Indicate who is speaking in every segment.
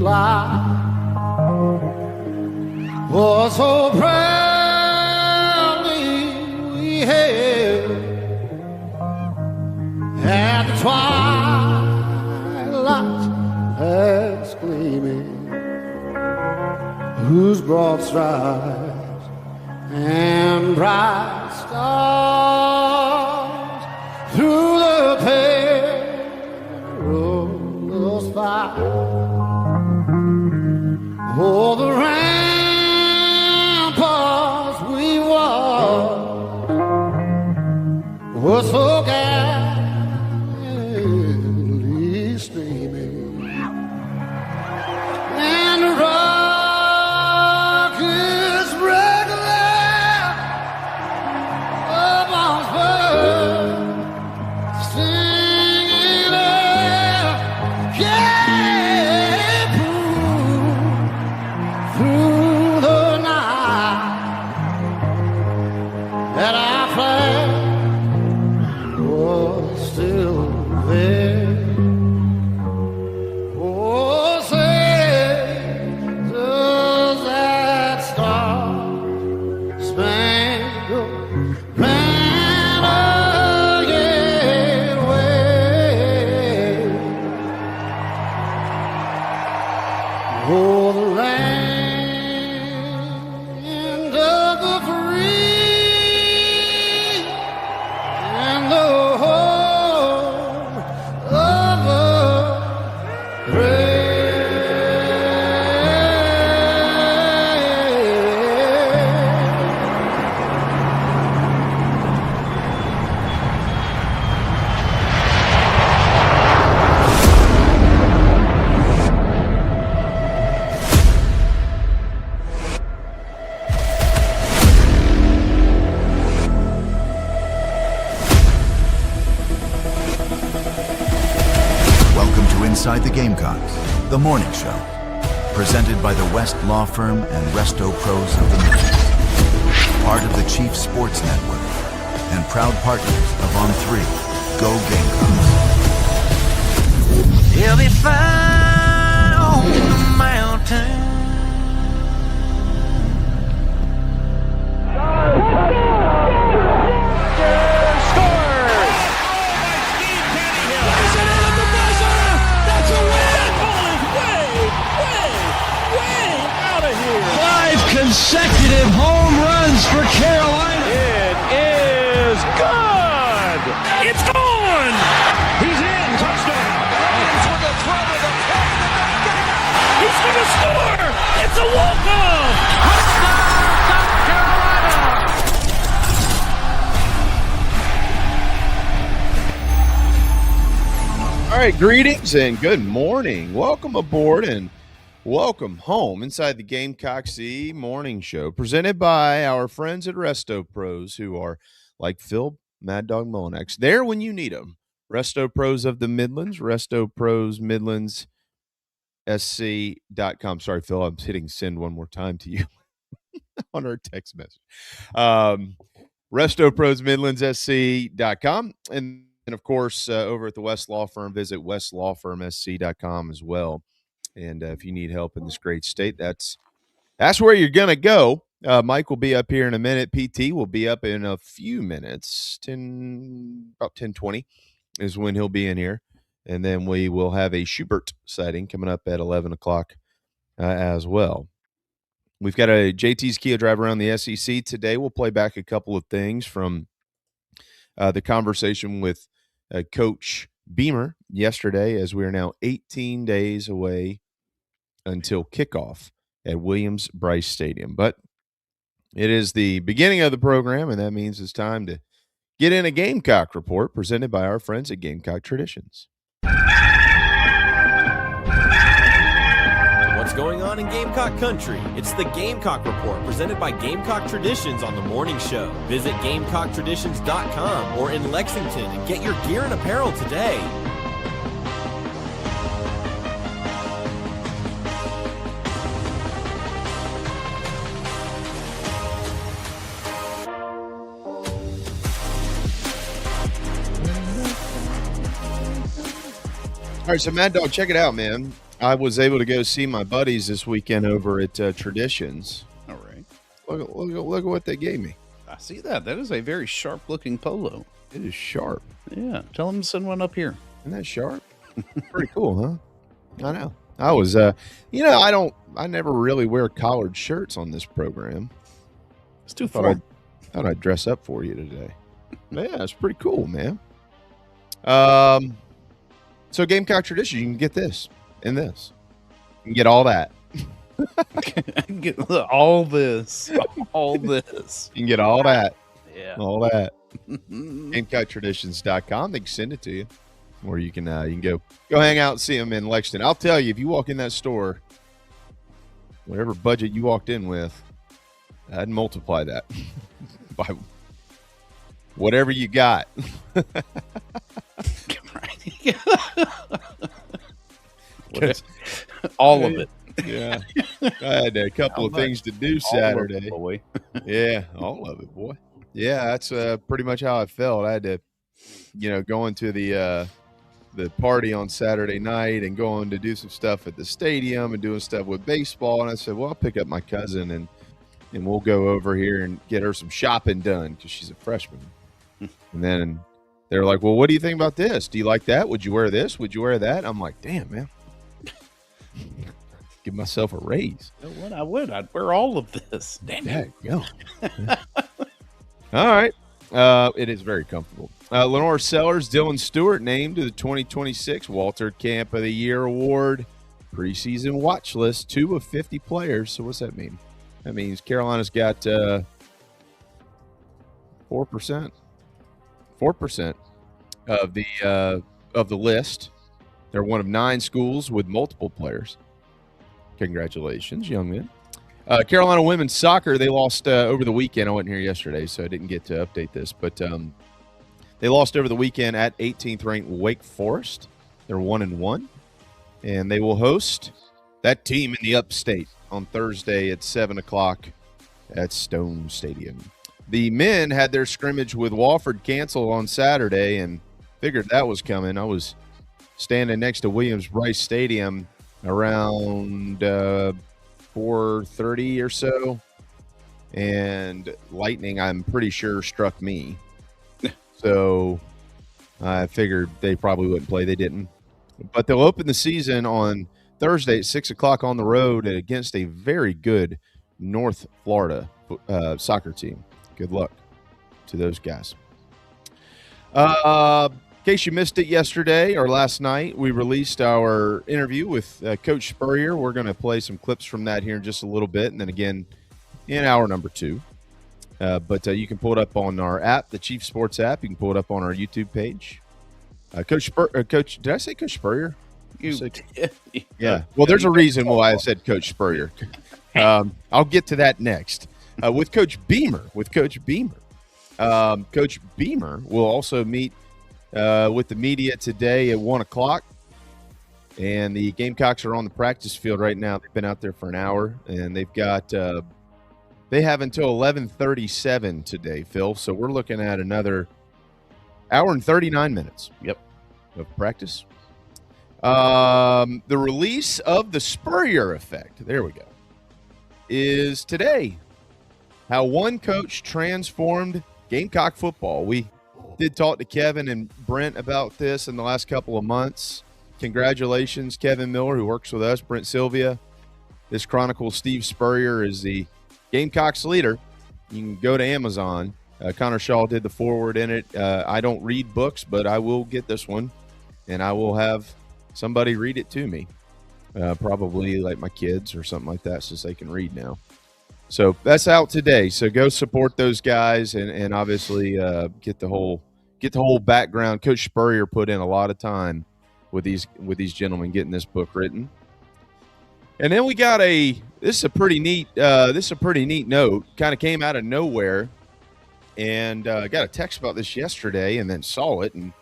Speaker 1: fly. For so proudly we hailed at the twilight's last gleaming, whose broad stripes and bright stars through the perilous fight. Oh, the ramparts we walked were so gallantly streaming, and the rockets regular upon spur, singing out, yeah, through the night that our flag was still there. Oh, say, does that star-spangled banner yet wave? Oh, the land of the free and the home of the brave.
Speaker 2: Welcome to Inside the Gamecocks, the morning show, presented by the West Law Firm and Resto Pros of the Midlands, part of the Chief Sports Network, and proud partners of On 3, Go Gamecocks.
Speaker 3: He'll be fine on the mountain.
Speaker 4: Consecutive home runs for Carolina.
Speaker 5: It is good. It's gone.
Speaker 4: He's in. Touchdown.
Speaker 5: Williams with a throw to the plate. He's going to score. It's a walk-off. Touchdown, South Carolina.
Speaker 6: All right, greetings and good morning. Welcome aboard and welcome home inside the Gamecocks morning show, presented by our friends at Resto Pros, who are like Phil Mad Dog Mullinex, there when you need them. Resto Pros of the Midlands, Resto Pros Midlands SC.com. Sorry, Phil, I'm hitting send one more time to you on our text message. Resto Pros Midlands SC.com. And of course, over at the West Law Firm, visit westlawfirmsc.com as well. And if you need help in this great state, that's where you're going to go. Mike will be up here in a minute. PT will be up in a few minutes. About 10:20 is when he'll be in here. And then we will have a Schubert sighting coming up at 11 o'clock as well. We've got a JT's Kia drive around the SEC today. We'll play back a couple of things from the conversation with Coach Beamer yesterday, as we are now 18 days away until kickoff at Williams-Brice Stadium. But it is the beginning of the program, and that means it's time to get in a Gamecock report presented by our friends at Gamecock Traditions.
Speaker 7: What's going on in Gamecock country? It's the Gamecock Report presented by Gamecock Traditions on the morning show. Visit GamecockTraditions.com or in Lexington and get your gear and apparel today.
Speaker 6: All right, so Mad Dog, check it out, man. I was able to go see my buddies this weekend over at Traditions.
Speaker 8: All right.
Speaker 6: Look at what they gave me.
Speaker 8: I see that. That is a very sharp-looking polo.
Speaker 6: It is sharp.
Speaker 8: Yeah. Tell them to send one up here.
Speaker 6: Isn't that sharp? Pretty cool, huh? I know. I was, I never really wear collared shirts on this program.
Speaker 8: It's too far.
Speaker 6: Thought I'd dress up for you today. Yeah, it's pretty cool, man. So Gamecock Tradition, you can get this and this. You can get all that.
Speaker 8: Get all this. All this.
Speaker 6: You can get all that.
Speaker 8: Yeah.
Speaker 6: All that. GamecockTraditions.com. They can send it to you. Or you can go hang out and see them in Lexington. I'll tell you, if you walk in that store, whatever budget you walked in with, I'd multiply that by whatever you got.
Speaker 8: All of it.
Speaker 6: Yeah. I had a couple of things to do Saturday.
Speaker 8: Boy.
Speaker 6: Yeah, all of it, boy. Yeah, that's pretty much how I felt. I had to, go into the party on Saturday night and going to do some stuff at the stadium and doing stuff with baseball. And I said, well, I'll pick up my cousin and we'll go over here and get her some shopping done because she's a freshman. And then they're like, well, what do you think about this? Do you like that? Would you wear this? Would you wear that? I'm like, damn, man. Give myself a raise.
Speaker 8: You know what? I would. I'd wear all of this. Damn
Speaker 6: There
Speaker 8: it.
Speaker 6: you go. Yeah. All right. It is very comfortable. Lenore Sellers, Dylan Stewart named to the 2026 Walter Camp of the Year Award preseason watch list, 2 of 50 players. So what's that mean? That means Carolina's got 4%. 4% of the list. They're one of 9 schools with multiple players. Congratulations, young men. Carolina women's soccer, they lost over the weekend. I wasn't here yesterday, so I didn't get to update this. But they lost over the weekend at 18th-ranked Wake Forest. They're 1-1. And they will host that team in the upstate on Thursday at 7 o'clock at Stone Stadium. The men had their scrimmage with Wofford canceled on Saturday and figured that was coming. I was standing next to Williams-Brice Stadium around 4:30 or so, and lightning, I'm pretty sure, struck me. So I figured they probably wouldn't play. They didn't. But they'll open the season on Thursday at 6 o'clock on the road and against a very good North Florida soccer team. Good luck to those guys. In case you missed it yesterday or last night, we released our interview with Coach Spurrier. We're going to play some clips from that here in just a little bit, and then again in hour number 2. But you can pull it up on our app, the Chief Sports app. You can pull it up on our YouTube page. Coach, did I say Coach Spurrier? Yeah. Well, there's a reason why I said Coach Spurrier. I'll get to that next. With Coach Beamer. Coach Beamer will also meet with the media today at 1 o'clock. And the Gamecocks are on the practice field right now. They've been out there for an hour, and they've got they have until 11:37 today, Phil. So we're looking at another hour and 39 minutes.
Speaker 8: Yep.
Speaker 6: Of practice. The release of the Spurrier effect, there we go, is today. How one coach transformed Gamecock football. We did talk to Kevin and Brent about this in the last couple of months. Congratulations, Kevin Miller, who works with us, Brent Sylvia. This chronicles Steve Spurrier is the Gamecocks leader. You can go to Amazon. Connor Shaw did the foreword in it. I don't read books, but I will get this one, and I will have somebody read it to me, probably like my kids or something like that, since they can read now. So that's out today. So go support those guys, and obviously get the whole background. Coach Spurrier put in a lot of time with these gentlemen getting this book written. And then we got this is a pretty neat note. Kind of came out of nowhere, and I got a text about this yesterday, and then saw it, and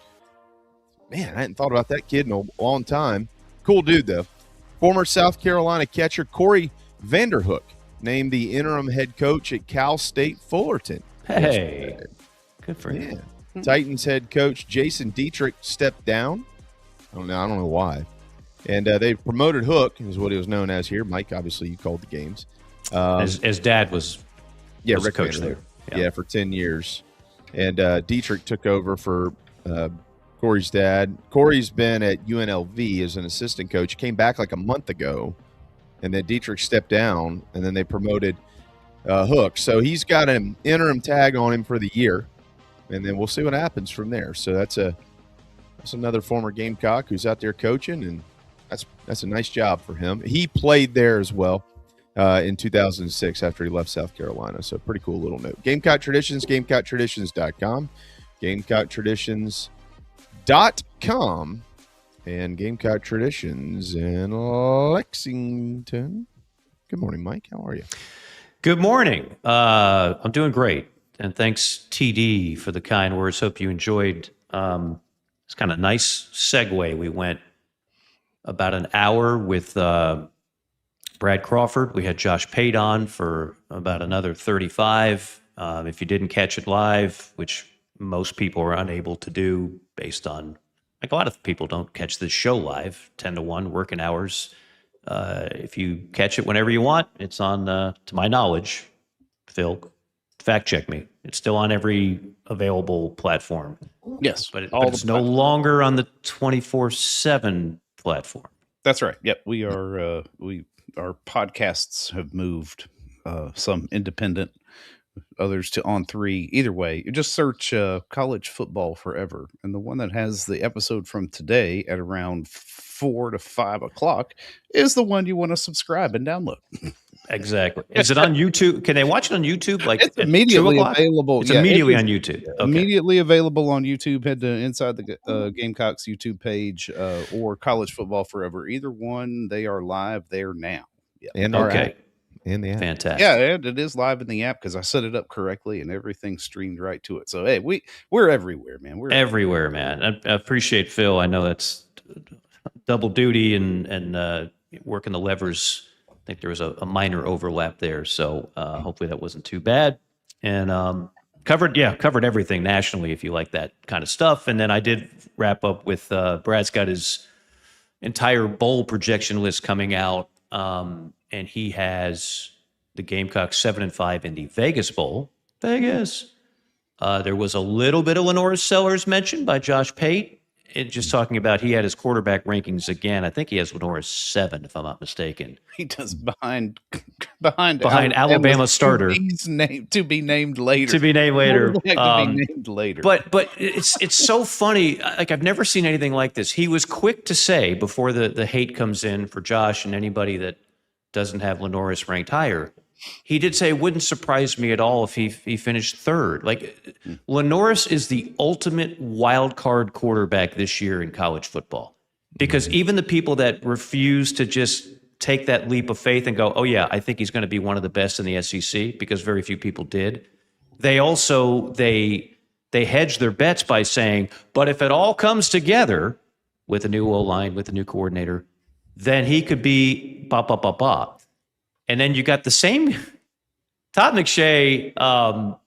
Speaker 6: man, I hadn't thought about that kid in a long time. Cool dude though. Former South Carolina catcher Corey Vanderhook named the interim head coach at Cal State Fullerton.
Speaker 8: Hey, good for you.
Speaker 6: Titans head coach Jason Dietrich stepped down. I don't know why. And they promoted Hook, is what he was known as here. Mike, obviously, you called the games.
Speaker 9: As Dad was
Speaker 6: Rick
Speaker 9: coach
Speaker 6: Van
Speaker 9: there.
Speaker 6: Yeah, for 10 years. And Dietrich took over for Corey's dad. Corey's been at UNLV as an assistant coach. Came back like a month ago, and then Dietrich stepped down, and then they promoted Hook. So he's got an interim tag on him for the year, and then we'll see what happens from there. So that's another former Gamecock who's out there coaching, and that's a nice job for him. He played there as well in 2006 after he left South Carolina. So pretty cool little note. Gamecock Traditions, GamecockTraditions.com, GamecockTraditions.com, and Gamecock Traditions in Lexington. Good morning, Mike. How are you?
Speaker 9: Good morning. I'm doing great. And thanks, TD, for the kind words. Hope you enjoyed. It's kind of nice segue. We went about an hour with Brad Crawford. We had Josh Pate on for about another 35. If you didn't catch it live, which most people are unable to do based on, like a lot of people don't catch this show live, 10 to 1 working hours. If you catch it whenever you want, it's on, to my knowledge, Phil, fact check me. It's still on every available platform.
Speaker 8: Yes,
Speaker 9: but it's no longer on the 24/7 platform.
Speaker 8: That's right. Yep, we are. Our podcasts have moved. Some independent, others to On3. Either way, you just search "College Football Forever," and the one that has the episode from today at around 4 to 5 o'clock is the one you want to subscribe and download.
Speaker 9: Exactly. Is it on YouTube? Can they watch it on YouTube? Like
Speaker 8: it's immediately available.
Speaker 9: It's immediately on YouTube. Okay.
Speaker 8: Immediately available on YouTube. Head to Inside the Gamecocks YouTube page or College Football Forever. Either one, they are live there now.
Speaker 6: Yeah. And our app.
Speaker 9: In the app. Fantastic.
Speaker 8: Yeah, and it is live in the app because I set it up correctly and everything streamed right to it. So hey, we're everywhere, man. We're
Speaker 9: everywhere, man. I appreciate Phil. I know that's double duty and working the levers. I think there was a minor overlap there, so hopefully that wasn't too bad. And covered everything nationally if you like that kind of stuff. And then I did wrap up with Brad's got his entire bowl projection list coming out, and he has the Gamecocks 7-5 in the Vegas Bowl. Vegas. There was a little bit of Lenora Sellers mentioned by Josh Pate. Just talking about he had his quarterback rankings again. I think he has Lenora 7, if I'm not mistaken.
Speaker 8: He does behind
Speaker 9: Alabama starter.
Speaker 8: He's to be named later.
Speaker 9: To be named later.
Speaker 8: But
Speaker 9: it's so funny. Like, I've never seen anything like this. He was quick to say before the hate comes in for Josh and anybody that doesn't have Lenoris ranked higher. He did say it wouldn't surprise me at all if he finished third. Like, Lenoris is the ultimate wild card quarterback this year in college football, because even the people that refuse to just take that leap of faith and go, oh yeah, I think he's going to be one of the best in the SEC, because very few people did. They also they hedge their bets by saying, but if it all comes together with a new O-line, with a new coordinator, then he could be ba ba ba ba. And then you got the same Todd McShay. I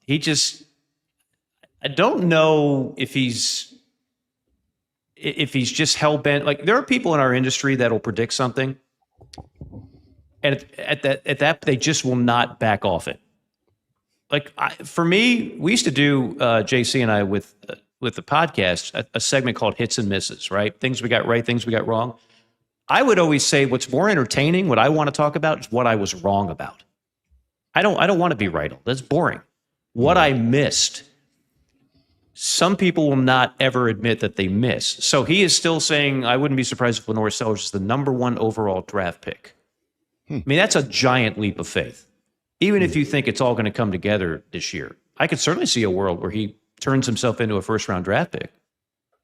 Speaker 9: don't know if he's just hell bent. Like, there are people in our industry that'll predict something, and at that they just will not back off it. Like, for me, we used to do JC and I with the podcast a segment called Hits and Misses. Right, things we got right, things we got wrong. I would always say what's more entertaining, what I want to talk about, is what I was wrong about. I don't want to be right. That's boring. What I missed. Some people will not ever admit that they miss. So he is still saying, I wouldn't be surprised if Lenore Sellers is the number 1 overall draft pick. I mean, that's a giant leap of faith. Even if you think it's all going to come together this year, I could certainly see a world where he turns himself into a first-round draft pick.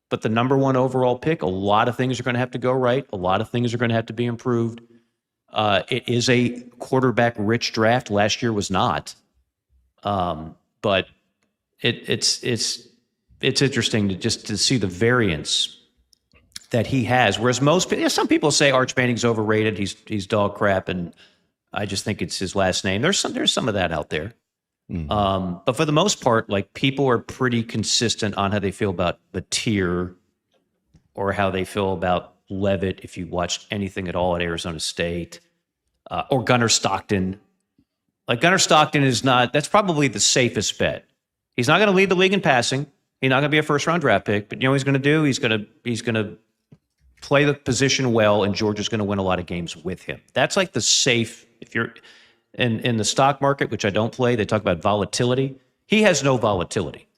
Speaker 9: But the number 1 overall pick, a lot of things are going to have to go right. A lot of things are going to have to be improved. It is a quarterback-rich draft. Last year was not. But it's interesting to see the variance that he has. Whereas some people say Arch Manning's overrated. He's dog crap, and I just think it's his last name. There's some of that out there. Mm-hmm. But for the most part, like, people are pretty consistent on how they feel about the tier or how they feel about Levitt, if you watched anything at all at Arizona State, or Gunnar Stockton. Like Gunnar Stockton is not, that's probably the safest bet. He's not going to lead the league in passing. He's not going to be a first-round draft pick, but you know what he's going to do? He's going to play the position well, and Georgia's going to win a lot of games with him. That's like the safe. If you're in the stock market, which I don't play, they talk about volatility. He has no volatility.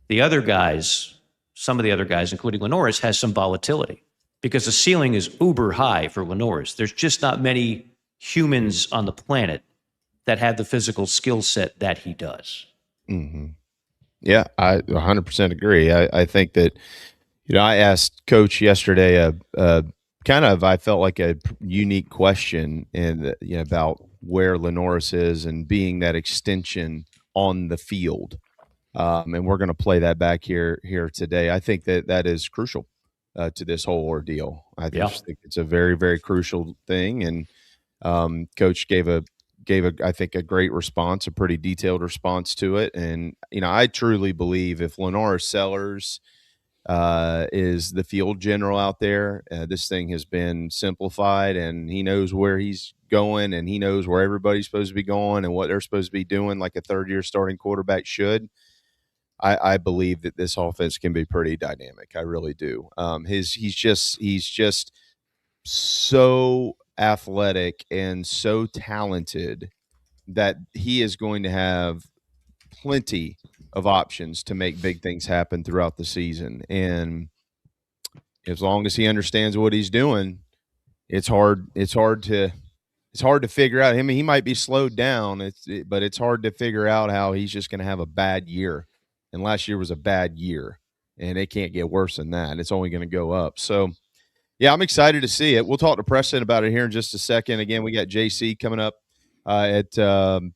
Speaker 9: The other guys, some of the other guys, including Lenoris, has some volatility because the ceiling is uber high for Lenoris. There's just not many humans on the planet that have the physical skill set that he does.
Speaker 6: Mm-hmm. Yeah, I 100% agree. I think that, I asked Coach yesterday I felt like a unique question about where Lenoris is and being that extension on the field. And we're going to play that back here today. I think that is crucial to this whole ordeal. I just think it's a very, very crucial thing. And Coach gave I think a great response, a pretty detailed response to it. And, I truly believe if Lenoris Sellers is the field general out there, this thing has been simplified and he knows where he's going and he knows where everybody's supposed to be going and what they're supposed to be doing like a third-year starting quarterback should. I believe that this offense can be pretty dynamic. I really do. He's just so athletic and so talented that he is going to have plenty of options to make big things happen throughout the season. And as long as he understands what he's doing, it's hard to figure out. I mean, he might be slowed down, but it's hard to figure out how he's just going to have a bad year. And last year was a bad year, and it can't get worse than that. It's only going to go up. So, yeah, I'm excited to see it. We'll talk to Preston about it here in just a second. Again, we got JC coming up at 11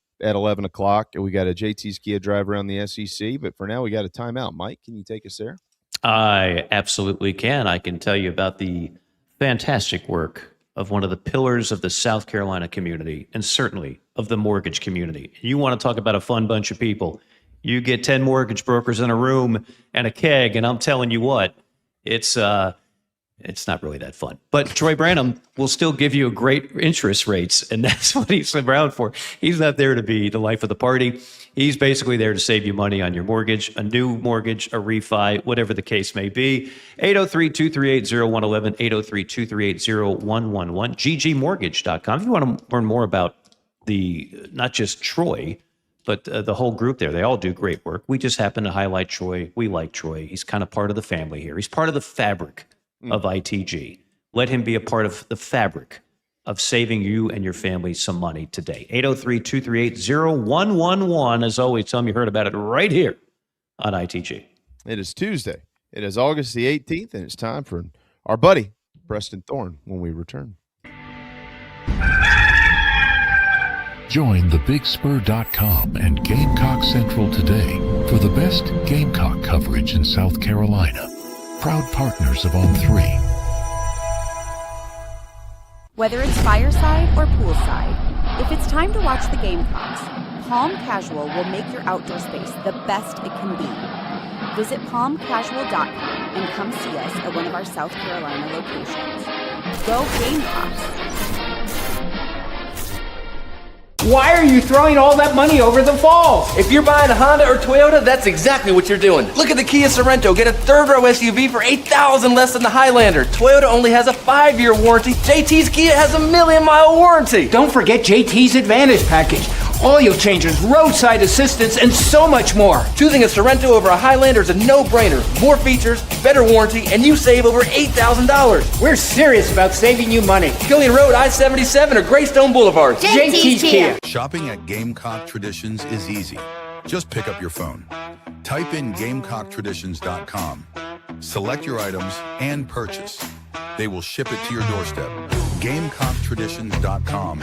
Speaker 6: o'clock. We got a JT's Kia drive around the SEC. But for now, we got a timeout. Mike, can you take us there?
Speaker 9: I absolutely can. I can tell you about the fantastic work of one of the pillars of the South Carolina community and certainly of the mortgage community. You want to talk about a fun bunch of people. You get 10 mortgage brokers in a room and a keg, and I'm telling you what, it's not really that fun. But Troy Branham will still give you a great interest rates, and that's what he's around for. He's not there to be the life of the party. He's basically there to save you money on your mortgage, a new mortgage, a refi, whatever the case may be. 803-238-0111, 803-238-0111, ggmortgage.com. If you want to learn more about not just Troy, but the whole group there, they all do great work. We just happen to highlight Troy. We like Troy. He's kind of part of the family here. He's part of the fabric of ITG. Let him be a part of the fabric of saving you and your family some money today. 803-238-0111. As always, tell them you heard about it right here on ITG.
Speaker 6: It is Tuesday. It is August the 18th, and it's time for our buddy, Preston Thorne, when we return.
Speaker 10: Join thebigspur.com and Gamecock Central today for the best Gamecock coverage in South Carolina. Proud partners of On3.
Speaker 11: Whether it's fireside or poolside, if it's time to watch the Gamecocks, Palm Casual will make your outdoor space the best it can be. Visit palmcasual.com and come see us at one of our South Carolina locations. Go Gamecocks!
Speaker 12: Why are you throwing all that money over the falls?
Speaker 13: If you're buying a Honda or Toyota, that's exactly what you're doing. Look at the Kia Sorento. Get a third-row SUV for $8,000 less than the Highlander. Toyota only has a 5-year warranty. JT's Kia has a 1,000,000-mile warranty.
Speaker 12: Don't forget JT's Advantage Package. Oil changes, roadside assistance, and so much more.
Speaker 13: Choosing a Sorento over a Highlander is a no-brainer. More features, better warranty, and you save over $8,000.
Speaker 12: We're serious about saving you money.
Speaker 13: Killian Road, I-77, or Greystone Boulevard.
Speaker 12: JT's Kia.
Speaker 2: Shopping at Gamecock Traditions is easy. Just pick up your phone. Type in GamecockTraditions.com. Select your items and purchase. They will ship it to your doorstep. GamecockTraditions.com.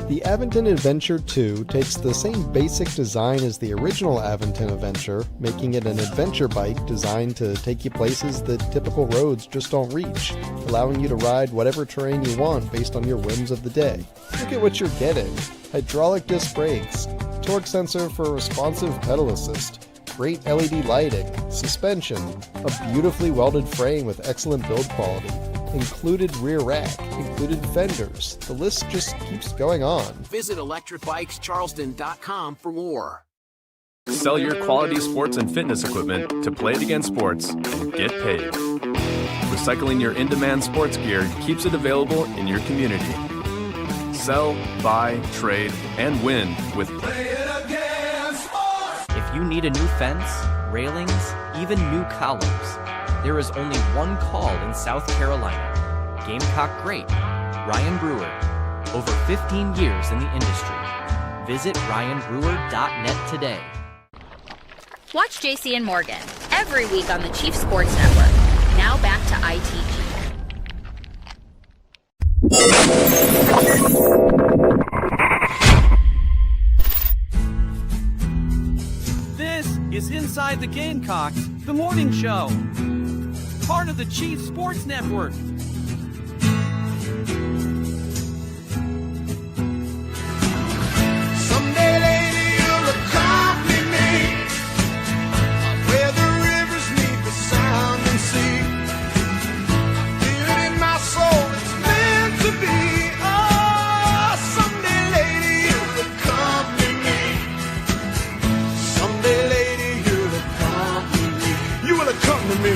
Speaker 14: The Aventon Adventure 2 takes the same basic design as the original Aventon Adventure, making it an adventure bike designed to take you places that typical roads just don't reach, allowing you to ride whatever terrain you want based on your whims of the day. Look at what you're getting. Hydraulic disc brakes, torque sensor for responsive pedal assist, great LED lighting, suspension, a beautifully welded frame with excellent build quality, included rear rack, included fenders. The list just keeps going on.
Speaker 15: Visit electricbikescharleston.com for more.
Speaker 16: Sell your quality sports and fitness equipment to Play It Again Sports and get paid. Recycling your in-demand sports gear keeps it available in your community. Sell, buy, trade, and win with Play It Again Sports.
Speaker 17: If you need a new fence, railings, even new columns, there is only one call in South Carolina. Gamecock great, Ryan Brewer. Over 15 years in the industry. Visit ryanbrewer.net today.
Speaker 18: Watch JC and Morgan every week on the Chief Sports Network. Now back to ITG.
Speaker 19: This is Inside the Gamecocks, the morning show. Part of the Chief Sports Network.
Speaker 1: Someday, lady, you'll accompany me where the rivers meet the sounding sea. Feel it in my soul, it's meant to be. Oh, someday, lady, you'll accompany me. Someday, lady, you'll accompany me. You will accompany me.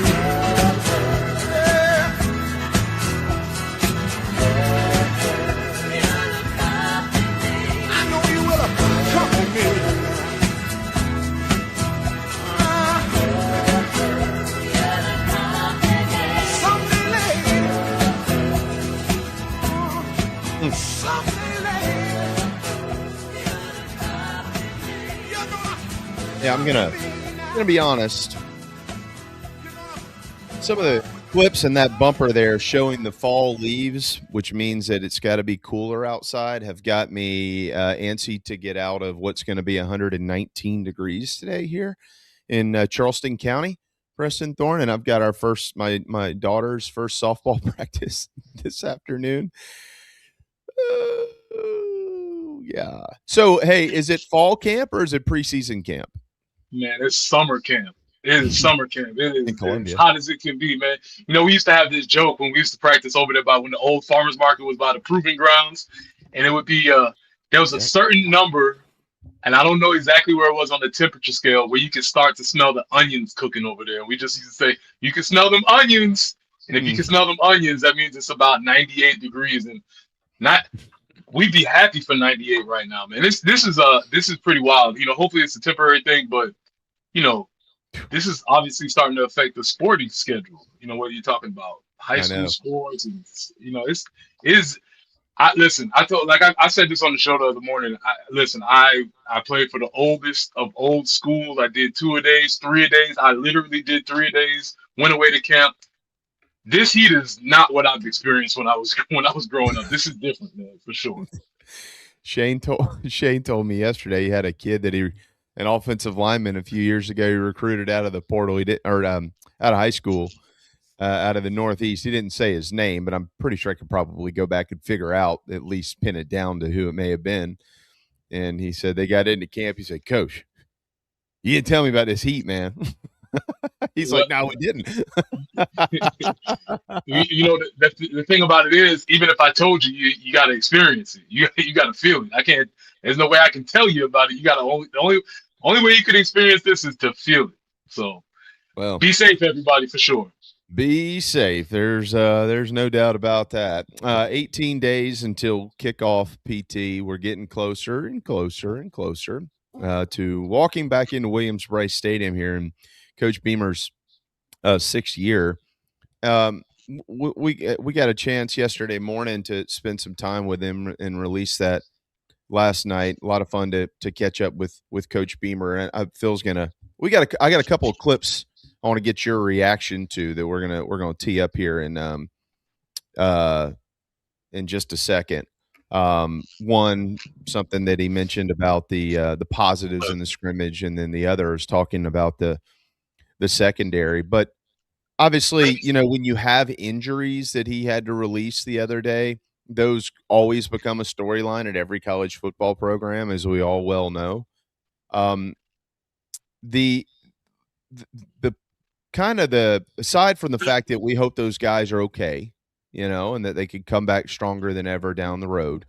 Speaker 6: Yeah, I'm gonna be honest. Some of the clips in that bumper there showing the fall leaves, which means that it's got to be cooler outside, have got me antsy to get out of what's going to be 119 degrees today here in Charleston County, Preston Thorne, and I've got our first my daughter's first softball practice this afternoon. Yeah. So, hey, is it fall camp or is it preseason camp?
Speaker 20: Man, it's summer camp. It is summer camp. It is
Speaker 6: Columbia.
Speaker 20: as hot as it can be, man. You know, we used to have this joke when we used to practice over there by when the old farmers market was by the proving grounds, and it would be there was a certain number, and I don't know exactly where it was on the temperature scale, where you could start to smell the onions cooking over there. And we just used to say, you can smell them onions, and if you can smell them onions, that means it's about 98 degrees, and we'd be happy for 98 right now, man. This is pretty wild. You know, hopefully it's a temporary thing, but you know, this is obviously starting to affect the sporting schedule. You know, what are you talking about? High school sports, and you know, I said this on the show the other morning. I played for the oldest of old schools. I did 2-a-days, 3-a-days. I literally did 3-a-days, went away to camp. This heat is not what I've experienced when I was growing up. This is different, man, for sure.
Speaker 6: Shane told me yesterday he had a kid that an offensive lineman a few years ago he recruited out of the portal. He did out of high school, out of the Northeast. He didn't say his name, but I'm pretty sure I could probably go back and figure out, at least pin it down to who it may have been. And he said they got into camp. He said, "Coach, you didn't tell me about this heat, man." He's like, "No, we didn't."
Speaker 20: You know, the thing about it is, even if I told you, you got to experience it. You got to feel it. I can't. There's no way I can tell you about it. You got to the only way you could experience this is to feel it. So, well, be safe, everybody, for sure.
Speaker 6: Be safe. There's no doubt about that. 18 days until kickoff PT. We're getting closer and closer and closer to walking back into Williams-Brice Stadium here in Coach Beamer's 6th year. We got a chance yesterday morning to spend some time with him and release that last night. A lot of fun to catch up with Coach Beamer. And Phil's gonna. I got a couple of clips I want to get your reaction to that we're gonna tee up here in just a second. One, something that he mentioned about the positives in the scrimmage, and then the other is talking about the secondary. But obviously, you know, when you have injuries that he had to release the other day, those always become a storyline at every college football program, as we all well know. the kind of the aside from the fact that we hope those guys are okay, and that they could come back stronger than ever down the road.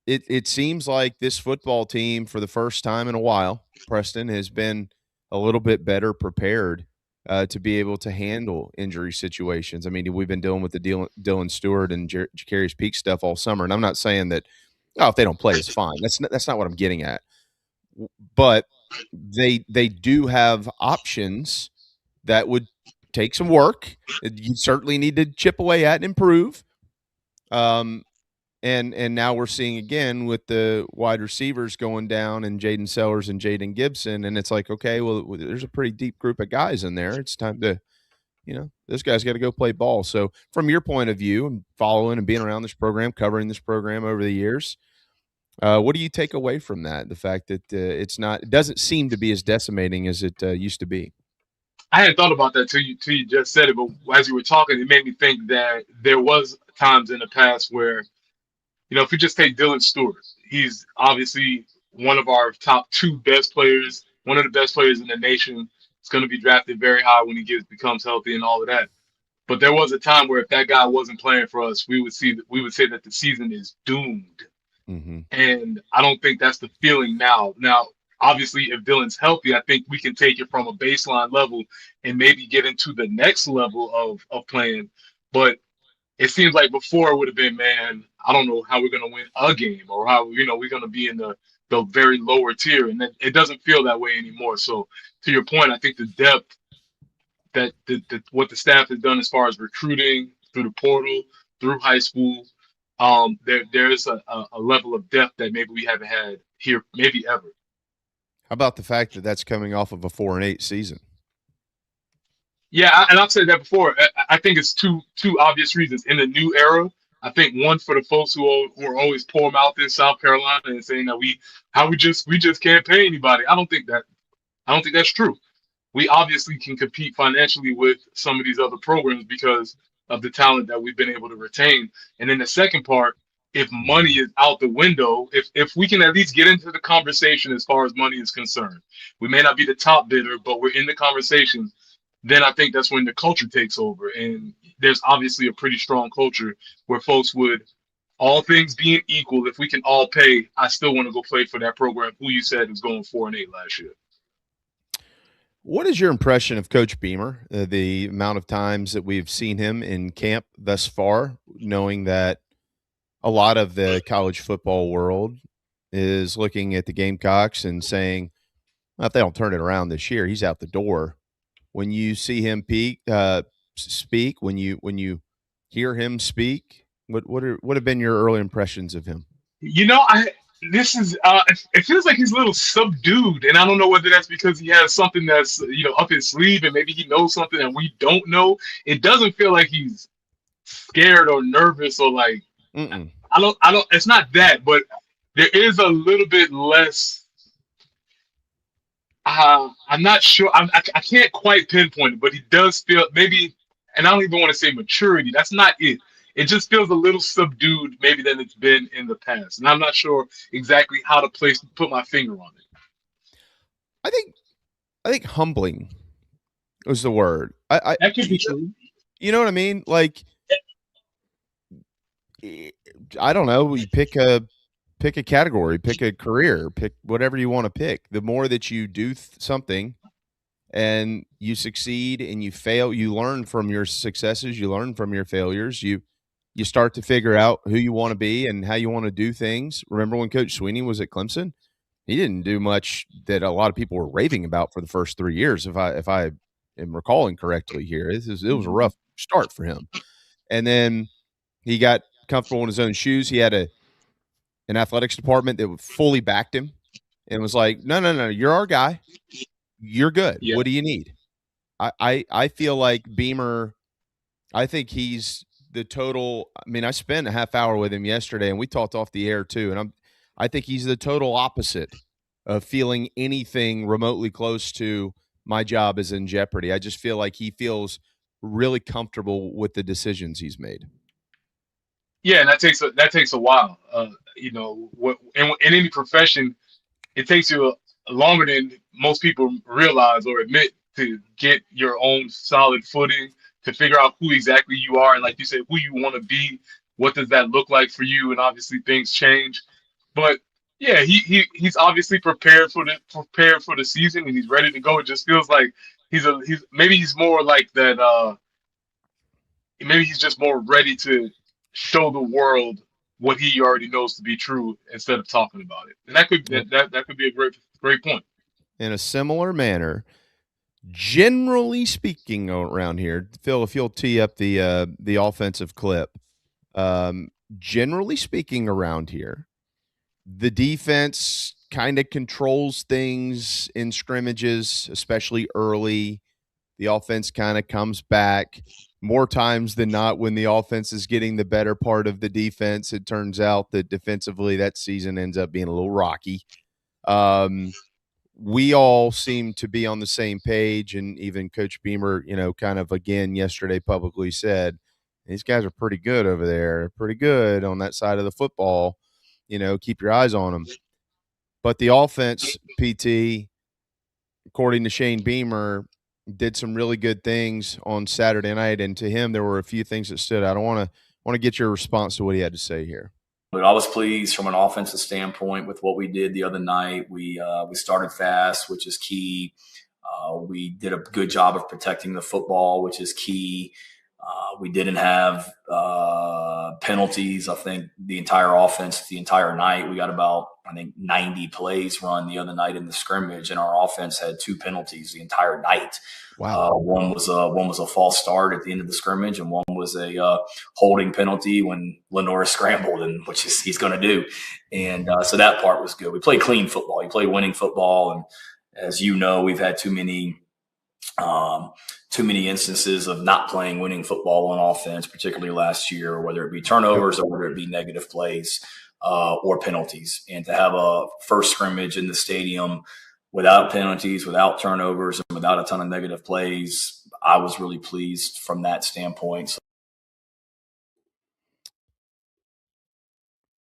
Speaker 6: It seems like this football team, for the first time in a while, Preston, has been a little bit better prepared to be able to handle injury situations. I mean, we've been dealing with the Dylan Stewart and Jacarius Peak stuff all summer, and I'm not saying that if they don't play, it's fine. That's not what I'm getting at. But they do have options that would take some work. You certainly need to chip away at and improve. And now we're seeing again with the wide receivers going down and Jaden Sellers and Jaden Gibson. And it's like, okay, well, there's a pretty deep group of guys in there. It's time to, this guy's got to go play ball. So from your point of view and following and being around this program, covering this program over the years, what do you take away from that? The fact that it doesn't seem to be as decimating as it used to be.
Speaker 20: I hadn't thought about that till you just said it, but as you were talking, it made me think that there was times in the past where, if we just take Dylan Stewart, he's obviously one of our top 2 best players, one of the best players in the nation. He's going to be drafted very high when he becomes healthy and all of that. But there was a time where if that guy wasn't playing for us, we would say that the season is doomed.
Speaker 6: Mm-hmm.
Speaker 20: And I don't think that's the feeling now. Now, obviously, if Dylan's healthy, I think we can take it from a baseline level and maybe get into the next level of playing. But it seems like before it would have been, man, I don't know how we're going to win a game or how, we're going to be in the very lower tier. And it doesn't feel that way anymore. So to your point, I think the depth that what the staff has done as far as recruiting through the portal, through high school, there is a level of depth that maybe we haven't had here, maybe ever.
Speaker 6: How about the fact that that's coming off of a 4-8 season?
Speaker 20: Yeah, and I've said that before. I think it's two obvious reasons. In the new era, I think one for the folks who are always poor mouth in South Carolina and saying that we just can't pay anybody. I don't think that's true. We obviously can compete financially with some of these other programs because of the talent that we've been able to retain. And then the second part, if money is out the window, if we can at least get into the conversation as far as money is concerned, we may not be the top bidder, but we're in the conversation. Then I think that's when the culture takes over. And there's obviously a pretty strong culture where folks would, all things being equal, if we can all pay, I still want to go play for that program who you said was going 4-8 last year.
Speaker 6: What is your impression of Coach Beamer, the amount of times that we've seen him in camp thus far, knowing that a lot of the college football world is looking at the Gamecocks and saying, well, if they don't turn it around this year, he's out the door. When you see him speak, when you hear him speak, what have been your early impressions of him?
Speaker 20: It feels like he's a little subdued, and I don't know whether that's because he has something that's up his sleeve, and maybe he knows something that we don't know. It doesn't feel like he's scared or nervous or like.
Speaker 6: Mm-mm.
Speaker 20: I don't. It's not that, but there is a little bit less. I'm not sure. I can't quite pinpoint it, but he does feel maybe, and I don't even want to say maturity. That's not it. It just feels a little subdued, maybe than it's been in the past, and I'm not sure exactly how to put my finger on it.
Speaker 6: I think humbling was the word.
Speaker 20: That could be true.
Speaker 6: You know what I mean? Like, I don't know. You pick a category, pick a career, pick whatever you want to pick. The more that you do something and you succeed and you fail, you learn from your successes, you learn from your failures, you start to figure out who you want to be and how you want to do things. Remember when Coach Sweeney was at Clemson? He didn't do much that a lot of people were raving about for the first 3 years, if I am recalling correctly here. It was a rough start for him. And then he got comfortable in his own shoes. He had an athletics department that fully backed him and was like, no, you're our guy. You're good. Yeah. What do you need? I feel like Beamer, I think he's the total. I mean, I spent a half hour with him yesterday and we talked off the air too. And I think he's the total opposite of feeling anything remotely close to my job is in jeopardy. I just feel like he feels really comfortable with the decisions he's made.
Speaker 20: Yeah, and that takes a while. In any profession, it takes you longer than most people realize or admit to get your own solid footing, to figure out who exactly you are, and like you said, who you want to be. What does that look like for you? And obviously things change, but yeah, he's obviously prepared for the season, and he's ready to go. It just feels like he's maybe he's more like that. Maybe he's just more ready to show the world what he already knows to be true instead of talking about it. And that could be a great point.
Speaker 6: In a similar manner, generally speaking, around here, Phil, if you'll tee up the offensive clip, generally speaking, around here, the defense kind of controls things in scrimmages, especially early. The offense kind of comes back. More times than not, when the offense is getting the better part of the defense, it turns out that defensively that season ends up being a little rocky. We all seem to be on the same page, and even Coach Beamer, kind of again yesterday publicly said, these guys are pretty good over there, pretty good on that side of the football. Keep your eyes on them. But the offense, PT, according to Shane Beamer, did some really good things on Saturday night, and to him there were a few things that stood out. I want to get your response to what he had to say here.
Speaker 21: But I was pleased from an offensive standpoint with what we did the other night. We started fast, which is key. We did a good job of protecting the football, which is key. We didn't have penalties. I think the entire offense, the entire night, we got about, 90 plays run the other night in the scrimmage, and our offense had 2 penalties the entire night.
Speaker 6: Wow.
Speaker 21: One was a false start at the end of the scrimmage, and one was a holding penalty when Lenore scrambled, and which he's going to do. And so that part was good. We played clean football. We played winning football, and as you know, we've had too many instances of not playing winning football on offense, particularly last year, whether it be turnovers or whether it be negative plays or penalties. And to have a first scrimmage in the stadium without penalties, without turnovers, and without a ton of negative plays, I was really pleased from that standpoint.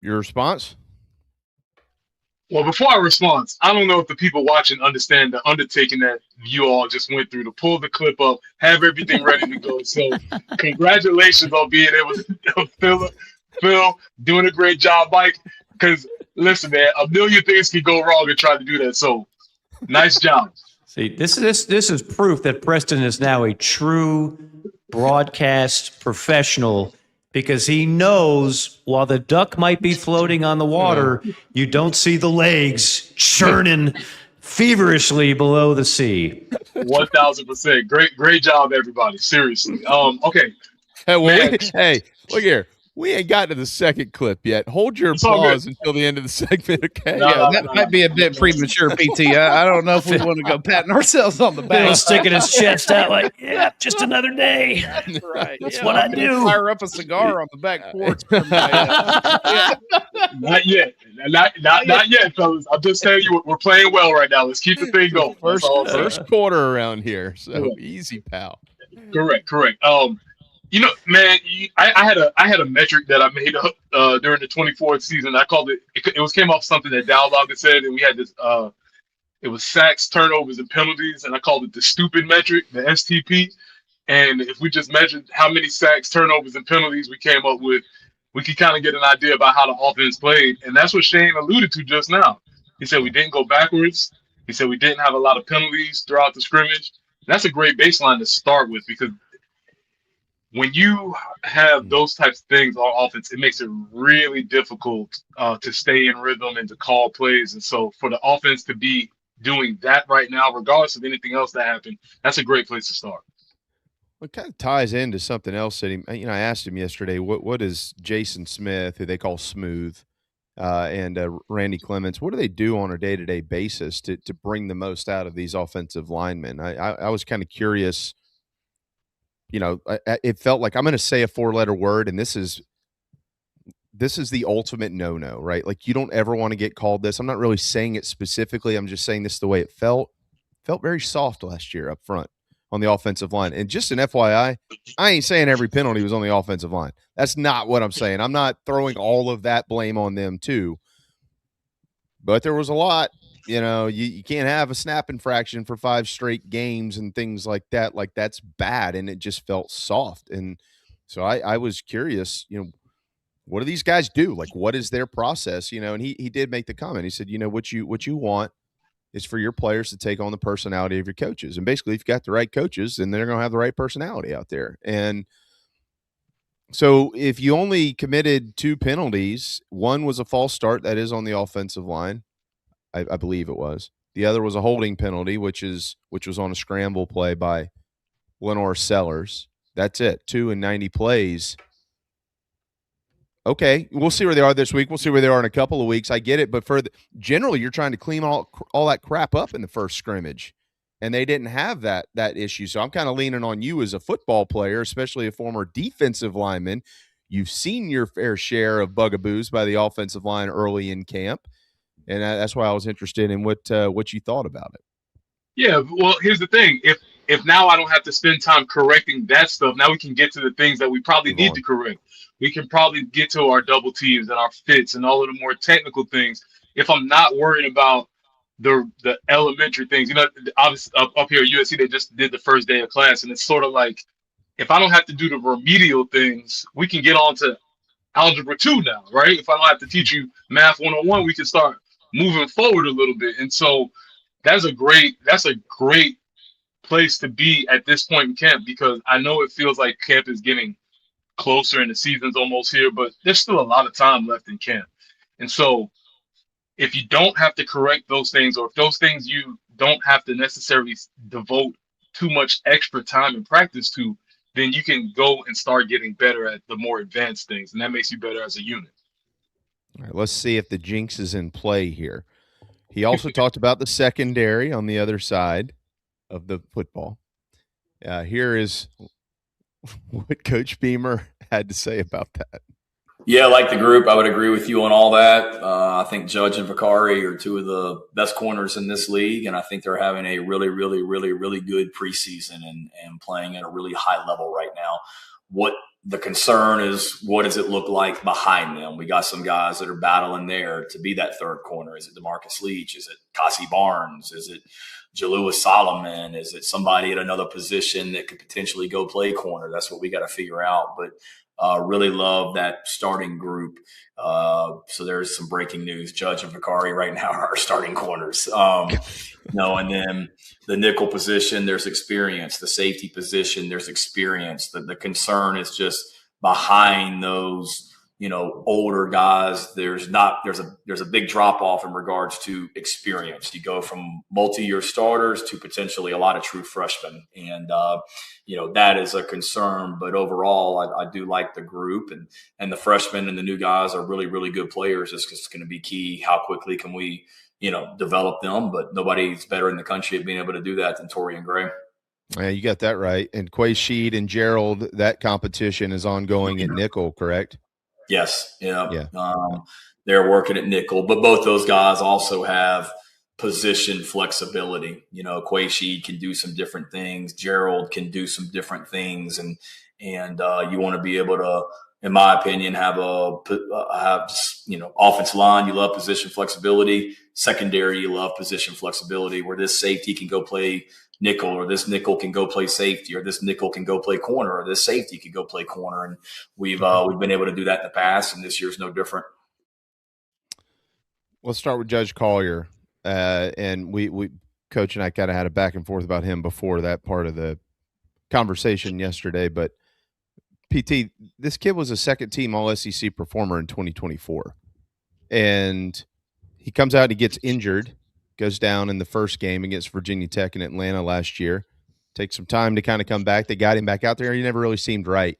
Speaker 6: Your response?
Speaker 20: Well, before I respond, I don't know if the people watching understand the undertaking that you all just went through to pull the clip up, have everything ready to go. So congratulations on being able to Phil, doing a great job, Mike. Because listen, man, a million things can go wrong and try to do that. So nice job.
Speaker 9: See, this is proof that Preston is now a true broadcast professional, because he knows while the duck might be floating on the water, you don't see the legs churning feverishly below the sea.
Speaker 20: 1,000%. Great job, everybody. Seriously. Okay.
Speaker 6: Hey, look here. We ain't got to the second clip yet. Hold your applause until the end of the segment, okay?
Speaker 8: That might be a bit premature, PT. I don't know if we want to go patting ourselves on the back.
Speaker 9: Phil sticking his chest out like, yeah, just another day.
Speaker 8: That's right.
Speaker 9: That's what I do.
Speaker 8: Fire up a cigar on the back porch.
Speaker 20: Not yet. Not yet, fellas. I'm just telling you, we're playing well right now. Let's keep the thing going.
Speaker 6: First quarter around here, so easy, pal.
Speaker 20: Correct. Man, I had a metric that I made up during the 24th season. I called it. It came off something that Dowdog had said, and we had this. It was sacks, turnovers, and penalties, and I called it the stupid metric, the STP. And if we just measured how many sacks, turnovers, and penalties we came up with, we could kind of get an idea about how the offense played. And that's what Shane alluded to just now. He said we didn't go backwards. He said we didn't have a lot of penalties throughout the scrimmage. That's a great baseline to start with, because when you have those types of things on offense, it makes it really difficult to stay in rhythm and to call plays. And so for the offense to be doing that right now, regardless of anything else that happened, that's a great place to start.
Speaker 6: It kind of ties into something else that I asked him yesterday, what is Jason Smith, who they call Smooth, and Randy Clements, what do they do on a day-to-day basis to bring the most out of these offensive linemen? I was kind of curious. It felt like I'm going to say a 4-letter word, and this is the ultimate no-no, right? Like, you don't ever want to get called this. I'm not really saying it specifically. I'm just saying this the way it felt. Felt very soft last year up front on the offensive line. And just an FYI, I ain't saying every penalty was on the offensive line. That's not what I'm saying. I'm not throwing all of that blame on them too. But there was a lot. you can't have a snap infraction for 5 straight games and things like that. Like, that's bad, and it just felt soft. And so I was curious, what do these guys do? Like, what is their process? And he did make the comment. He said, what you want is for your players to take on the personality of your coaches. And basically, if you've got the right coaches, then they're going to have the right personality out there. And so if you only committed 2 penalties, one was a false start, that is on the offensive line, I believe it was. The other was a holding penalty, which was on a scramble play by Lenore Sellers. That's it. 2 in 90 plays. Okay, we'll see where they are this week. We'll see where they are in a couple of weeks. I get it, but generally, you're trying to clean all that crap up in the first scrimmage, and they didn't have that issue. So I'm kind of leaning on you as a football player, especially a former defensive lineman. You've seen your fair share of bugaboos by the offensive line early in camp, and that's why I was interested in what you thought about it.
Speaker 20: Yeah, well, here's the thing. If now I don't have to spend time correcting that stuff, now we can get to the things that we probably need to correct. We can probably get to our double teams and our fits and all of the more technical things. If I'm not worried about the elementary things, obviously up here at USC, they just did the first day of class, and it's sort of like, if I don't have to do the remedial things, we can get on to algebra 2 now, right? If I don't have to teach you math 101, we can start moving forward a little bit. And so that's a great place to be at this point in camp, because I know it feels like camp is getting closer and the season's almost here, but there's still a lot of time left in camp. And so if you don't have to correct those things, or if those things you don't have to necessarily devote too much extra time and practice to, then you can go and start getting better at the more advanced things, and that makes you better as a unit.
Speaker 6: All right, let's see if the jinx is in play here. He also talked about the secondary on the other side of the football. Here is what Coach Beamer had to say about that.
Speaker 21: Yeah, like the group, I would agree with you on all that. I think Judge and Vicari are 2 of the best corners in this league, and I think they're having a really, really, really, really good preseason and playing at a really high level right now. What the concern is, what does it look like behind them? We got some guys that are battling there to be that third corner. Is it DeMarcus Leach? Is it Cassie Barnes? Is it Jalewis Solomon? Is it somebody at another position that could potentially go play corner? That's what we got to figure out. But really love that starting group. So there's some breaking news. Judge and Vicari right now are our starting corners. And then the nickel position, there's experience. The safety position, there's experience. The concern is just behind those, older guys. There's a big drop off in regards to experience. You go from multi-year starters to potentially a lot of true freshmen, and that is a concern. But overall, I do like the group, and the freshmen and the new guys are really, really good players. It's just going to be key. How quickly can we, develop them? But nobody's better in the country at being able to do that than Torian Gray.
Speaker 6: Yeah, you got that right. And Quay Sheed and Gerald, that competition is ongoing at nickel, correct?
Speaker 21: Yes. Yeah. They're working at nickel, but both those guys also have position flexibility. Quay Sheed can do some different things. Gerald can do some different things. And you want to be able to, in my opinion, have offensive line. You love position flexibility. Secondary, you love position flexibility, where this safety can go play nickel, or this nickel can go play safety, or this nickel can go play corner, or this safety can go play corner. And we've been able to do that in the past, and this year's no different.
Speaker 6: Let's start with Judge Collier. And we Coach and I kind of had a back and forth about him before that part of the conversation yesterday. But PT, this kid was a second-team All-SEC performer in 2024. And he comes out and he gets injured, goes down in the first game against Virginia Tech in Atlanta last year. Takes some time to kind of come back. They got him back out there. He never really seemed right.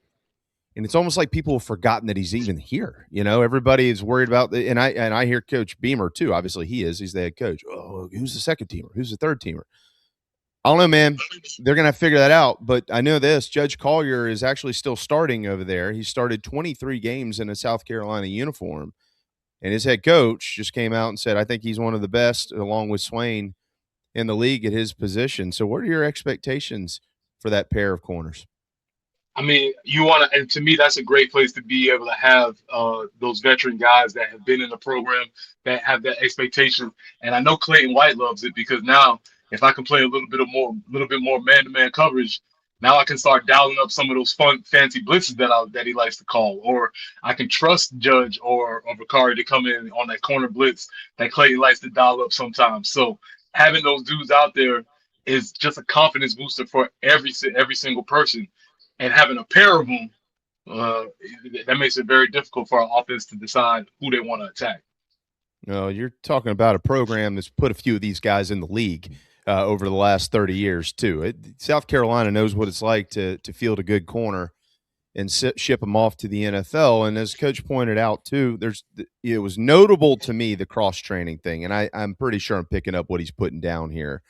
Speaker 6: And it's almost like people have forgotten that he's even here. Everybody is worried about and I hear Coach Beamer too. Obviously he's the head coach. Oh, who's the second teamer? Who's the third teamer? I don't know, man. They're going to figure that out. But I know this, Judge Collier is actually still starting over there. He started 23 games in a South Carolina uniform. And his head coach just came out and said, I think he's one of the best, along with Swain, in the league at his position. So what are your expectations for that pair of corners?
Speaker 20: I mean, you want to, and to me, that's a great place to be able to have those veteran guys that have been in the program that have that expectation. And I know Clayton White loves it because now, if I can play a little bit more man-to-man coverage, now I can start dialing up some of those fun, fancy blitzes that he likes to call, or I can trust Judge or Bakari to come in on that corner blitz that Clayton likes to dial up sometimes. So having those dudes out there is just a confidence booster for every single person. And having a pair of them, that makes it very difficult for our offense to decide who they want to attack.
Speaker 6: No, you're talking about a program that's put a few of these guys in the league over the last 30 years, too. South Carolina knows what it's like to field a good corner and ship them off to the NFL. And as Coach pointed out, too, it was notable to me, the cross-training thing, and I'm pretty sure I'm picking up what he's putting down here.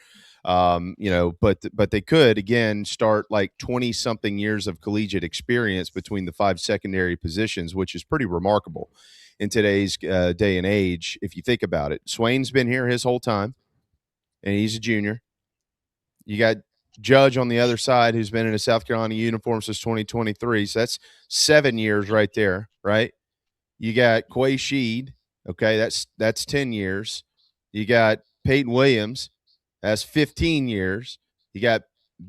Speaker 6: But they could again start like 20 something years of collegiate experience between the 5 secondary positions, which is pretty remarkable in today's day and age. If you think about it, Swain's been here his whole time and he's a junior. You got Judge on the other side, who's been in a South Carolina uniform since 2023. So that's 7 years right there. Right. You got Quay Sheed. Okay. That's 10 years. You got Peyton Williams. That's 15 years. You got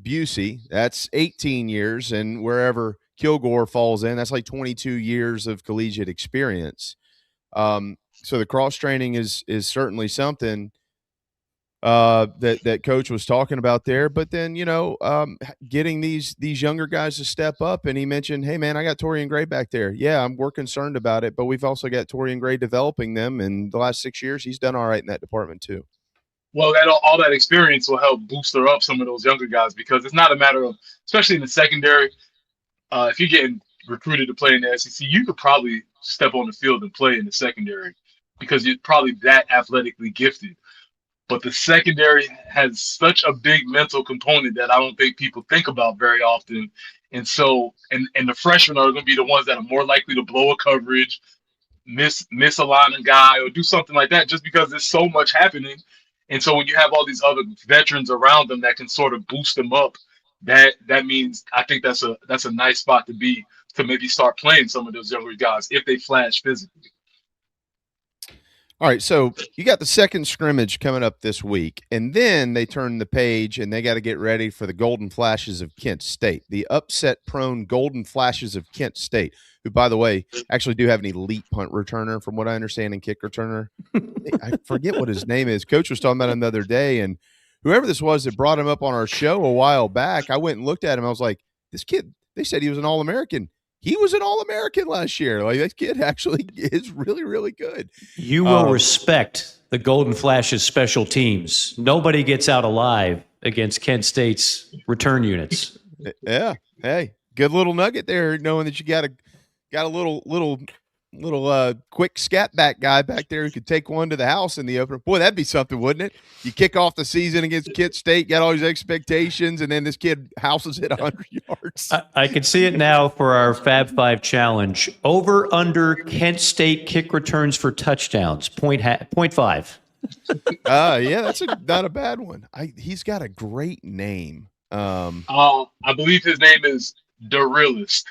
Speaker 6: Busey. That's 18 years. And wherever Kilgore falls in, that's like 22 years of collegiate experience. So the cross-training is certainly something that Coach was talking about there. But then, getting these younger guys to step up. And he mentioned, hey, man, I got Torian Gray back there. Yeah, we're concerned about it. But we've also got Torian Gray developing them. And the last 6 years, he's done all right in that department too.
Speaker 20: Well, all that experience will help booster up some of those younger guys because it's not a matter of, especially in the secondary, if you're getting recruited to play in the SEC, you could probably step on the field and play in the secondary because you're probably that athletically gifted. But the secondary has such a big mental component that I don't think people think about very often. And so, and the freshmen are going to be the ones that are more likely to blow a coverage, miss a line a guy, or do something like that just because there's so much happening. And so when you have all these other veterans around them that can sort of boost them up, that means I think that's a nice spot to be to maybe start playing some of those younger guys if they flash physically.
Speaker 6: All right, so you got the second scrimmage coming up this week, and then they turn the page and they got to get ready for the Golden Flashes of Kent State, the upset-prone Golden Flashes of Kent State, who, by the way, actually do have an elite punt returner, from what I understand, and kick returner. I forget what his name is. Coach was talking about him the other day, and whoever this was that brought him up on our show a while back, I went and looked at him. I was like, this kid, they said he was an All-American. He was an All-American last year. Like, that kid actually is really, really good.
Speaker 9: You will respect the Golden Flash's special teams. Nobody gets out alive against Kent State's return units.
Speaker 6: Yeah. Hey, good little nugget there, knowing that you got a little quick scat back guy back there who could take one to the house in the opener. Boy, that'd be something, wouldn't it? You kick off the season against Kent State, got all these expectations, and then this kid houses it 100 yards.
Speaker 9: I can see it now for our Fab 5 challenge. Over under Kent State kick returns for touchdowns, 0.5.
Speaker 6: Yeah, that's not a bad one. He's got a great name.
Speaker 20: I believe his name is Derillist.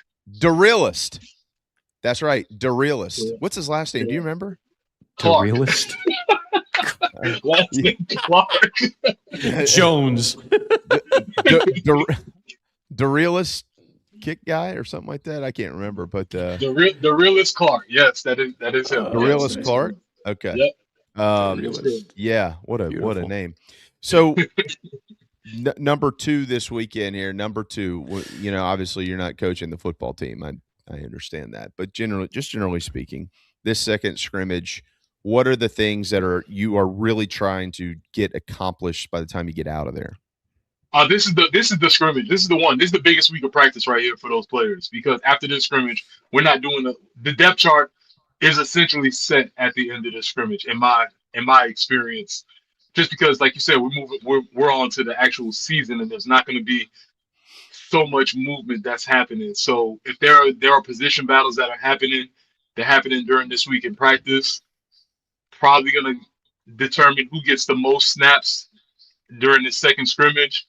Speaker 6: That's right, Derillist. What's his last name? Do you remember?
Speaker 20: Clark.
Speaker 9: Derillist.
Speaker 20: Last name Clark.
Speaker 9: Jones.
Speaker 6: Derillist kick guy or something like that. I can't remember, but
Speaker 20: Derillist Clark. Yes, that is him.
Speaker 6: Derillist Clark. Okay.
Speaker 20: Yep.
Speaker 6: Yeah. What a name. So. Number 2 this weekend here. Number 2, obviously you're not coaching the football team. I understand that, but generally speaking, this second scrimmage, what are the things that you are really trying to get accomplished by the time you get out of there?
Speaker 20: This is the scrimmage. This is the one. This is the biggest week of practice right here for those players because after this scrimmage, we're not doing the depth chart is essentially set at the end of the scrimmage. In my experience. Just because, like you said, we're on to the actual season, and there's not going to be so much movement that's happening. So if there are position battles that are happening, they're happening during this week in practice. Probably going to determine who gets the most snaps during the second scrimmage.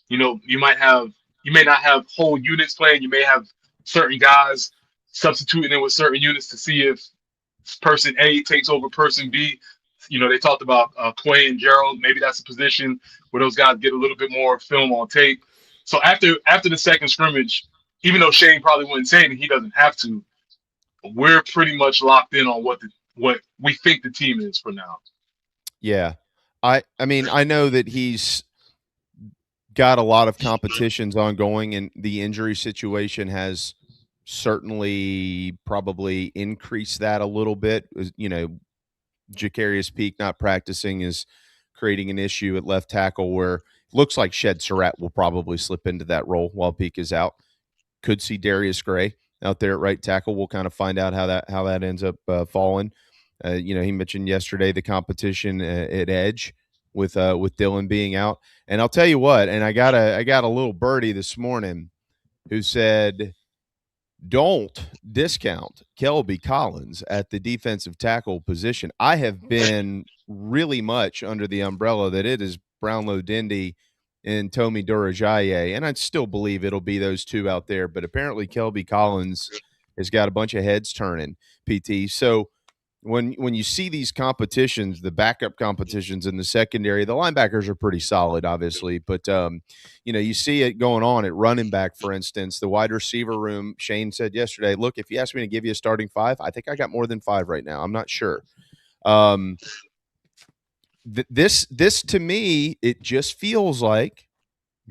Speaker 20: You might have you may not have whole units playing. You may have certain guys substituting in with certain units to see if person A takes over person B. You know, they talked about Quay and Gerald. Maybe that's a position where those guys get a little bit more film on tape. So after the second scrimmage, even though Shane probably wouldn't say anything, he doesn't have to. We're pretty much locked in on what we think the team is for now.
Speaker 6: Yeah. I mean, I know that he's got a lot of competitions ongoing, and the injury situation has certainly probably increased that a little bit. You know, Jacarius Peak not practicing is creating an issue at left tackle where it looks like Shed Surratt will probably slip into that role while Peak is out. Could see Darius Gray out there at right tackle. We'll kind of find out how that ends up falling. You know, he mentioned yesterday the competition at edge with Dylan being out. And I'll tell you what, and I got a little birdie this morning who said, don't discount Kelby Collins at the defensive tackle position. I have been really much under the umbrella that it is Brownlow Dindy and Tomi Durajaye, and I still believe it'll be those two out there. But apparently Kelby Collins has got a bunch of heads turning, PT. So when you see these competitions, the backup competitions in the secondary, the linebackers are pretty solid, obviously. But, you know, you see it going on at running back, for instance. The wide receiver room, Shane said yesterday, look, if you ask me to give you a starting five, I think I got more than five right now. I'm not sure. This to me, it just feels like,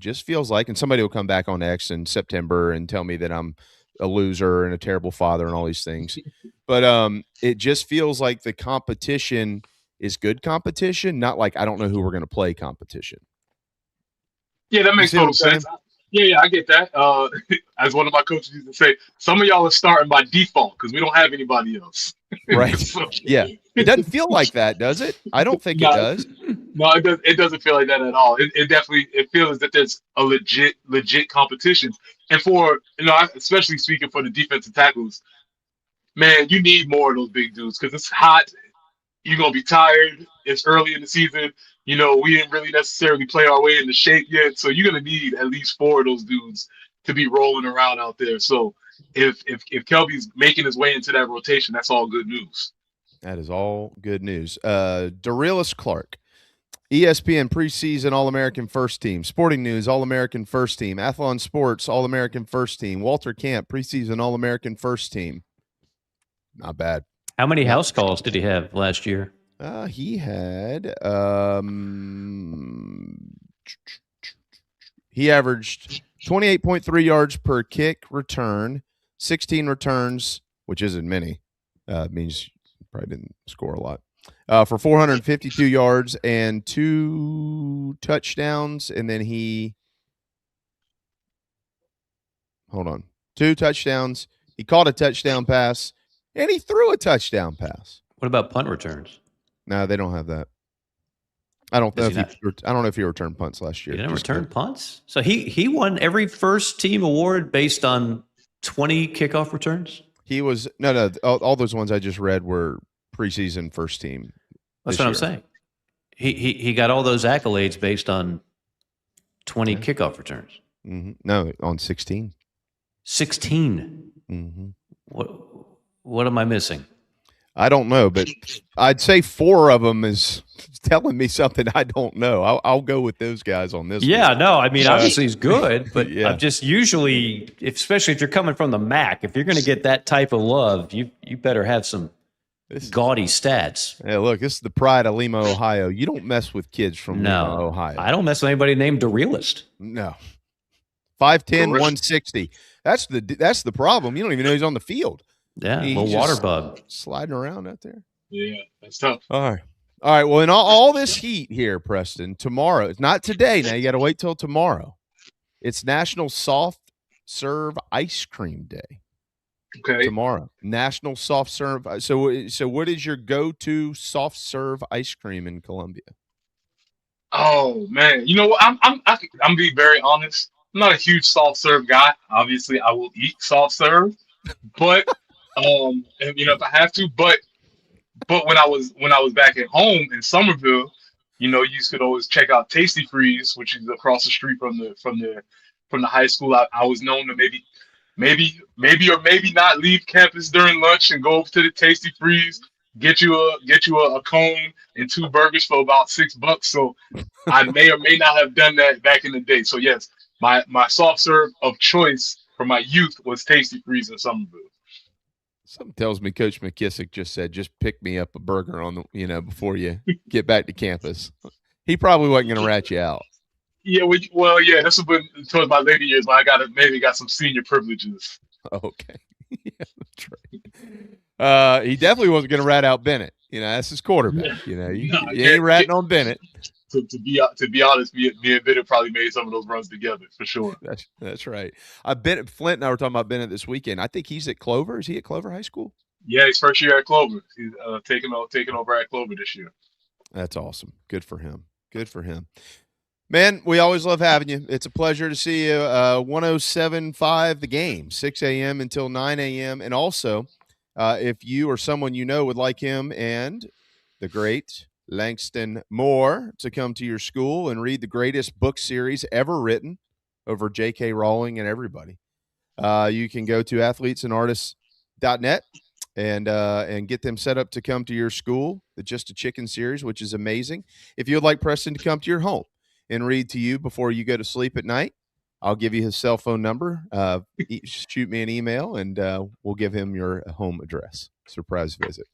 Speaker 6: and somebody will come back on X in September and tell me that I'm a loser and a terrible father and all these things. But it just feels like the competition is good competition, not like I don't know who we're going to play competition.
Speaker 20: Yeah, that makes total sense. Yeah, I get that. As one of my coaches used to say, some of y'all are starting by default because we don't have anybody else.
Speaker 6: Right.
Speaker 20: So,
Speaker 6: yeah. It doesn't feel like that, does it? I don't think it does.
Speaker 20: No, it doesn't feel like that at all. It definitely feels that there's a legit competition. And for, you know, especially speaking for the defensive tackles, man, you need more of those big dudes because it's hot. You're going to be tired. It's early in the season. You know, we didn't really necessarily play our way into shape yet. So you're going to need at least four of those dudes to be rolling around out there. So if Kelby's making his way into that rotation, that's all good news.
Speaker 6: That is all good news. Dorelis Clark, ESPN preseason All-American first team. Sporting News All-American first team. Athlon Sports All-American first team. Walter Camp preseason All-American first team. Not bad.
Speaker 9: How many house calls did he have last year?
Speaker 6: He had he averaged 28.3 yards per kick return, 16 returns, which isn't many. Means probably didn't score a lot. For 452 yards and 2 touchdowns, and then 2 touchdowns. He caught a touchdown pass, and he threw a touchdown pass.
Speaker 9: What about punt returns?
Speaker 6: No, they don't have that. I don't know if he returned punts last year.
Speaker 9: He didn't return punts? So he won every first team award based on 20 kickoff returns?
Speaker 6: He was no. All those ones I just read were preseason first team.
Speaker 9: That's what I'm saying. He got all those accolades based on 20 kickoff returns.
Speaker 6: Mm-hmm. No, on 16.
Speaker 9: 16.
Speaker 6: Mm-hmm.
Speaker 9: What am I missing?
Speaker 6: I don't know, but I'd say 4 of them is telling me something I don't know. I'll go with those guys on this.
Speaker 9: Yeah, no, I mean, obviously he's good, but
Speaker 6: yeah.
Speaker 9: I'm just usually, especially if you're coming from the MAC, if you're going to get that type of love, you better have some gaudy stats.
Speaker 6: Yeah, look, this is the pride of Lima, Ohio. You don't mess with kids from Lima, Ohio.
Speaker 9: I don't mess with anybody named DeRealist.
Speaker 6: No. 5'10", 160. That's the problem. You don't even know he's on the field.
Speaker 9: Yeah, a little water bug.
Speaker 6: Sliding around out there.
Speaker 20: Yeah, that's tough.
Speaker 6: All right. Well, in all this heat here, Preston, tomorrow, it's not today. Now you got to wait till tomorrow. It's National Soft Serve Ice Cream Day.
Speaker 20: Okay.
Speaker 6: Tomorrow, National Soft Serve. So what is your go-to soft serve ice cream in Columbia?
Speaker 20: Oh man, you know what? I'm being very honest. I'm not a huge soft serve guy. Obviously, I will eat soft serve, but and, you know, if I have to. But when I was back at home in Somerville, you know, you could always check out Tasty Freeze, which is across the street from the from the high school, I was known to maybe not leave campus during lunch and go over to the Tasty Freeze, get you a cone and 2 burgers for about $6. So I may or may not have done that back in the day. So yes, my soft serve of choice for my youth was Tasty Freeze in Somerville.
Speaker 6: Something tells me Coach McKissick just said, just pick me up a burger on the, before you get back to campus. He probably wasn't going to rat you out.
Speaker 20: Yeah, yeah, this was towards my later years when I got some senior privileges.
Speaker 6: Okay. Yeah, that's right. He definitely wasn't going to rat out Bennett. That's his quarterback. You ain't ratting on Bennett.
Speaker 20: To be honest, me and Bennett probably made some of those runs together for sure.
Speaker 6: That's right. Flint and I were talking about Bennett this weekend. I think he's at Clover. Is he at Clover High School?
Speaker 20: Yeah, he's first year at Clover. He's taking over at Clover this year.
Speaker 6: That's awesome. Good for him. Good for him. Man, we always love having you. It's a pleasure to see you. 107.5 The Game, 6 a.m. until 9 a.m. And also, if you or someone you know would like him and the great Langston Moore to come to your school and read the greatest book series ever written over J.K. Rowling and everybody, you can go to athletesанdartists.net and get them set up to come to your school, the Just a Chicken series, which is amazing. If you would like Preston to come to your home and read to you before you go to sleep at night, I'll give you his cell phone number. Shoot me an email, and we'll give him your home address. Surprise visit.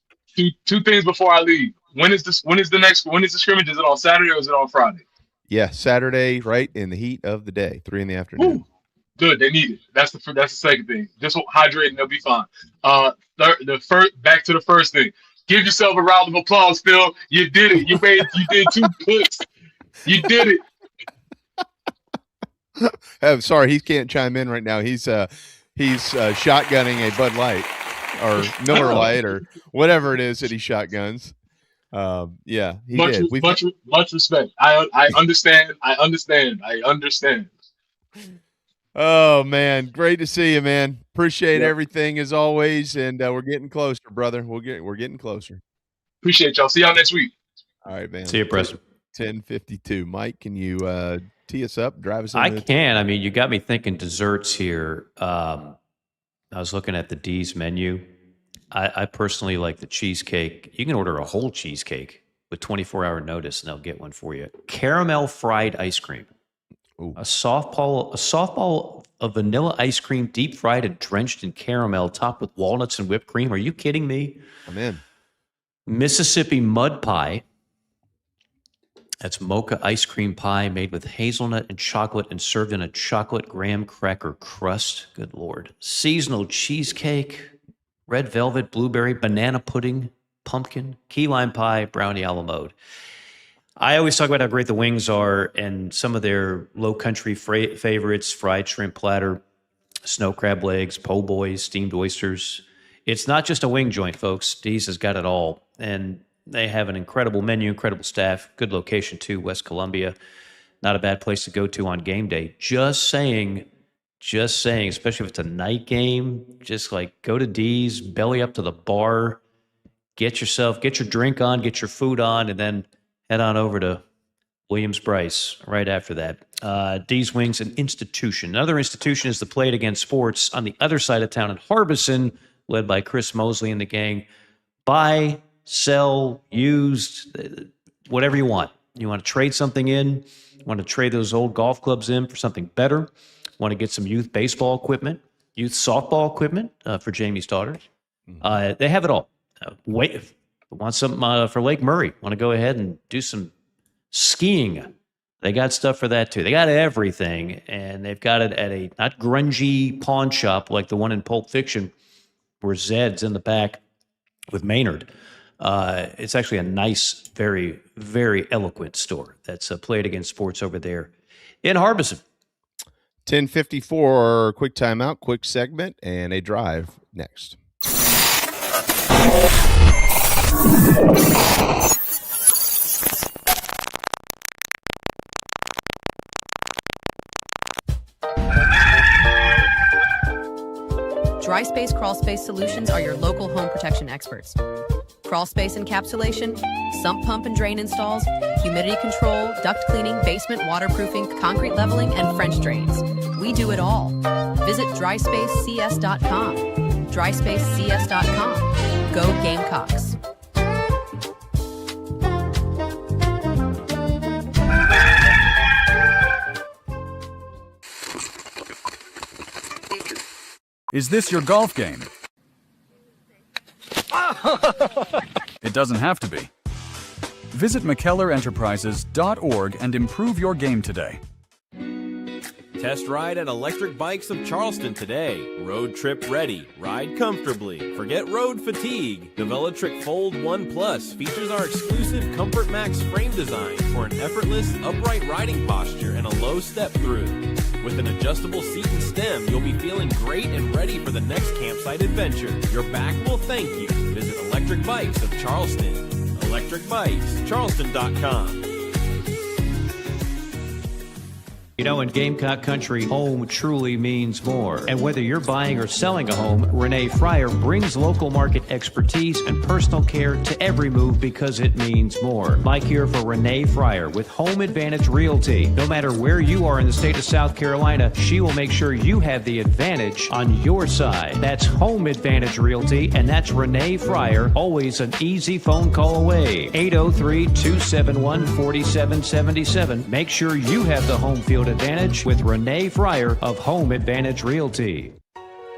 Speaker 20: Two things before I leave. When is the scrimmage? Is it on Saturday or is it on Friday?
Speaker 6: Yeah, Saturday, right in the heat of the day, 3 p.m.
Speaker 20: Ooh, good, they need it. That's the second thing. Just hydrate and they'll be fine. Back to the first thing. Give yourself a round of applause, Phil. You did it. You did 2 picks. You did it.
Speaker 6: I'm sorry, he can't chime in right now. He's shotgunning a Bud Light or Miller Light or whatever it is that he shotguns. Yeah, he did.
Speaker 20: Much respect. I understand.
Speaker 6: Oh man, great to see you, man. Appreciate everything as always, and we're getting closer, brother. We're getting closer.
Speaker 20: Appreciate y'all. See y'all next week.
Speaker 6: All right, man.
Speaker 9: See you, Preston.
Speaker 6: 10:52. Mike, can you tee us up, drive us?
Speaker 9: I can. I mean, you got me thinking desserts here. I was looking at the D's menu. I personally like the cheesecake. You can order a whole cheesecake with 24-hour notice, and they'll get one for you. Caramel fried ice cream.
Speaker 6: Ooh.
Speaker 9: A softball of vanilla ice cream, deep fried and drenched in caramel, topped with walnuts and whipped cream. Are you kidding me?
Speaker 6: I'm in.
Speaker 9: Mississippi mud pie. That's mocha ice cream pie made with hazelnut and chocolate and served in a chocolate graham cracker crust. Good Lord. Seasonal cheesecake, red velvet, blueberry, banana pudding, pumpkin, key lime pie, brownie a la mode. I always talk about how great the wings are and some of their low country favorites, fried shrimp platter, snow crab legs, po' boys, steamed oysters. It's not just a wing joint, folks. D's has got it all. And they have an incredible menu, incredible staff, good location too, West Columbia. Not a bad place to go to on game day. Just saying, especially if it's a night game, just like go to D's, belly up to the bar, get your drink on, get your food on, and then head on over to Williams-Brice right after that. D's Wings, an institution. Another institution is the Play It Again Sports on the other side of town in Harbison, led by Chris Mosley and the gang. Buy, sell, used, whatever you want. You want to trade something in, want to trade those old golf clubs in for something better, want to get some youth baseball equipment, youth softball equipment for Jamie's daughters. They have it all. Want something for Lake Murray, want to go ahead and do some skiing. They got stuff for that too. They got everything, and they've got it at a not grungy pawn shop like the one in Pulp Fiction where Zed's in the back with Maynard. It's actually a nice, very, very eloquent store that's Play It Again Sports over there in Harbison.
Speaker 6: 10:54, quick timeout, quick segment, and a drive next.
Speaker 3: Dry Space Crawl Space Solutions are your local home protection experts. Crawl space encapsulation, sump pump and drain installs, humidity control, duct cleaning, basement waterproofing, concrete leveling, and French drains. We We do it all. Visit dryspacecs.com. dryspacecs.com. Go Gamecocks.
Speaker 4: Is this your golf game? It doesn't have to be. Visit McKellarEnterprises.org and improve your game today.
Speaker 7: Test ride at Electric Bikes of Charleston today. Road trip ready. Ride comfortably. Forget road fatigue. The Velotric Fold 1 Plus features our exclusive Comfort Max frame design for an effortless, upright riding posture and a low step through. With an adjustable seat and stem, you'll be feeling great and ready for the next campsite adventure. Your back will thank you. Visit Electric Bikes of Charleston. ElectricBikesCharleston.com.
Speaker 9: You know, in Gamecock Country, home truly means more. And whether you're buying or selling a home, Renee Fryer brings local market expertise and personal care to every move because it means more. Mike here for Renee Fryer with Home Advantage Realty. No matter where you are in the state of South Carolina, she will make sure you have the advantage on your side. That's Home Advantage Realty, and that's Renee Fryer, always an easy phone call away. 803-271-4777. Make sure you have the home field advantage with Renee Fryer of Home Advantage Realty.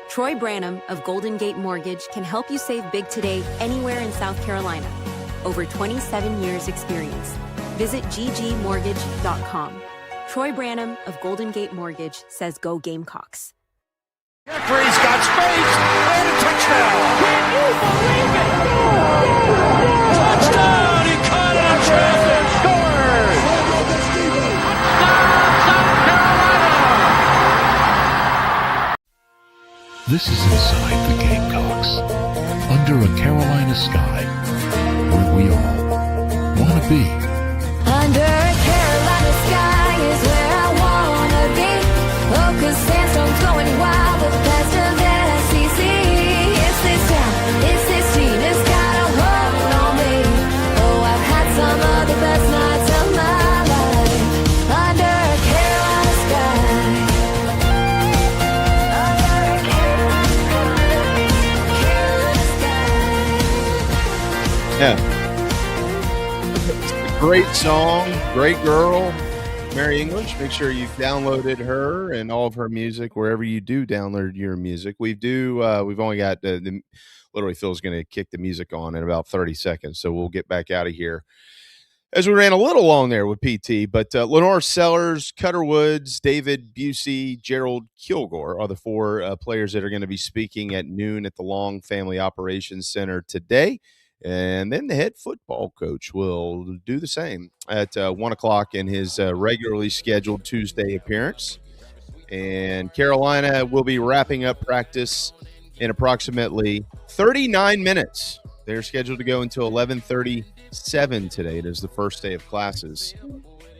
Speaker 22: Troy Branham of Golden Gate Mortgage can help you save big today anywhere in South Carolina. Over 27 years experience. Visit ggmortgage.com. Troy Branham of Golden Gate Mortgage says go Gamecocks.
Speaker 5: Jeffrey's got space and a touchdown. Can you believe it? Touchdown! He caught it on traffic. Scores!
Speaker 10: This is inside the Gamecocks, under a Carolina sky, where we all want to be.
Speaker 23: Under a Carolina sky is where I wanna be. Oh, 'cause Sandstone's going wild with the best of SEC. It's this town, it's this team, it's got a hold on me. Oh, I've had some of the best nights of my life. Under a Carolina sky.
Speaker 6: Yeah. It's a great song, great girl, Mary English. Make sure you've downloaded her and all of her music wherever you do download your music. We've only got literally Phil's going to kick the music on in about 30 seconds, so we'll get back out of here. As we ran a little long there with PT, but Lenore Sellers, Cutter Woods, David Busey, Gerald Kilgore are the four players that are going to be speaking at noon at the Long Family Operations Center today. And then the head football coach will do the same at 1 o'clock in his regularly scheduled Tuesday appearance. And Carolina will be wrapping up practice in approximately 39 minutes. They're scheduled to go until 11:37 today. It is the first day of classes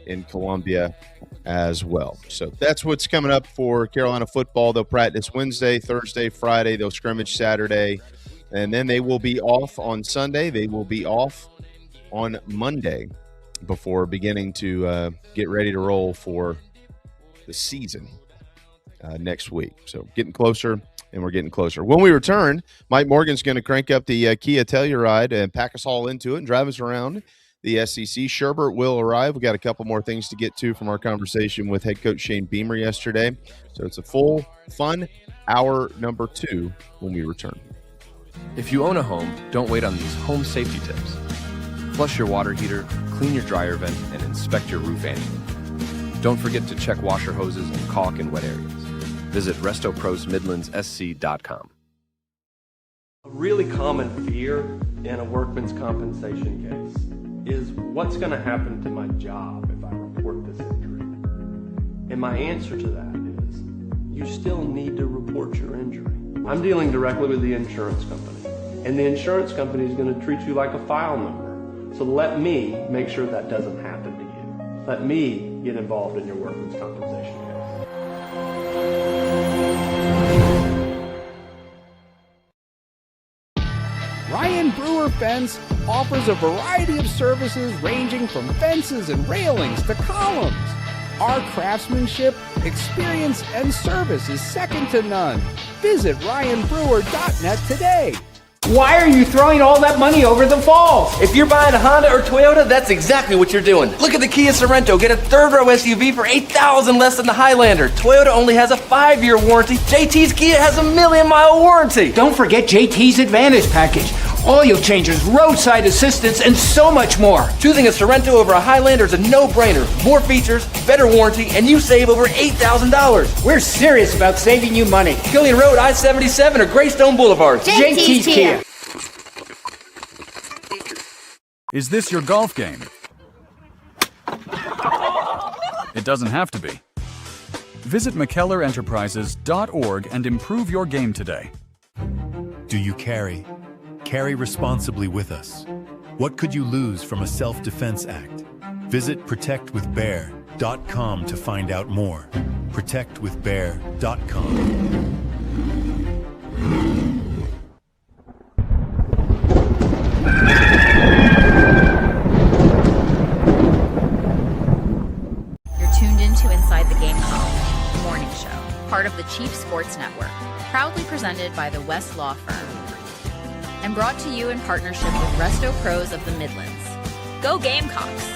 Speaker 6: in Columbia as well. So that's what's coming up for Carolina football. They'll practice Wednesday, Thursday, Friday. They'll scrimmage Saturday. And then they will be off on Sunday. They will be off on Monday before beginning to get ready to roll for the season next week. So getting closer, and we're getting closer. When we return, Mike Morgan's going to crank up the Kia Telluride and pack us all into it and drive us around the SEC. Sherbert will arrive. We got a couple more things to get to from our conversation with head coach Shane Beamer yesterday. So it's a full, fun hour number 2 when we return.
Speaker 24: If you own a home, don't wait on these home safety tips. Flush your water heater, clean your dryer vent, and inspect your roof annually. Don't forget to check washer hoses and caulk in wet areas. Visit RestoProsMidlandsSC.com.
Speaker 25: A really common fear in a workman's compensation case is what's going to happen to my job if I report this injury? And my answer to that is you still need to report your injury. I'm dealing directly with the insurance company, and the insurance company is going to treat you like a file number. So let me make sure that doesn't happen to you. Let me get involved in your workman's compensation case.
Speaker 26: Ryan Brewer Fence offers a variety of services ranging from fences and railings to columns. Our craftsmanship experience and service is second to none. Visit ryanbrewer.net today.
Speaker 2: Why are you throwing all that money over the falls? If you're buying a Honda or Toyota, that's exactly what you're doing. Look at the Kia Sorento. Get a third-row SUV for $8,000 less than the Highlander. Toyota only has a 5-year warranty. JT's Kia has a 1,000,000-mile warranty. Don't forget JT's Advantage Package. Oil changes, roadside assistance, and so much more.
Speaker 21: Choosing a Sorento over a Highlander is a no-brainer. More features, better warranty, and you save over $8,000.
Speaker 2: We're serious about saving you money.
Speaker 21: Killian Road, I-77, or Greystone Boulevard.
Speaker 2: JT's Kia.
Speaker 4: Is this your golf game? It doesn't have to be. Visit McKellarEnterprises.org and improve your game today.
Speaker 11: Do you carry? Carry responsibly with us. What could you lose from a self-defense act? Visit ProtectWithBear.com to find out more. ProtectWithBear.com.
Speaker 18: You're tuned into Inside the Gamecocks morning show, part of the Chief Sports Network, proudly presented by the West Law Firm, and brought to you in partnership with Resto Pros of the Midlands. Go Gamecocks!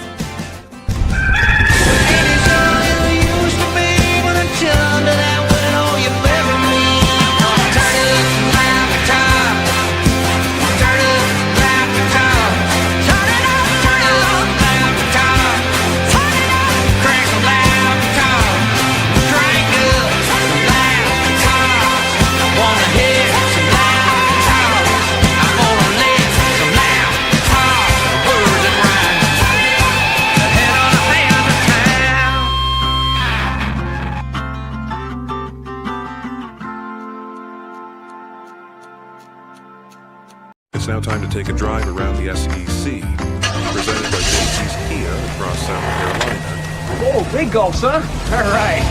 Speaker 12: It's now time to take a drive around the SEC, presented by JT's Kia across South Carolina.
Speaker 2: Oh, big gulps, huh? All right.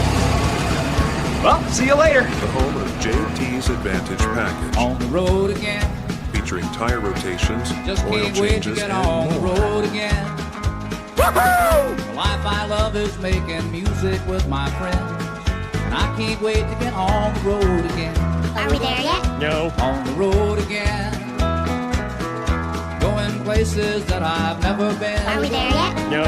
Speaker 2: Well, see you later.
Speaker 12: The home of JT's Advantage Package.
Speaker 13: On the road again.
Speaker 12: Featuring tire rotations,
Speaker 13: Just
Speaker 12: oil
Speaker 13: can't wait to
Speaker 12: changes,
Speaker 13: get
Speaker 12: and
Speaker 13: on the
Speaker 12: more.
Speaker 13: road again. Woohoo! The life I love is making music with my friends. And I can't wait to get on the road again.
Speaker 23: Are we there yet?
Speaker 13: No. On the road again. Going places that I've never been.
Speaker 23: Are we there yet?
Speaker 13: No.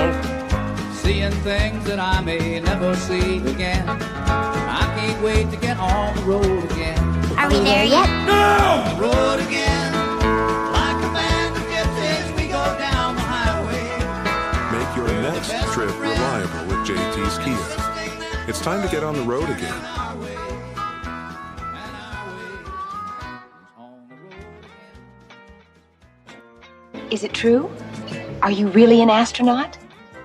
Speaker 13: Seeing things that I may never see again. I can't wait to get on the road again.
Speaker 23: Are we there yet?
Speaker 13: No! On the road again. Like a band of gypsies, we go down the highway.
Speaker 12: Make your next trip reliable with JT's Kia. It's time to get on the road again.
Speaker 14: Is it true? Are you really an astronaut?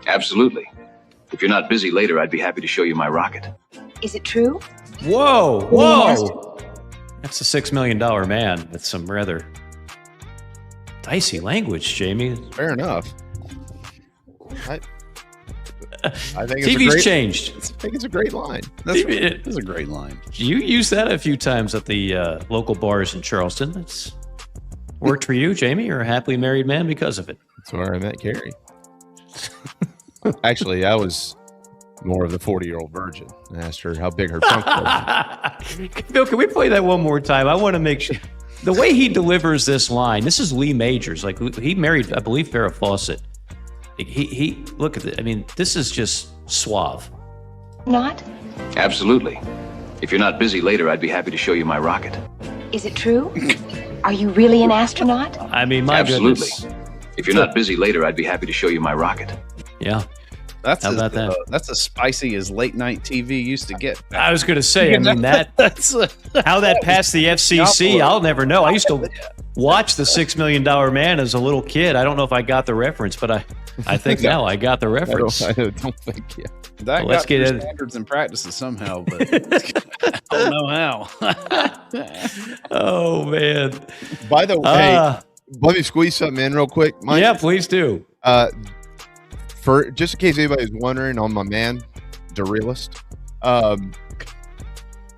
Speaker 15: Absolutely. If you're not busy later, I'd be happy to show you my rocket.
Speaker 14: Is it true?
Speaker 9: Whoa, whoa. That's a $6 million man with some rather dicey language, Jamie.
Speaker 6: Fair enough. I think
Speaker 9: TV's changed.
Speaker 6: I think it's a great line.
Speaker 8: That's a great line.
Speaker 9: You used that a few times at the local bars in Charleston. That's worked for you, Jamie. You're a happily married man because of it.
Speaker 6: That's where I met Carrie. Actually, I was more of the 40-year-old virgin. I asked her how big her trunk was.
Speaker 9: Bill, can we play that one more time? I want to make sure. The way he delivers this line, this is Lee Majors. Like, he married, I believe, Farrah Fawcett. He look at it. I mean, this is just suave.
Speaker 14: Not?
Speaker 15: Absolutely. If you're not busy later, I'd be happy to show you my rocket.
Speaker 14: Is it true? Are you really an astronaut?
Speaker 9: I mean, my
Speaker 15: Absolutely.
Speaker 9: goodness.
Speaker 15: If you're not busy later, I'd be happy to show you my rocket.
Speaker 9: Yeah.
Speaker 8: That's
Speaker 9: How about that?
Speaker 8: That's as spicy as late night TV used to get.
Speaker 9: I was going to say, I mean, that's how that passed the FCC. I'll never know. I used to watch The $6 Million Man as a little kid. I don't know if I got the reference, but I think now I got the reference.
Speaker 6: I don't think, yeah.
Speaker 8: That
Speaker 9: Let's
Speaker 8: got
Speaker 9: get
Speaker 8: through
Speaker 9: it.
Speaker 8: standards and practices somehow, but I don't know how.
Speaker 9: Oh, man.
Speaker 6: By the way, let me squeeze something in real quick. Mike.
Speaker 9: Yeah, please do.
Speaker 6: For just in case anybody's wondering, on my man, Derailist,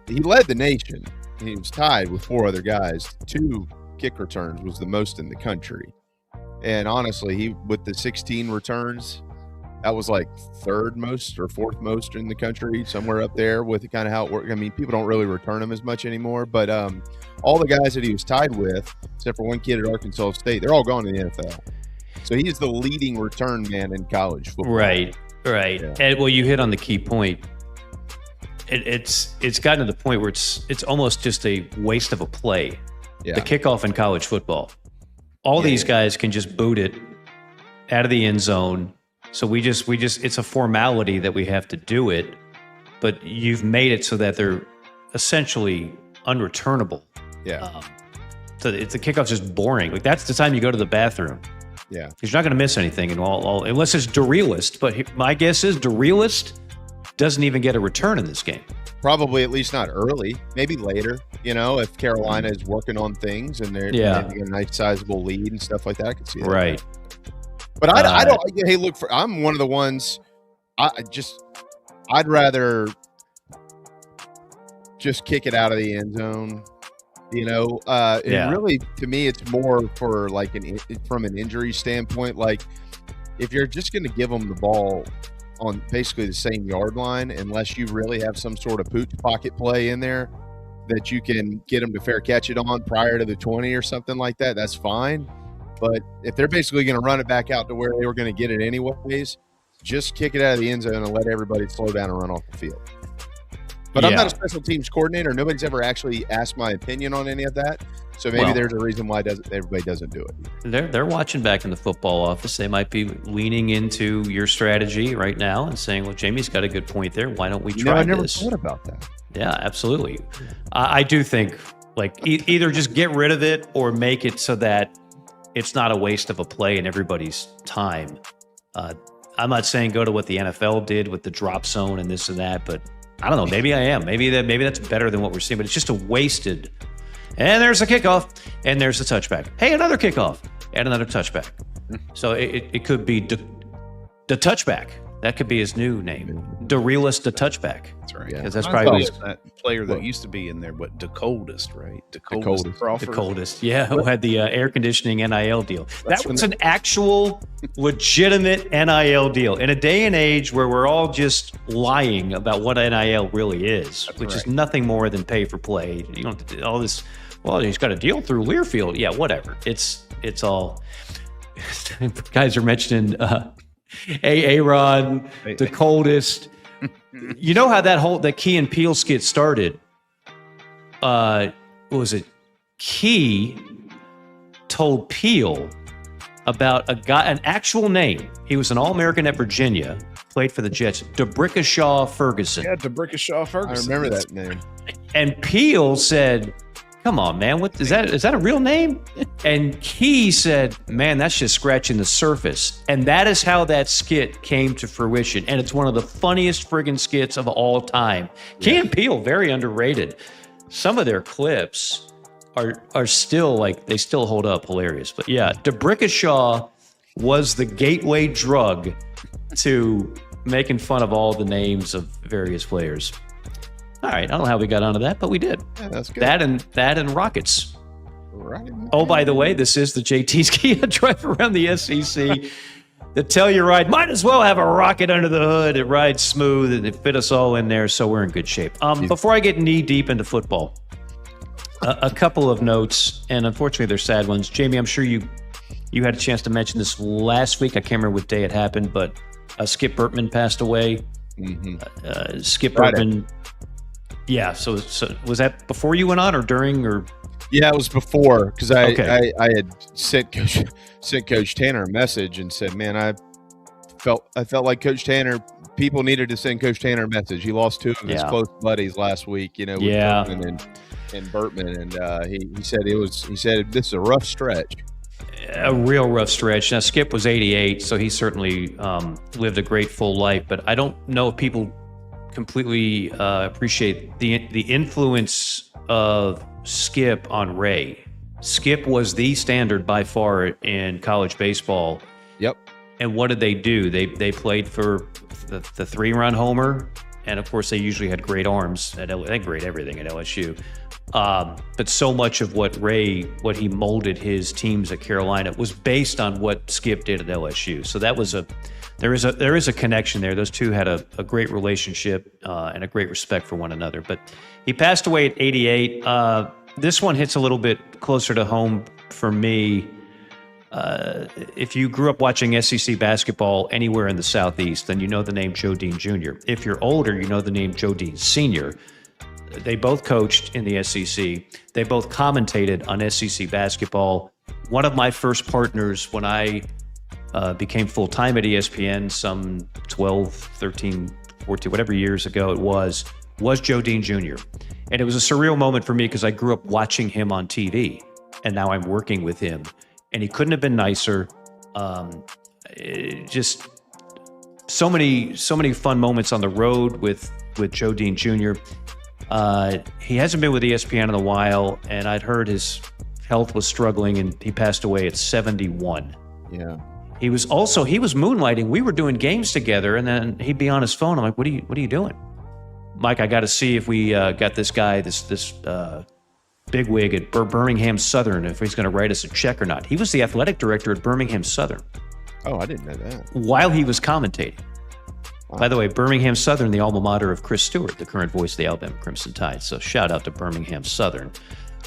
Speaker 6: he led the nation. He was tied with 4 other guys. 2 kick returns was the most in the country. And honestly, he with the 16 returns, That was like third most or fourth most in the country, somewhere up there with kind of how it worked. I mean, people don't really return them as much anymore, but all the guys that he was tied with, except for one kid at Arkansas State, they're all gone to the NFL. So he is the leading return man in college football.
Speaker 9: Right.
Speaker 6: Yeah.
Speaker 9: And well, you hit on the key point. It's gotten to the point where it's almost just a waste of a play.
Speaker 6: Yeah.
Speaker 9: The kickoff in college football. All these guys can just boot it out of the end zone. So we just it's a formality that we have to do it, but you've made it so that they're essentially unreturnable.
Speaker 6: Yeah.
Speaker 9: So the kickoff's just boring. Like that's the time you go to the bathroom.
Speaker 6: Yeah.
Speaker 9: Because you're not going to miss anything in all unless it's Derealist. But my guess is Derealist doesn't even get a return in this game.
Speaker 6: Probably at least not early, maybe later, if Carolina is working on things and they're getting a nice sizable lead and stuff like that. I can see that.
Speaker 9: Right.
Speaker 6: But I don't. Hey, look, I'm one of the ones. I'd rather just kick it out of the end zone. And really, to me, it's more for like from an injury standpoint. Like, if you're just going to give them the ball on basically the same yard line, unless you really have some sort of pooch pocket play in there that you can get them to fair catch it on prior to the 20 or something like that, that's fine. But if they're basically going to run it back out to where they were going to get it anyways, just kick it out of the end zone and let everybody slow down and run off the field. But I'm not a special teams coordinator. Nobody's ever actually asked my opinion on any of that. So maybe there's a reason why everybody doesn't do it.
Speaker 9: They're watching back in the football office. They might be leaning into your strategy right now and saying, well, Jamie's got a good point there. Why don't we try
Speaker 6: I never
Speaker 9: this?
Speaker 6: thought about that.
Speaker 9: Yeah, absolutely. I do think like either just get rid of it or make it so that it's not a waste of a play and everybody's time. I'm not saying go to what the NFL did with the drop zone and this and that, but I don't know. Maybe I am. Maybe that's better than what we're seeing, but it's just a wasted. And there's a kickoff, and there's a touchback. Hey, another kickoff, and another touchback. So it could be the touchback. That could be his new name. Derealist the touchback.
Speaker 8: That's right.
Speaker 9: Because that's probably
Speaker 8: that player that used to be in there, the coldest, right? The
Speaker 6: coldest.
Speaker 8: Crawford.
Speaker 9: The coldest. Yeah, who had the air conditioning NIL deal. That was an actual legitimate NIL deal in a day and age where we're all just lying about what NIL really is, which is nothing more than pay for play. You don't have to do all this. Well, he's got a deal through Learfield. Yeah, whatever. It's all. Guys are mentioning Aaron, the coldest. You know how that Key and Peele skit started? What was it? Key told Peele about a guy, an actual name. He was an All-American at Virginia, played for the Jets. DeBrickashaw Ferguson.
Speaker 8: Yeah, DeBrickashaw Ferguson.
Speaker 6: I remember that name.
Speaker 9: And Peele said, "Come on, man, what is that? Is that a real name?" And Key said, "Man, that's just scratching the surface." And that is how that skit came to fruition. And it's one of the funniest friggin' skits of all time. Key and Peele, very underrated. Some of their clips are still like, they still hold up, hilarious. But yeah, DeBrickashaw was the gateway drug to making fun of all the names of various players. All right, I don't know how we got onto that, but we did.
Speaker 6: Yeah, that's good.
Speaker 9: That and rockets. Right. Oh, by the way, this is the JT's Kia drive around the SEC. The Telluride might as well have a rocket under the hood. It rides smooth and it fit us all in there, so we're in good shape. Before I get knee deep into football, a couple of notes, and unfortunately they're sad ones. Jamie, I'm sure you had a chance to mention this last week. I can't remember what day it happened, but Skip Bertman passed away. Mm-hmm. Skip Bertman. Yeah, so was that before you went on or during or?
Speaker 6: Yeah, it was before because I had sent Coach Tanner a message and said, "Man, I felt like Coach Tanner. People needed to send Coach Tanner a message. He lost two of his close buddies last week, with Bertman and Bertman, and he said He said this is a rough stretch."
Speaker 9: A real rough stretch. Now, Skip was 88, so he certainly lived a great full life. But I don't know if people completely appreciate the influence of Skip on Ray. Skip was the standard by far in college baseball.
Speaker 6: Yep.
Speaker 9: And what did they do? They played for the 3-run homer, and of course they usually had great arms. They had great everything at LSU. But so much of what he molded his teams at Carolina was based on what Skip did at LSU. So there is a connection there. Those two had a great relationship and a great respect for one another. But he passed away at 88. This one hits a little bit closer to home for me. If you grew up watching SEC basketball anywhere in the Southeast, then you know the name Joe Dean Jr. If you're older, you know the name Joe Dean Sr. They both coached in the SEC. They both commentated on SEC basketball. One of my first partners when I became full-time at ESPN some 12, 13, 14, whatever years ago it was Joe Dean Jr. And it was a surreal moment for me because I grew up watching him on TV, and now I'm working with him. And he couldn't have been nicer. Just so many fun moments on the road with Joe Dean Jr. He hasn't been with ESPN in a while, and I'd heard his health was struggling, and he passed away at 71.
Speaker 6: Yeah.
Speaker 9: He was moonlighting. We were doing games together, and then he'd be on his phone. I'm like, what are you doing? Mike, I got to see if we got this guy, this bigwig at Birmingham Southern, if he's going to write us a check or not. He was the athletic director at Birmingham Southern.
Speaker 6: Oh, I didn't know that.
Speaker 9: While he was commentating. Wow. By the way, Birmingham Southern, the alma mater of Chris Stewart, the current voice of the Alabama Crimson Tide. So shout out to Birmingham Southern.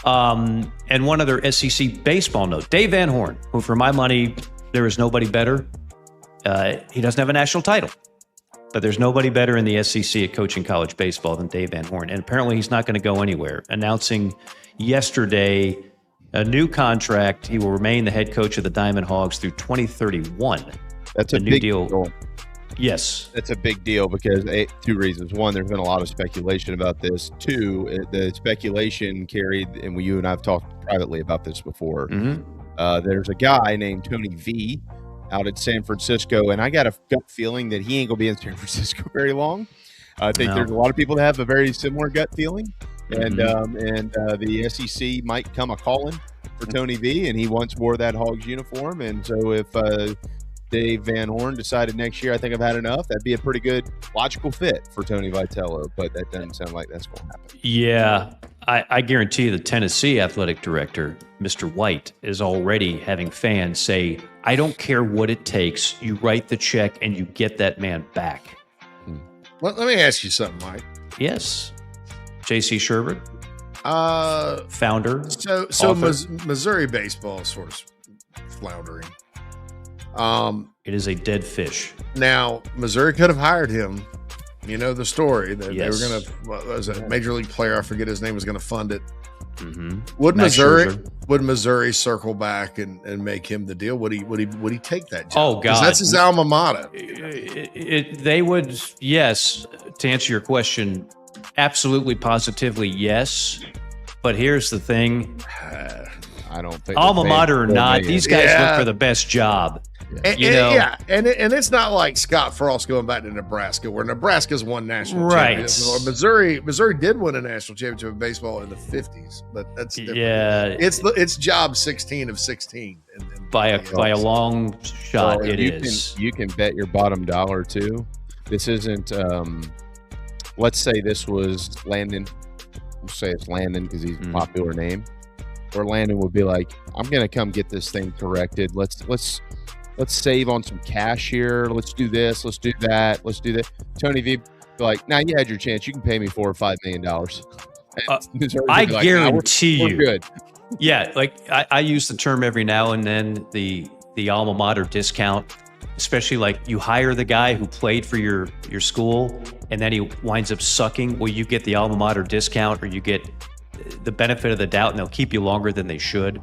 Speaker 9: And one other SEC baseball note, Dave Van Horn, who for my money, there is nobody better. He doesn't have a national title, but there's nobody better in the SEC at coaching college baseball than Dave Van Horn. And apparently he's not going to go anywhere, announcing yesterday a new contract. He will remain the head coach of the Diamond Hogs through 2031.
Speaker 6: That's a
Speaker 9: new
Speaker 6: big
Speaker 9: deal. Yes.
Speaker 6: That's a big deal because two reasons. One, there's been a lot of speculation about this. Two, the speculation carried, and you and I have talked privately about this before.
Speaker 9: Mm-hmm.
Speaker 6: There's a guy named Tony V out at San Francisco, and I got a gut feeling that he ain't going to be in San Francisco very long. I think there's a lot of people that have a very similar gut feeling. And the SEC might come a calling for Tony V, and he once wore that Hogs uniform. And so if Dave Van Horn decided next year, I think I've had enough, that'd be a pretty good logical fit for Tony Vitello. But that doesn't sound like that's going to happen.
Speaker 9: Yeah, I guarantee you the Tennessee athletic director, Mr. White, is already having fans say, I don't care what it takes. You write the check and you get that man back.
Speaker 1: Let me ask you something, Mike.
Speaker 9: Yes. J.C. Sherbert, founder.
Speaker 1: So Missouri baseball is sort of floundering.
Speaker 9: It is a dead fish.
Speaker 1: Now, Missouri could have hired him. You know the story. They were going to, was a major league player, I forget his name, was going to fund it.
Speaker 9: Mm-hmm.
Speaker 1: Would Missouri circle back and make him the deal? Would he take that job?
Speaker 9: Oh, God.
Speaker 1: That's his alma mater.
Speaker 9: They would, yes, to answer your question, absolutely, positively, yes. But here's the thing.
Speaker 6: I don't think
Speaker 9: alma mater or not, these guys look for the best job.
Speaker 1: And it's not like Scott Frost going back to Nebraska, where Nebraska's won national championships. Or Missouri did win a national championship in baseball in the 50s, but that's different.
Speaker 9: Yeah,
Speaker 1: it's job 16 of 16
Speaker 9: by a long shot.
Speaker 6: So you can bet your bottom dollar too. This isn't. Let's say this was Landon. We'll say it's Landon because he's a popular name. Or Landon would be like, "I'm gonna come get this thing corrected. Let's save on some cash here. Let's do this. Let's do that. Let's do that." Tony V be like, "Now you had your chance. You can pay me $4 or $5 million."
Speaker 9: I guarantee
Speaker 6: we're
Speaker 9: you.
Speaker 6: Good.
Speaker 9: Yeah, like I use the term every now and then, the alma mater discount, especially like you hire the guy who played for your school and then he winds up sucking. Well, you get the alma mater discount, or you get the benefit of the doubt, and they'll keep you longer than they should.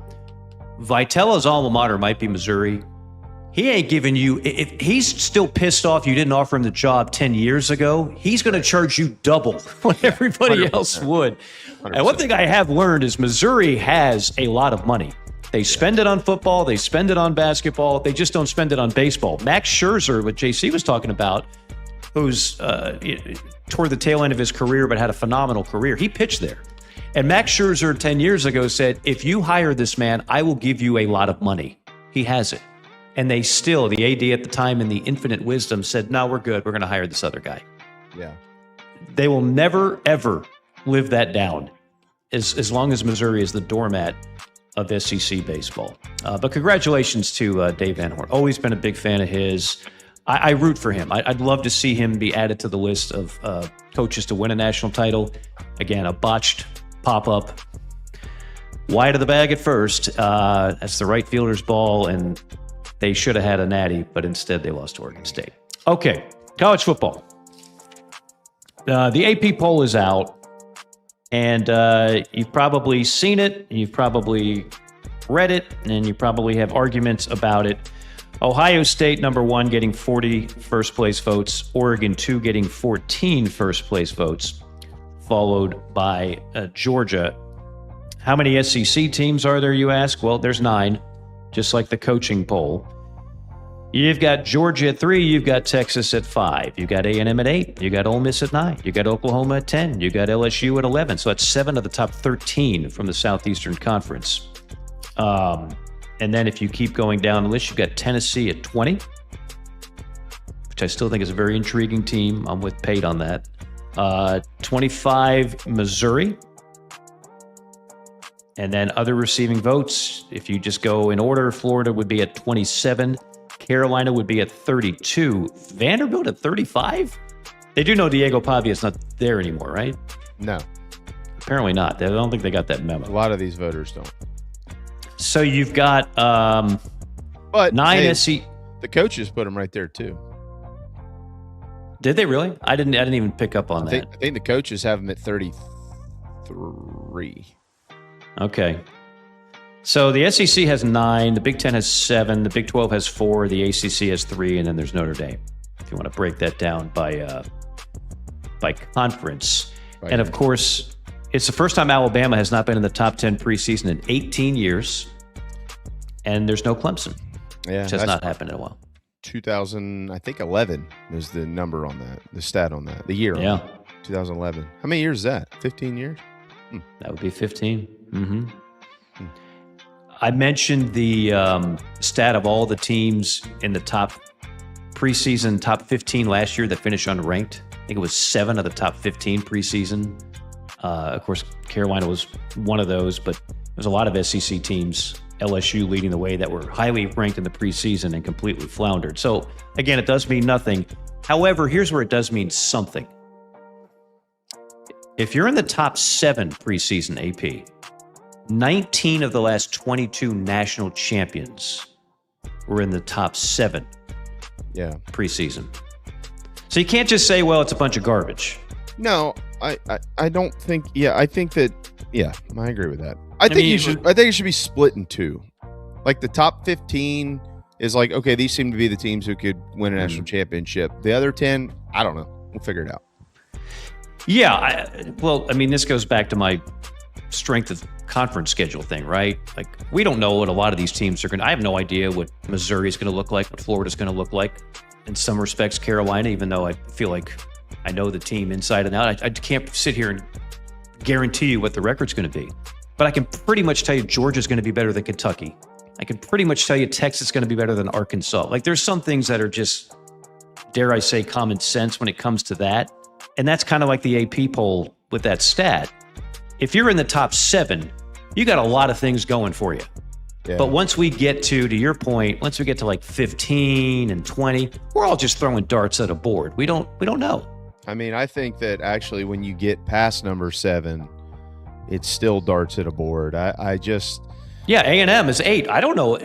Speaker 9: Vitello's alma mater might be Missouri. He ain't giving you, if he's still pissed off you didn't offer him the job 10 years ago, he's going to charge you double what everybody
Speaker 6: 100%.
Speaker 9: Else would.
Speaker 6: 100%.
Speaker 9: And one thing I have learned is Missouri has a lot of money. They spend it on football, they spend it on basketball, they just don't spend it on baseball. Max Scherzer, what JC was talking about, who's toward the tail end of his career but had a phenomenal career, he pitched there. And Max Scherzer 10 years ago said, if you hire this man, I will give you a lot of money. He has it. And they still, the AD at the time in the infinite wisdom said, no, we're good. We're going to hire this other guy.
Speaker 6: Yeah.
Speaker 9: They will never, ever live that down. as long as Missouri is the doormat of SEC baseball. But congratulations to Dave Van Horn. Always been a big fan of his. I root for him. I'd love to see him be added to the list of coaches to win a national title. Again, a botched pop-up. Wide of the bag at first. That's the right fielder's ball, and they should have had a natty, but instead they lost to Oregon State. Okay, college football. The AP poll is out, and you've probably seen it, you've probably read it, and you probably have arguments about it. Ohio State, number 1, getting 40 first-place votes. Oregon, 2, getting 14 first-place votes, followed by Georgia. How many SEC teams are there, you ask? Well, there's 9, just like the coaching poll. You've got Georgia at 3, you've got Texas at 5, you've got A&M at 8, you got Ole Miss at 9, you got Oklahoma at 10, you got LSU at 11. So that's 7 of the top 13 from the Southeastern Conference. And then if you keep going down the list, you've got Tennessee at 20, which I still think is a very intriguing team. I'm with Pate on that. 25, Missouri. And then other receiving votes, if you just go in order, Florida would be at 27. Carolina would be at 32. Vanderbilt at 35? They do know Diego Pavia's not there anymore, right?
Speaker 6: No.
Speaker 9: Apparently not. I don't think they got that memo.
Speaker 6: A lot of these voters don't.
Speaker 9: So you've got
Speaker 6: but
Speaker 9: 9 SC.
Speaker 6: The coaches put them right there too.
Speaker 9: Did they really? I didn't even pick up on that.
Speaker 6: I think the coaches have them at 33.
Speaker 9: Okay. So the SEC has 9, the Big Ten has 7, the Big 12 has 4, the ACC has 3, and then there's Notre Dame. If you want to break that down by conference. Right. And of course, it's the first time Alabama has not been in the top 10 preseason in 18 years, and there's no Clemson, which has not happened in a while.
Speaker 6: 2011 is the number on that, the stat on that, the year.
Speaker 9: Yeah.
Speaker 6: 2011. How many years is that? 15 years?
Speaker 9: That would be 15. Mm-hmm. I mentioned the stat of all the teams in the top preseason, top 15 last year that finished unranked. I think it was 7 of the top 15 preseason. Of course, Carolina was one of those, but there's a lot of SEC teams, LSU leading the way, that were highly ranked in the preseason and completely floundered. So, again, it does mean nothing. However, here's where it does mean something. If you're in the top 7 preseason AP, 19 of the last 22 national champions were in the top 7 preseason. So you can't just say, well, it's a bunch of garbage.
Speaker 6: No, I don't think. Yeah, I think that. Yeah, I agree with that. I think it should be split in 2. Like the top 15 is like, okay, these seem to be the teams who could win a national championship. The other 10, I don't know. We'll figure it out.
Speaker 9: Yeah, this goes back to my strength of conference schedule thing, right? Like, we don't know what a lot of these teams are going to. I have no idea what Missouri is going to look like, what Florida is going to look like. In some respects, Carolina, even though I feel like I know the team inside and out, I can't sit here and guarantee you what the record's going to be. But I can pretty much tell you Georgia's going to be better than Kentucky. I can pretty much tell you Texas is going to be better than Arkansas. Like, there's some things that are just, dare I say, common sense when it comes to that. And that's kind of like the AP poll with that stat. If you're in the top 7, you got a lot of things going for you. Yeah. But once we get to your point, once we get to like 15 and 20, we're all just throwing darts at a board. We don't know.
Speaker 6: I mean, I think that actually when you get past number 7, it's still darts at a board.
Speaker 9: Yeah, A&M is 8. I don't know.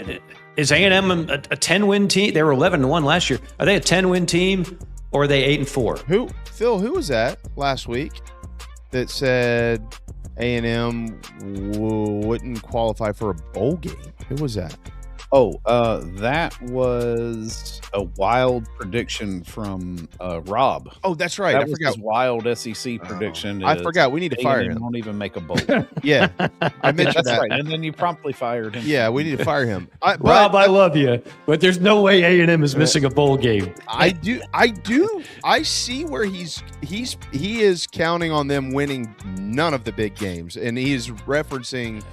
Speaker 9: Is A&M a 10-win team? They were 11-1 last year. Are they a 10-win team or are they 8-4?
Speaker 6: Phil, who was that last week that said A&M wouldn't qualify for a bowl game? Who was that?
Speaker 8: Oh, that was a wild prediction from Rob.
Speaker 6: Oh, that's right.
Speaker 8: I forgot. His wild SEC prediction.
Speaker 6: I forgot. We need to fire him.
Speaker 8: Won't even make a bowl.
Speaker 6: Yeah, I mentioned
Speaker 8: that's right. And then you promptly fired him.
Speaker 6: Yeah, we need to fire him.
Speaker 9: Rob, I love you, but there's no way A&M is missing a bowl game.
Speaker 6: I do. I see where he is counting on them winning none of the big games, and he is referencing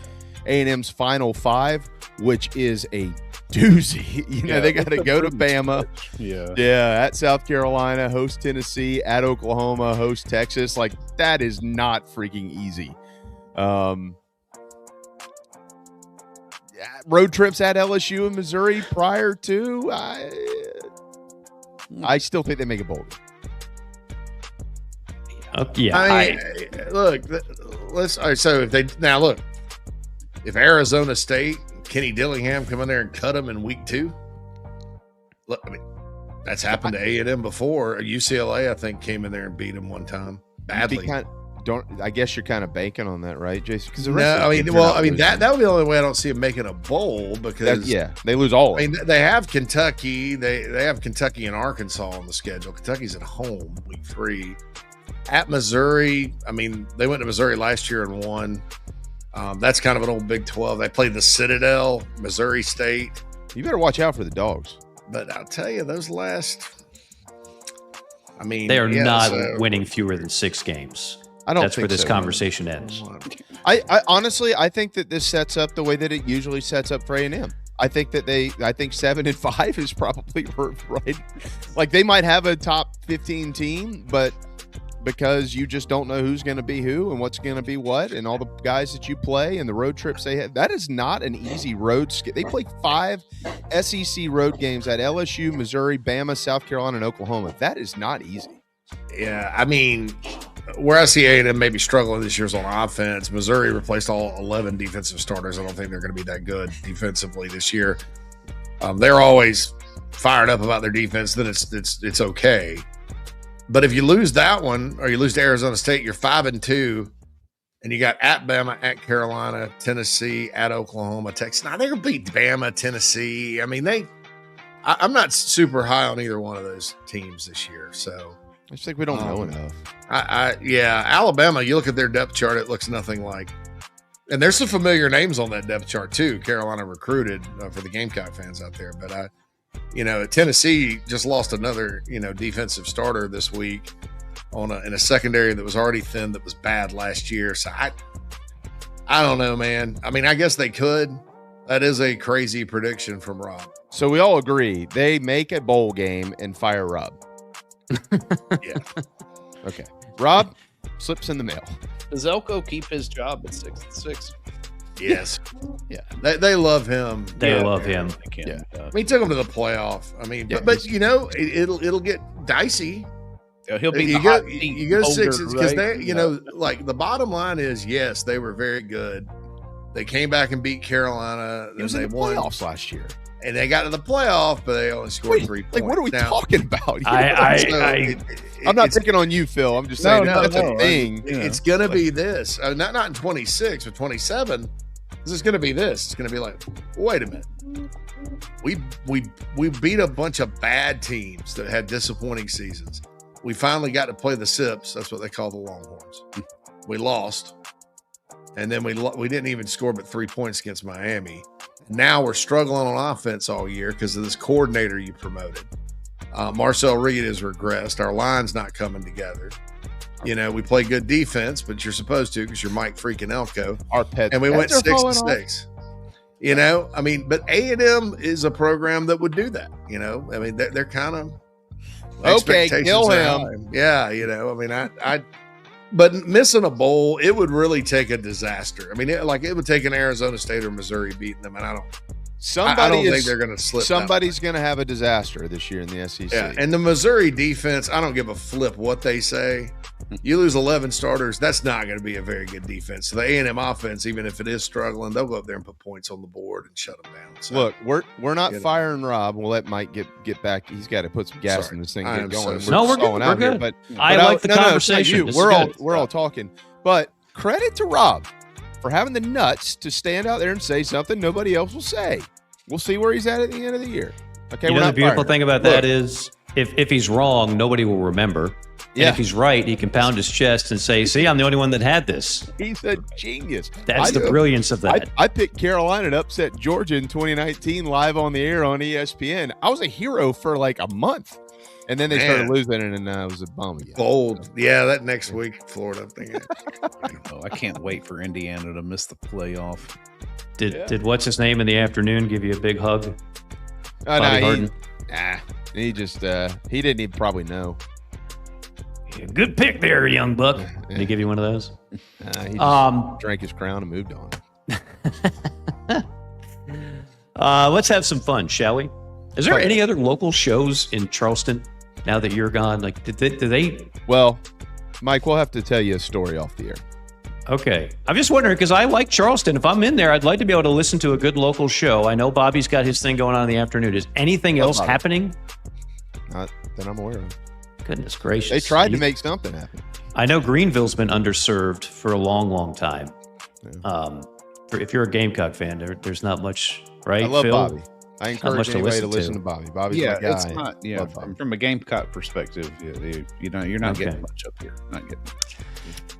Speaker 6: A&M's Final 5, which is a doozy. They got to go to Bama. At South Carolina, host Tennessee, at Oklahoma, host Texas. Like, that is not freaking easy. Road trips at LSU and Missouri prior to, I still think they make a bowl game.
Speaker 1: Look, let's. All right, so if Arizona State, Kenny Dillingham come in there and cut them in week 2, look, I mean, that's happened to A&M before. UCLA, I think, came in there and beat them one time badly.
Speaker 6: I guess you're kind of banking on that, right, Jason? Because
Speaker 1: that would be the only way I don't see them making a bowl because
Speaker 6: they lose all.
Speaker 1: I mean, they have Kentucky, they have Kentucky and Arkansas on the schedule. Kentucky's at home week 3 at Missouri. I mean, they went to Missouri last year and won. That's kind of an old Big 12. They played the Citadel, Missouri State.
Speaker 6: You better watch out for the dogs.
Speaker 1: But I'll tell you, those last. I mean,
Speaker 9: they are not winning fewer than 6 games. That's where this conversation ends.
Speaker 6: I honestly, I think that this sets up the way that it usually sets up for A&M. I think 7-5 is probably right. Like they might have a top 15 team, but because you just don't know who's going to be who and what's going to be what, and all the guys that you play and the road trips they have, that is not an easy road. They play 5 SEC road games at LSU, Missouri, Bama, South Carolina, and Oklahoma. That is not easy.
Speaker 1: Yeah, I mean, where I see A&M maybe struggling this year is on offense. Missouri replaced all 11 defensive starters. I don't think they're going to be that good defensively this year. They're always fired up about their defense. Then it's okay. But if you lose that one, or you lose to Arizona State, you're 5-2, and you got at Bama, at Carolina, Tennessee, at Oklahoma, Texas. Now they're going to beat Bama, Tennessee. I mean, I'm not super high on either one of those teams this year. So
Speaker 6: I just think we don't know enough.
Speaker 1: Alabama. You look at their depth chart; it looks nothing like. And there's some familiar names on that depth chart too. Carolina recruited for the Gamecock fans out there, but Tennessee just lost another, defensive starter this week in a secondary that was already thin, that was bad last year. So I don't know, man. I mean, I guess they could. That is a crazy prediction from Rob.
Speaker 6: So we all agree they make a bowl game and fire Rob.
Speaker 1: Yeah.
Speaker 6: Okay. Rob, slips in the mail.
Speaker 8: Does Elko keep his job at 6-6?
Speaker 1: Yes.
Speaker 6: Yeah.
Speaker 1: They love him.
Speaker 9: They love him.
Speaker 6: Yeah.
Speaker 1: I mean, he took him to the playoff. I mean, but it'll get dicey.
Speaker 8: Yeah, he'll be
Speaker 1: you go 6 because like the bottom line is, yes, they were very good. They came back and beat Carolina.
Speaker 6: He was in the playoffs last year.
Speaker 1: And they got to the playoff, but they only scored 3 points.
Speaker 6: Like, what are we talking about?
Speaker 1: I'm
Speaker 6: not picking on you, Phil. I'm just saying that's a thing.
Speaker 1: It's going to be this. Not in 26, but 27. This is going to be this. It's going to be like, wait a minute. We beat a bunch of bad teams that had disappointing seasons. We finally got to play the Sips. That's what they call the Longhorns. We lost. And then we didn't even score but 3 points against Miami. Now we're struggling on offense all year because of this coordinator you promoted. Marcel Reed has regressed. Our line's not coming together. We play good defense, but you're supposed to because you're Mike freaking Elko.
Speaker 6: Our pets.
Speaker 1: And we went 6-6. I mean, but A&M is a program that would do that. I mean, they're kind of
Speaker 6: okay. Kill him.
Speaker 1: Yeah. I mean, but missing a bowl, it would really take a disaster. I mean, it would take an Arizona State or Missouri beating them, and I don't think they're going to slip.
Speaker 6: Somebody's going to have a disaster this year in the SEC.
Speaker 1: Yeah, and the Missouri defense, I don't give a flip what they say. You lose 11 starters, that's not going to be a very good defense. So the A&M offense, even if it is struggling, they'll go up there and put points on the board and shut them down. So,
Speaker 6: look, we're not firing Rob. We'll let Mike get back. He's got to put some gas in this thing and get going.
Speaker 9: We're good. We're good.
Speaker 6: But
Speaker 9: I like the conversation.
Speaker 6: We're all talking. But credit to Rob for having the nuts to stand out there and say something nobody else will say. We'll see where he's at the end of the year. Okay.
Speaker 9: The beautiful thing about that is if he's wrong, nobody will remember. And if he's right, he can pound his chest and say, see, I'm the only one that had this.
Speaker 6: He's a genius.
Speaker 9: That's the brilliance of that.
Speaker 6: I picked Carolina to upset Georgia in 2019 live on the air on ESPN. I was a hero for like a month. And then they started losing, and it was a bum again.
Speaker 1: Bold. Yeah, that next week, Florida.
Speaker 8: I can't wait for Indiana to miss the playoff.
Speaker 9: Did what's his name in the afternoon give you a big hug?
Speaker 6: He just he didn't even probably know.
Speaker 9: Good pick there, young buck. Did he give you one of those?
Speaker 6: He just drank his crown and moved on.
Speaker 9: Let's have some fun, shall we? Is there any other local shows in Charleston now that you're gone? Like, did they?
Speaker 6: Well, Mike, we'll have to tell you a story off the air.
Speaker 9: Okay. I'm just wondering, because I like Charleston. If I'm in there, I'd like to be able to listen to a good local show. I know Bobby's got his thing going on in the afternoon. Is anything else happening? Not
Speaker 6: that I'm aware of.
Speaker 9: Goodness gracious.
Speaker 6: They tried to make something happen.
Speaker 9: I know Greenville's been underserved for a long, long time. Yeah. If you're a Gamecock fan, there's not much, right?
Speaker 6: I love
Speaker 9: Phil?
Speaker 6: Bobby. I encourage anybody to listen to Bobby. Bobby's my guy.
Speaker 8: It's not, from a Gamecock perspective, you know, you're not getting much up here. Not getting much.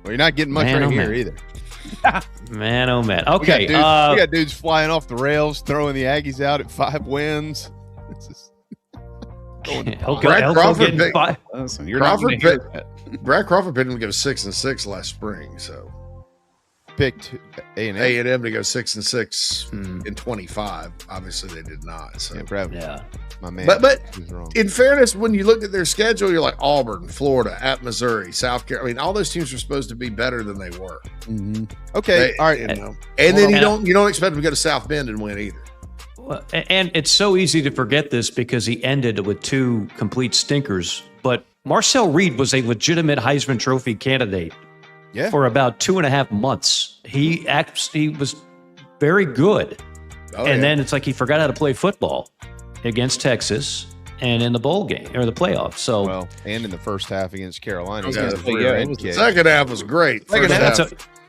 Speaker 6: Well, you're not getting much here either.
Speaker 9: Man, oh man. Okay.
Speaker 6: We got dudes flying off the rails, throwing the Aggies out at 5 wins. It's just
Speaker 1: Brad Crawford picked him to go 6-6 last spring, so
Speaker 6: picked A&M
Speaker 1: to go 6-6 in 25. Obviously, they did not. So
Speaker 6: my man.
Speaker 1: But in fairness, when you look at their schedule, you're like Auburn, Florida, at Missouri, South Carolina. I mean, all those teams are supposed to be better than they were.
Speaker 6: Mm-hmm. Okay, all right.
Speaker 1: And then you don't expect them to go to South Bend and win either.
Speaker 9: Well, and it's so easy to forget this because he ended with 2 complete stinkers. But Marcel Reed was a legitimate Heisman Trophy candidate for about 2.5 months. He was very good. Then it's like he forgot how to play football against Texas and in the bowl game or the playoffs. So
Speaker 6: and in the first half against Carolina.
Speaker 1: The second half was great.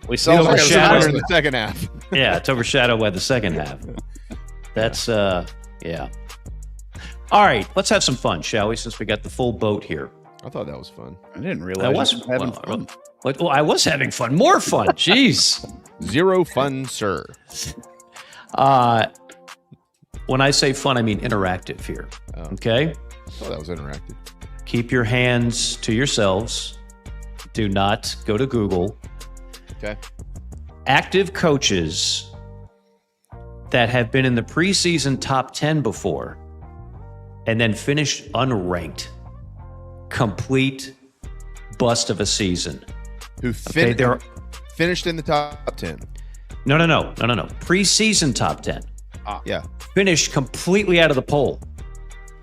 Speaker 8: We saw
Speaker 6: the shadow in the second half.
Speaker 9: Yeah, it's overshadowed by the second half. That's yeah. All right, let's have some fun, shall we? Since we got the full boat here.
Speaker 6: I thought that was fun.
Speaker 8: I didn't realize I was having fun.
Speaker 9: Well, I was having fun. More fun. Jeez.
Speaker 6: Zero fun, sir.
Speaker 9: When I say fun, I mean interactive here. Okay?
Speaker 6: I thought that was interactive.
Speaker 9: Keep your hands to yourselves. Do not go to Google.
Speaker 6: Okay.
Speaker 9: Active coaches that have been in the preseason top 10 before and then finished unranked. Complete bust of a season.
Speaker 6: Who finished in the top 10?
Speaker 9: No. Preseason top 10.
Speaker 6: Yeah.
Speaker 9: Finished completely out of the poll.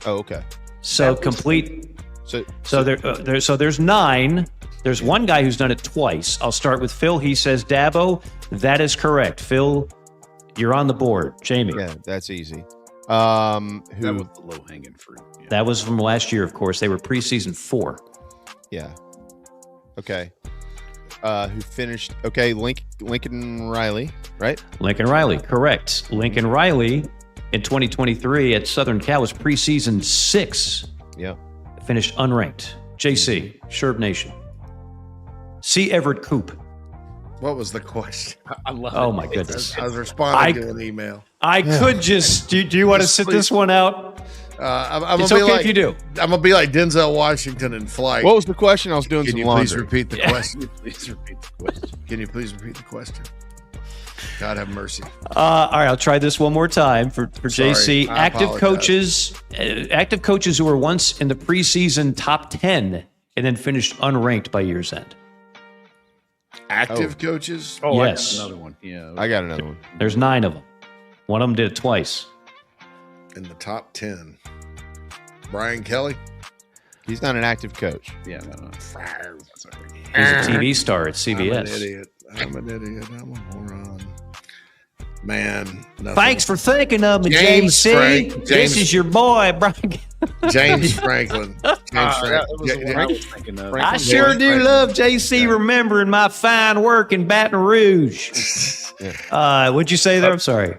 Speaker 6: Oh, okay.
Speaker 9: So complete. So there's 9. There's one guy who's done it twice. I'll start with Phil. He says Dabo. That is correct. Phil, you're on the board. Jamie.
Speaker 6: Yeah, that's easy.
Speaker 8: That was the low-hanging fruit. Yeah.
Speaker 9: That was from last year, of course. They were preseason 4.
Speaker 6: Yeah. Okay. Who finished? Okay, Lincoln Riley, right?
Speaker 9: Lincoln Riley, correct. Lincoln Riley in 2023 at Southern Cal was preseason 6.
Speaker 6: Yeah.
Speaker 9: Finished unranked. JC, Sherb Nation. C. Everett Koop.
Speaker 1: What was the question?
Speaker 8: I love
Speaker 9: Oh, my goodness.
Speaker 1: I was responding to an email.
Speaker 9: I could just. Do you want to sit this one out?
Speaker 1: It's
Speaker 9: okay if you do.
Speaker 1: I'm gonna be like Denzel Washington in Flight.
Speaker 6: What was the question? I was doing
Speaker 1: Can
Speaker 6: some
Speaker 1: you
Speaker 6: laundry.
Speaker 1: please repeat the question?
Speaker 8: Please repeat the question.
Speaker 1: Can you please repeat the question? God have mercy.
Speaker 9: All right, I'll try this one more time for JC.
Speaker 1: I
Speaker 9: Active coaches who were once in the preseason top 10 and then finished unranked by year's end.
Speaker 1: Active coaches?
Speaker 8: Oh,
Speaker 9: yes.
Speaker 8: I got another one. Yeah.
Speaker 6: I got another one.
Speaker 9: There's 9 of them. One of them did it twice.
Speaker 1: In the top 10. Brian Kelly?
Speaker 6: He's not an active coach.
Speaker 8: Yeah, no.
Speaker 9: He's a TV star at CBS.
Speaker 1: I'm an idiot. I'm a moron. Man. Nothing.
Speaker 9: Thanks for thinking of me,
Speaker 1: James
Speaker 9: JC.
Speaker 1: Frank.
Speaker 9: This is your boy, Brian.
Speaker 1: James Franklin.
Speaker 9: I sure do love JC remembering my fine work in Baton Rouge. What'd you say there? I'm sorry.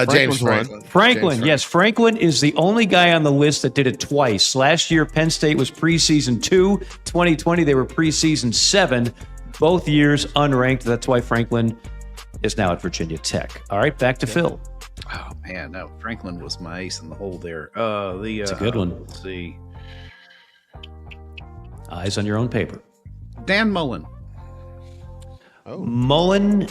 Speaker 1: James Franklin.
Speaker 9: Franklin, yes. Franklin is the only guy on the list that did it twice. Last year, Penn State was preseason 2. 2020, they were preseason 7. Both years unranked. That's why Franklin is now at Virginia Tech. All right, back to Phil.
Speaker 8: Oh, man. No, Franklin was my ace in the hole there.
Speaker 9: It's a good one.
Speaker 8: Let's see.
Speaker 9: Eyes on your own paper.
Speaker 8: Dan Mullen.
Speaker 6: Oh.
Speaker 9: Mullen,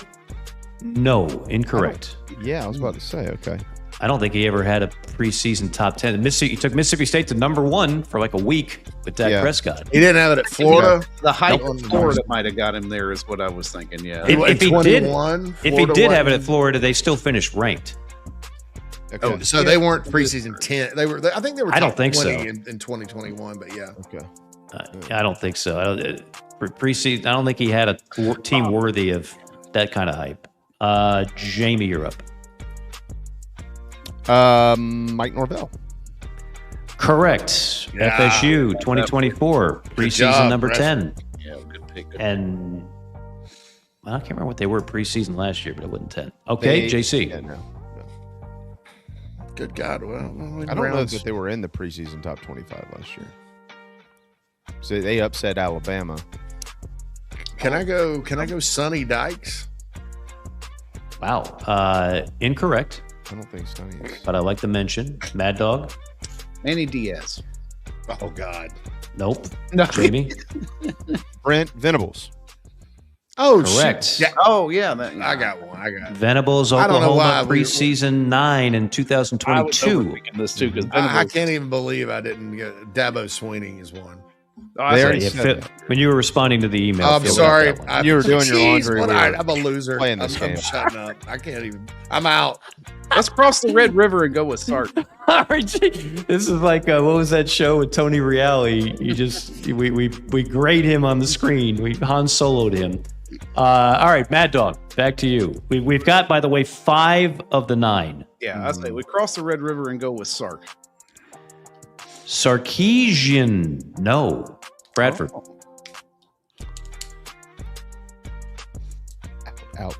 Speaker 9: no, incorrect.
Speaker 6: Yeah, I was about to say, okay.
Speaker 9: I don't think he ever had a preseason top 10. He took Mississippi State to number 1 for like a week with Dak Prescott.
Speaker 1: He didn't have it at Florida.
Speaker 8: The hype of Florida might have got him there, is what I was thinking. Yeah.
Speaker 9: If he did have it at Florida, they still finished ranked.
Speaker 1: Okay. Oh, so they weren't preseason 10. I think they were top
Speaker 9: I don't think
Speaker 1: 20
Speaker 9: so.
Speaker 1: in 2021, but yeah.
Speaker 6: Okay.
Speaker 9: I don't think so. For preseason, I don't think he had a team worthy of that kind of hype. Jamie, you're up.
Speaker 6: Mike Norvell.
Speaker 9: Correct.
Speaker 1: Yeah.
Speaker 9: FSU 2024 preseason
Speaker 1: job,
Speaker 9: number
Speaker 1: Preston.
Speaker 9: 10.
Speaker 8: Yeah, good pick.
Speaker 9: And I can't remember what they were preseason last year, but it wasn't 10. Okay, JC.
Speaker 6: Yeah, no.
Speaker 1: Good God. Well,
Speaker 6: I don't know that they were in the preseason top 25 last year. So they upset Alabama.
Speaker 1: Can I go Sonny Dykes?
Speaker 9: Wow. Incorrect.
Speaker 6: I don't think Sonny is.
Speaker 9: But I like to mention Mad Dog.
Speaker 8: Manny Diaz.
Speaker 1: Oh God.
Speaker 9: Nope.
Speaker 8: No.
Speaker 9: Jamie.
Speaker 6: Brent Venables.
Speaker 1: Oh,
Speaker 9: correct.
Speaker 1: Shit. Yeah.
Speaker 8: Oh yeah,
Speaker 1: I got one.
Speaker 9: Venables,
Speaker 1: I don't know why
Speaker 9: Oklahoma preseason 9 in 2022.
Speaker 8: This too, because
Speaker 1: I can't even believe I didn't get Dabo Sweeney is one.
Speaker 9: When you were responding to the email,
Speaker 1: I'm sorry.
Speaker 6: You were doing your laundry.
Speaker 1: I'm a loser.
Speaker 6: Playing this game.
Speaker 1: I'm shutting up. I can't even. I'm out.
Speaker 8: Let's cross the Red River and go with Sark.
Speaker 9: This is like what was that show with Tony Reale? We grade him on the screen. We Han Soloed him. All right, Mad Dog, back to you. We've got, by the way, 5 of the 9.
Speaker 8: Yeah, I say we cross the Red River and go with Sark.
Speaker 9: Sarkeesian, no. Bradford.
Speaker 6: Out.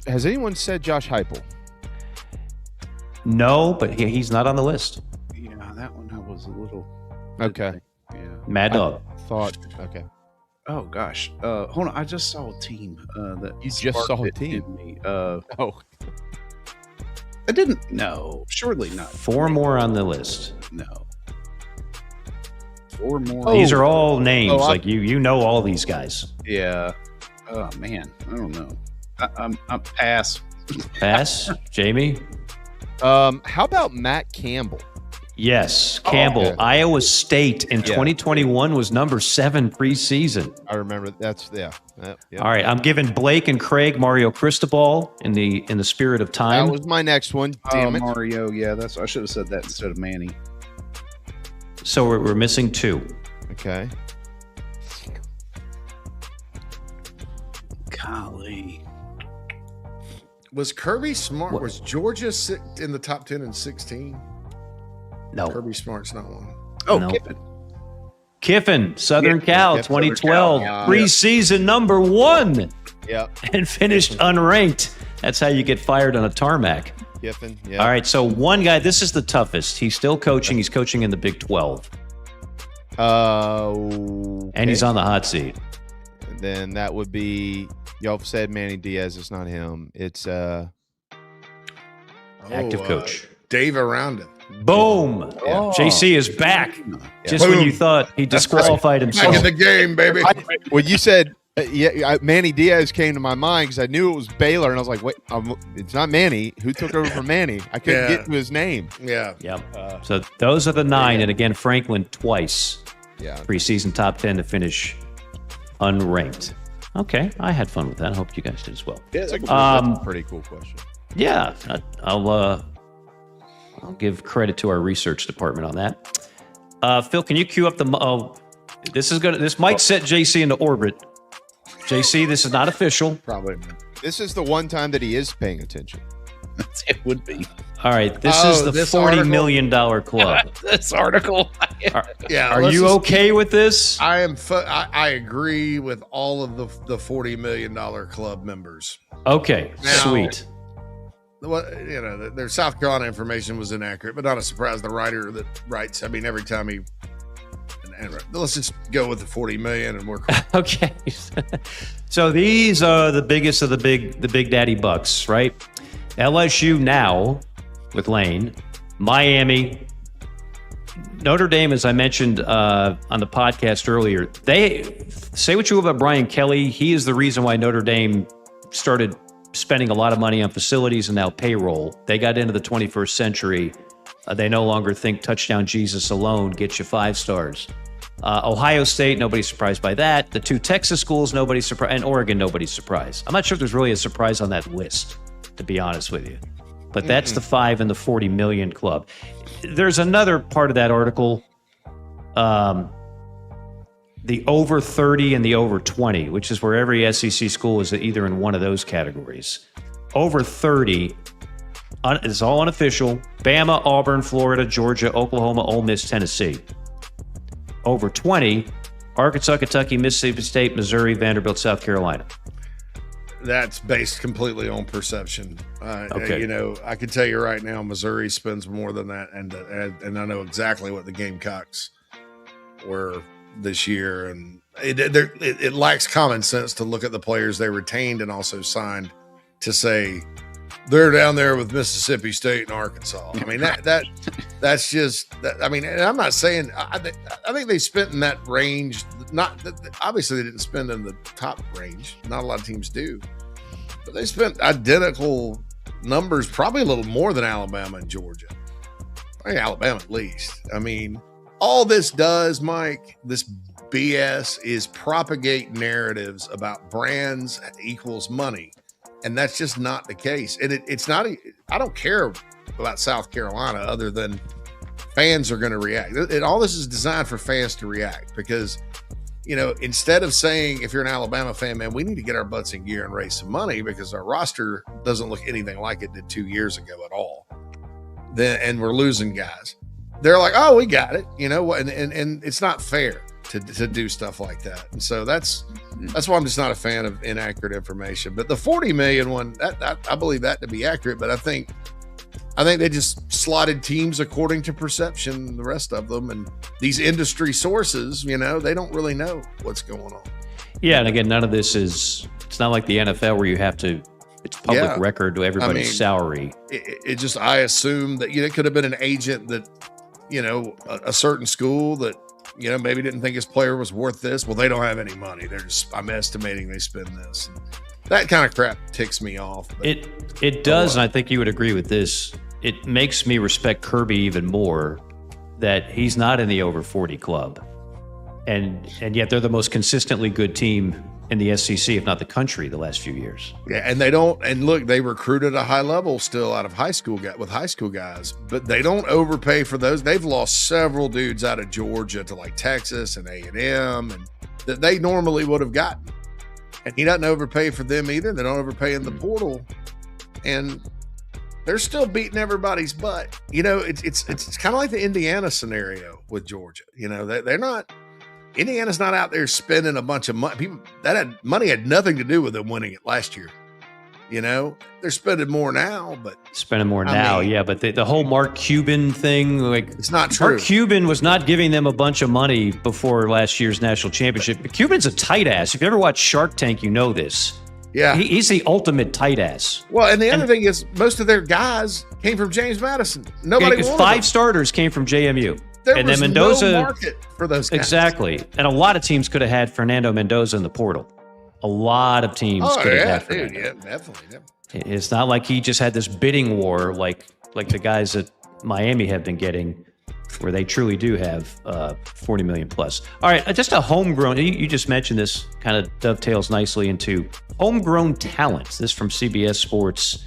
Speaker 6: Has anyone said Josh Heupel?
Speaker 9: No, but he's not on the list.
Speaker 8: Yeah, that one I was a little.
Speaker 6: Okay.
Speaker 8: Yeah.
Speaker 9: Mad Dog.
Speaker 6: Okay.
Speaker 8: Oh gosh. Hold on. I just saw a team that
Speaker 6: you just saw a team.
Speaker 8: Me. I didn't. No, surely not.
Speaker 9: 4 more on the list.
Speaker 8: No. 4 more.
Speaker 9: These are all names. You know all these guys.
Speaker 8: Yeah. Oh man, I don't know. I'm pass.
Speaker 9: Pass. Jamie.
Speaker 6: How about Matt Campbell?
Speaker 9: Yes, Campbell.
Speaker 6: Okay.
Speaker 9: Iowa State in 2021 was number 7 preseason.
Speaker 6: I remember. That's Yep.
Speaker 9: All right, I'm giving Blake and Craig Mario Cristobal in the spirit of time.
Speaker 6: That was my next one. Damn it,
Speaker 8: Mario. Yeah, I should have said that instead of Manny.
Speaker 9: So we're missing 2.
Speaker 6: Okay.
Speaker 8: Golly.
Speaker 1: Was Kirby Smart? What? Was Georgia in the top 10 in 16?
Speaker 9: No.
Speaker 1: Kirby Smart's not one.
Speaker 8: Oh,
Speaker 9: no.
Speaker 8: Kiffin.
Speaker 9: Southern Cal, 2012, preseason number 1.
Speaker 6: Yep.
Speaker 9: And finished unranked. That's how you get fired on a tarmac.
Speaker 6: Kiffin. Yeah.
Speaker 9: All right, so one guy. This is the toughest. He's still coaching. He's coaching in the Big 12.
Speaker 6: Okay.
Speaker 9: And he's on the hot seat.
Speaker 6: And then that would be. Y'all said Manny Diaz. It's not him. It's
Speaker 9: active coach
Speaker 1: Dave Aranda.
Speaker 9: Boom.
Speaker 6: Yeah.
Speaker 9: JC is back.
Speaker 6: Yeah.
Speaker 9: Just when you thought he disqualified himself.
Speaker 1: Back in the game, baby.
Speaker 6: When you said Manny Diaz came to my mind because I knew it was Baylor, and I was like, wait, it's not Manny. Who took over for Manny? I couldn't get to his name.
Speaker 1: Yeah.
Speaker 9: Yep. So those are the 9. And again, Franklin twice.
Speaker 6: Yeah.
Speaker 9: Preseason top 10 to finish unranked. Okay. I had fun with that. I hope you guys did as well.
Speaker 6: Yeah, that's a pretty cool question.
Speaker 9: Yeah. I'll give credit to our research department on that. Phil, can you cue up this might set JC into orbit. JC, this is not official.
Speaker 8: Probably.
Speaker 6: This is the one time that he is paying attention.
Speaker 8: It would be.
Speaker 9: All right, this is the $40 million club.
Speaker 8: This article.
Speaker 1: Yeah.
Speaker 9: Are you okay with this?
Speaker 1: I am. I agree with all of the $40 million club members.
Speaker 9: Okay,
Speaker 1: now,
Speaker 9: sweet.
Speaker 1: Their South Carolina information was inaccurate, but not a surprise. The writer that writes, I mean, every time he. Let's just go with the 40 million and work.
Speaker 9: Okay. So these are the biggest of the big daddy bucks, right? LSU now with Lane, Miami, Notre Dame, as I mentioned on the podcast earlier. They say what you will about Brian Kelly. He is the reason why Notre Dame started spending a lot of money on facilities and now payroll. They got into the 21st century. They no longer think touchdown Jesus alone gets you 5 stars. Ohio State, nobody's surprised by that. The 2 Texas schools, nobody's surprised. And Oregon, nobody's surprised. I'm not sure if there's really a surprise on that list, to be honest with you. But that's the 5 in the 40 million club. There's another part of that article, the over 30 and the over 20, which is where every SEC school is either in one of those categories. Over 30, it's all unofficial. Bama, Auburn, Florida, Georgia, Oklahoma, Ole Miss, Tennessee. Over 20, Arkansas, Kentucky, Mississippi State, Missouri, Vanderbilt, South Carolina.
Speaker 1: That's based completely on perception.
Speaker 9: Okay.
Speaker 1: You know, I can tell you right now, Missouri spends more than that, and I know exactly what the Gamecocks were this year, and it lacks common sense to look at the players they retained and also signed to say they're down there with Mississippi State and Arkansas. I mean that's just that. I mean, and I'm not saying I think they spent in that range. Not obviously they didn't spend in the top range. Not a lot of teams do, but they spent identical numbers, probably a little more than Alabama and Georgia. Probably Alabama at least. I mean, all this does, Mike, this BS is propagate narratives about brands equals money. And that's just not the case. And it's not, I don't care about South Carolina other than fans are going to react. And all this is designed for fans to react because, you know, instead of saying, if you're an Alabama fan, man, we need to get our butts in gear and raise some money because our roster doesn't look anything like it did 2 years ago at all. And we're losing guys. They're like, oh, we got it, you know, and it's not fair to do stuff like that. And so that's why I'm just not a fan of inaccurate information. But the 40 million one, that I believe that to be accurate, but I think they just slotted teams according to perception, the rest of them. And these industry sources, you know, they don't really know what's going on.
Speaker 9: Yeah. And again, none of this it's not like the NFL where you have to, it's public record to everybody's salary.
Speaker 1: It just, I assume that, you know, it could have been an agent that, you know, a certain school that, you know, maybe didn't think his player was worth this. Well, they don't have any money. I'm estimating they spend this. And that kind of crap ticks me off. But,
Speaker 9: it does, and I think you would agree with this. It makes me respect Kirby even more that he's not in the over 40 club. And yet they're the most consistently good team in the SEC, if not the country, the last few years.
Speaker 1: Yeah, and they don't. And look, they recruited a high level still out of high school guys, but they don't overpay for those. They've lost several dudes out of Georgia to like Texas and A&M, and that they normally would have gotten. And he doesn't overpay for them either. They don't overpay in the portal, and they're still beating everybody's butt. You know, it's kind of like the Indiana scenario with Georgia. You know, they're not. Indiana's not out there spending a bunch of money. Money had nothing to do with them winning it last year. You know, they're spending more now, but
Speaker 9: but the whole Mark Cuban thing, like,
Speaker 1: it's not true.
Speaker 9: Mark Cuban was not giving them a bunch of money before last year's national championship. But Cuban's a tight ass. If you ever watch Shark Tank, you know this.
Speaker 1: Yeah,
Speaker 9: he's the ultimate tight ass.
Speaker 1: Well, and the other thing is, most of their guys came from James Madison. Nobody wanted
Speaker 9: 5
Speaker 1: them.
Speaker 9: Starters came from JMU.
Speaker 1: There
Speaker 9: and
Speaker 1: was
Speaker 9: then Mendoza,
Speaker 1: no market for those guys.
Speaker 9: Exactly. And a lot of teams could have had Fernando Mendoza in the portal. A lot of teams could have had Fernando.
Speaker 1: Yeah, definitely.
Speaker 9: It's not like he just had this bidding war like the guys at Miami have been getting, where they truly do have 40 million plus. All right, just a homegrown, you just mentioned this, kind of dovetails nicely into homegrown talent. This from CBS Sports.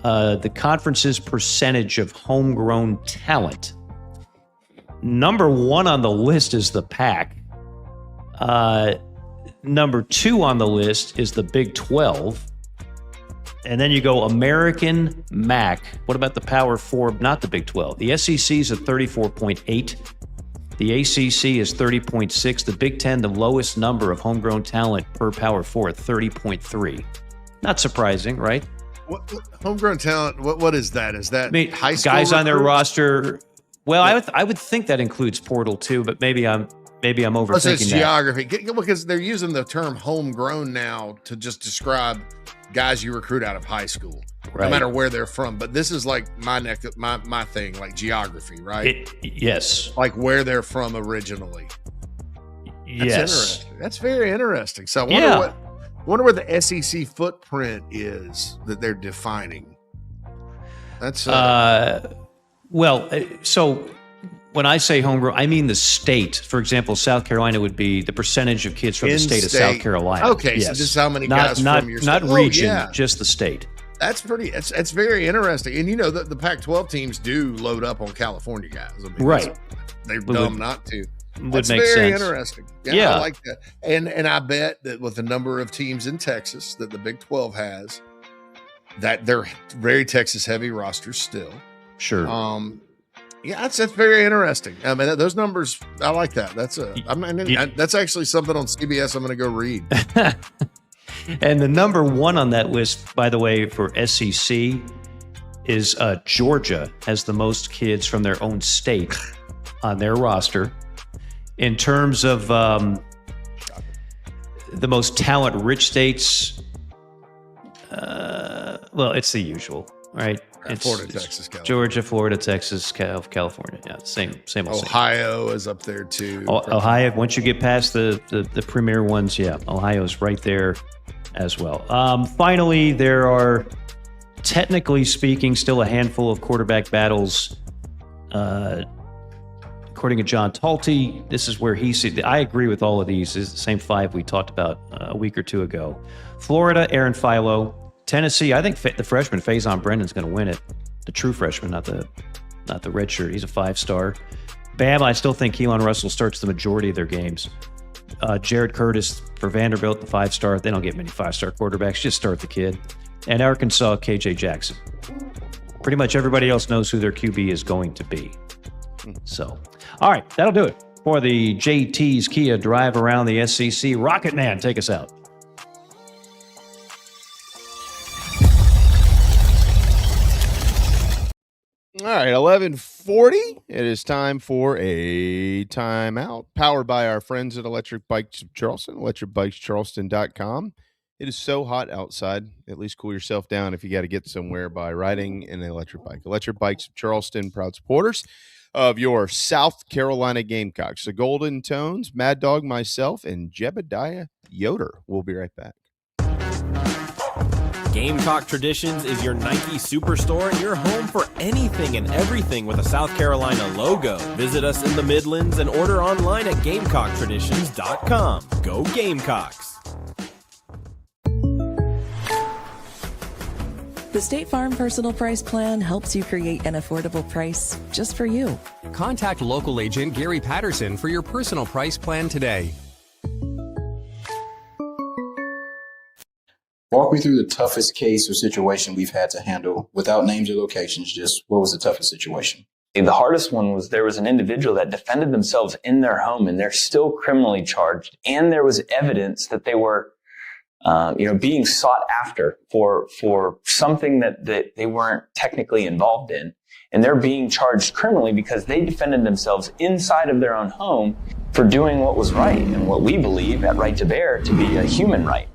Speaker 9: The conference's percentage of homegrown talent. Number 1 on the list is the Pac. Number 2 on the list is the Big 12. And then you go American, MAC. What about the Power 4, not the Big 12? The SEC is at 34.8. The ACC is 30.6. The Big 10, the lowest number of homegrown talent per Power 4 at 30.3. Not surprising, right?
Speaker 1: What homegrown talent, what is that? Is that high school
Speaker 9: guys on their
Speaker 1: recruits?
Speaker 9: roster? Well, I would think that includes portal too, but maybe I'm overthinking
Speaker 1: so it's
Speaker 9: that.
Speaker 1: Geography, because they're using the term homegrown now to just describe guys you recruit out of high school, no matter where they're from. But this is like my thing, like geography, right?
Speaker 9: Yes,
Speaker 1: like where they're from originally.
Speaker 9: Yes,
Speaker 1: That's very interesting. So I wonder wonder where the SEC footprint is that they're defining. That's
Speaker 9: so when I say homegrown, I mean the state. For example, South Carolina would be the percentage of kids from the state of South Carolina.
Speaker 1: Okay, so just how many guys from your state?
Speaker 9: Not region, just the state.
Speaker 1: That's that's very interesting. And the Pac-12 teams do load up on California guys. I mean,
Speaker 9: right.
Speaker 1: They're dumb not to.
Speaker 9: Would
Speaker 1: That's
Speaker 9: make
Speaker 1: very
Speaker 9: sense.
Speaker 1: interesting. Yeah, I like that. And I bet that with the number of teams in Texas that the Big 12 has, that they're very Texas heavy rosters still.
Speaker 9: Sure.
Speaker 1: Yeah, that's very interesting. I mean, those numbers, I like that. That's actually something on CBS I'm going to go read.
Speaker 9: And the number one on that list, by the way, for SEC is Georgia has the most kids from their own state on their roster. In terms of the most talent-rich states, it's the usual, right? It's
Speaker 1: Florida, Texas, California.
Speaker 9: Georgia, Florida, Texas, California. Yeah, same old
Speaker 1: Ohio is up there too.
Speaker 9: Ohio, once you get past the premier ones, Ohio's right there as well. Finally, there are, technically speaking, still a handful of quarterback battles. According to John Talty, this is where he sees. I agree with all of these. It's the same five we talked about a week or two ago. Florida, Aaron Philo. Tennessee, I think the freshman Faison Brennan's going to win it. The true freshman, not the red shirt. He's a 5-star. Bama, I still think Keelan Russell starts the majority of their games. Jared Curtis for Vanderbilt, the 5-star. They don't get many 5-star quarterbacks. Just start the kid. And Arkansas, KJ Jackson. Pretty much everybody else knows who their QB is going to be. So, all right, that'll do it for the JT's Kia Drive Around the SEC. Rocket Man, take us out.
Speaker 6: All right, 11:40. It is time for a timeout, powered by our friends at Electric Bikes of Charleston, electricbikescharleston.com. It is so hot outside. At least cool yourself down if you got to get somewhere by riding an electric bike. Electric Bikes of Charleston, proud supporters of your South Carolina Gamecocks. The Golden Tones, Mad Dog, myself, and Jebediah Yoder. We'll be right back.
Speaker 3: Gamecock Traditions is your Nike superstore and your home for anything and everything with a South Carolina logo. Visit us in the Midlands and order online at GamecockTraditions.com. Go Gamecocks!
Speaker 7: The State Farm Personal Price Plan helps you create an affordable price just for you.
Speaker 16: Contact local agent Gary Patterson for your personal price plan today.
Speaker 17: Walk me through the toughest case or situation we've had to handle without names or locations. Just what was the toughest situation?
Speaker 19: The hardest one was there was an individual that defended themselves in their home and they're still criminally charged. And there was evidence that they were, being sought after for something that they weren't technically involved in. And they're being charged criminally because they defended themselves inside of their own home for doing what was right and what we believe at Right to Bear to be a human right.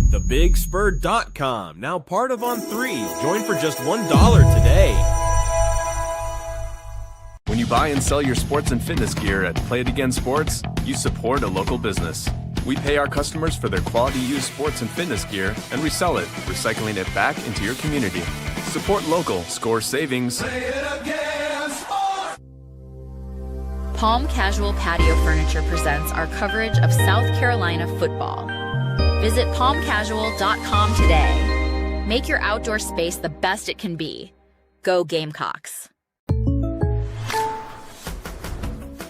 Speaker 3: TheBigSpur.com, now part of On3. Join for just $1 today.
Speaker 24: When you buy and sell your sports and fitness gear at Play It Again Sports, you support a local business. We pay our customers for their quality used sports and fitness gear and resell it, recycling it back into your community. Support local, score savings.
Speaker 18: Palm Casual Patio Furniture presents our coverage of South Carolina football. Visit palmcasual.com today. Make your outdoor space the best it can be. Go Gamecocks.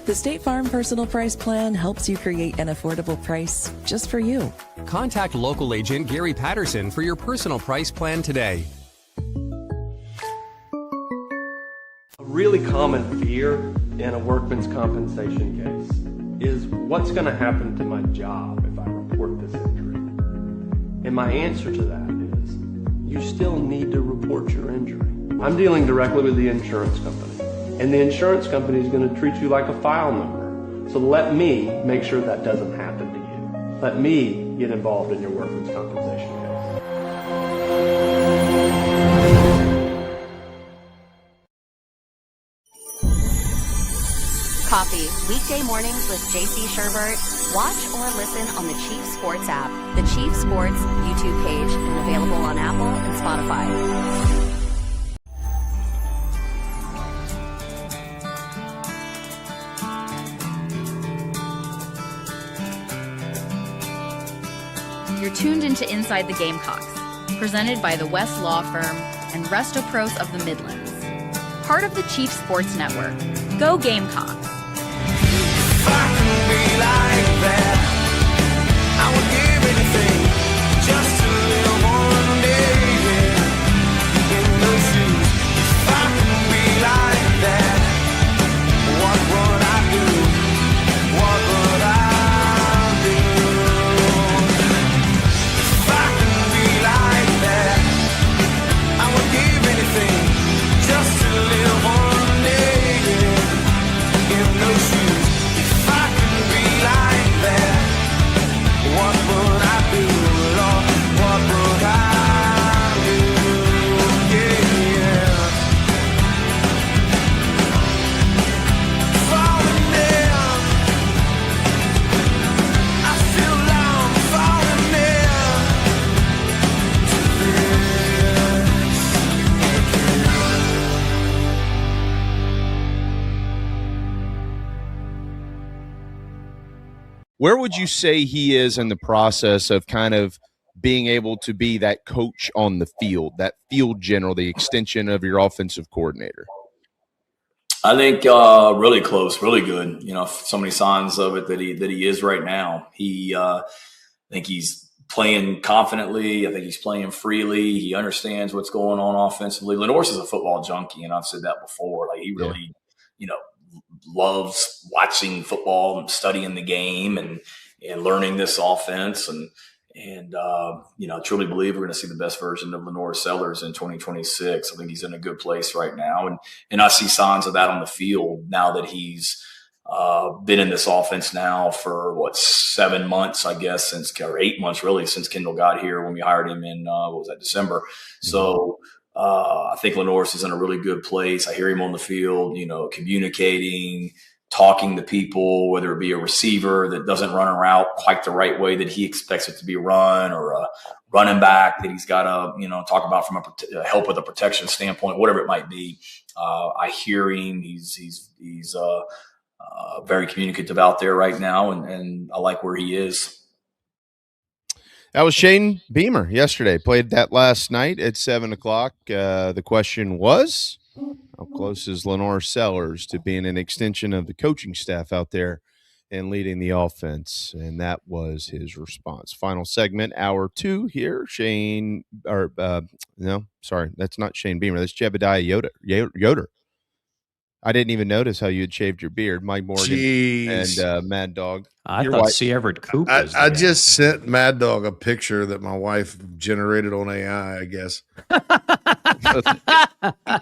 Speaker 7: The State Farm Personal Price Plan helps you create an affordable price just for you.
Speaker 16: Contact local agent Gary Patterson for your personal price plan today.
Speaker 25: A really common fear in a workman's compensation case is what's going to happen to my job if I report this injury? And my answer to that is you still need to report your injury. I'm dealing directly with the insurance company, and the insurance company is going to treat you like a file number. So let me make sure that doesn't happen to you. Let me get involved in your workman's compensation case.
Speaker 5: Coffee, weekday mornings with JC Sherbert. Watch or listen on the Chief Sports app, the Chief Sports YouTube page, and available on Apple and Spotify.
Speaker 18: You're tuned into Inside the Gamecocks, presented by the West Law Firm and Resto Pros of the Midlands. Part of the Chief Sports Network. Go Gamecocks!
Speaker 6: Where would you say he is in the process of kind of being able to be that coach on the field, that field general, the extension of your offensive coordinator?
Speaker 10: I think really close, really good. You know, so many signs of it that he is right now. I think he's playing confidently. I think he's playing freely. He understands what's going on offensively. Lenore's is a football junkie, and I've said that before. Like, he really, loves watching football and studying the game and learning this offense. And truly believe we're going to see the best version of Lenore Sellers in 2026. I think he's in a good place right now. And I see signs of that on the field now that he's been in this offense now for 7 months, I guess, or 8 months really, since Kendall got here when we hired him in, December. So I think Lenore's is in a really good place. I hear him on the field, communicating, talking to people, whether it be a receiver that doesn't run a route quite the right way that he expects it to be run, or a running back that he's got to, talk about from a help with a protection standpoint, whatever it might be. I hear him. He's very communicative out there right now, and I like where he is.
Speaker 6: That was Shane Beamer yesterday. Played that last night at 7:00. The question was, how close is Lenore Sellers to being an extension of the coaching staff out there and leading the offense? And that was his response. Final segment, hour 2 here. That's not Shane Beamer. That's Jebediah Yoder. I didn't even notice how you had shaved your beard. Mike Morgan and Mad Dog.
Speaker 9: I thought C. Everett Coop was
Speaker 1: I just sent Mad Dog a picture that my wife generated on AI, I guess.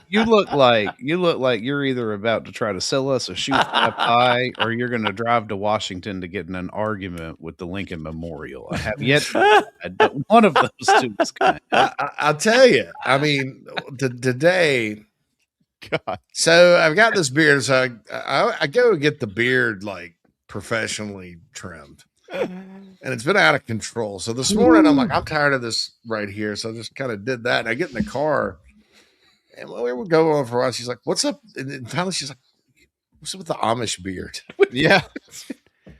Speaker 8: You look like you're either about to try to sell us a shoe pie or you're going to drive to Washington to get in an argument with the Lincoln Memorial. I have yet one of those two is going to.
Speaker 1: I'll tell you. I mean, today. God. So I've got this beard. So I go get the beard like professionally trimmed, and it's been out of control. So this morning I'm like, I'm tired of this right here. So I just kind of did that. And I get in the car, and we would go on for a while. She's like, "What's up?" And finally she's like, "What's up with the Amish beard?"
Speaker 6: Yeah.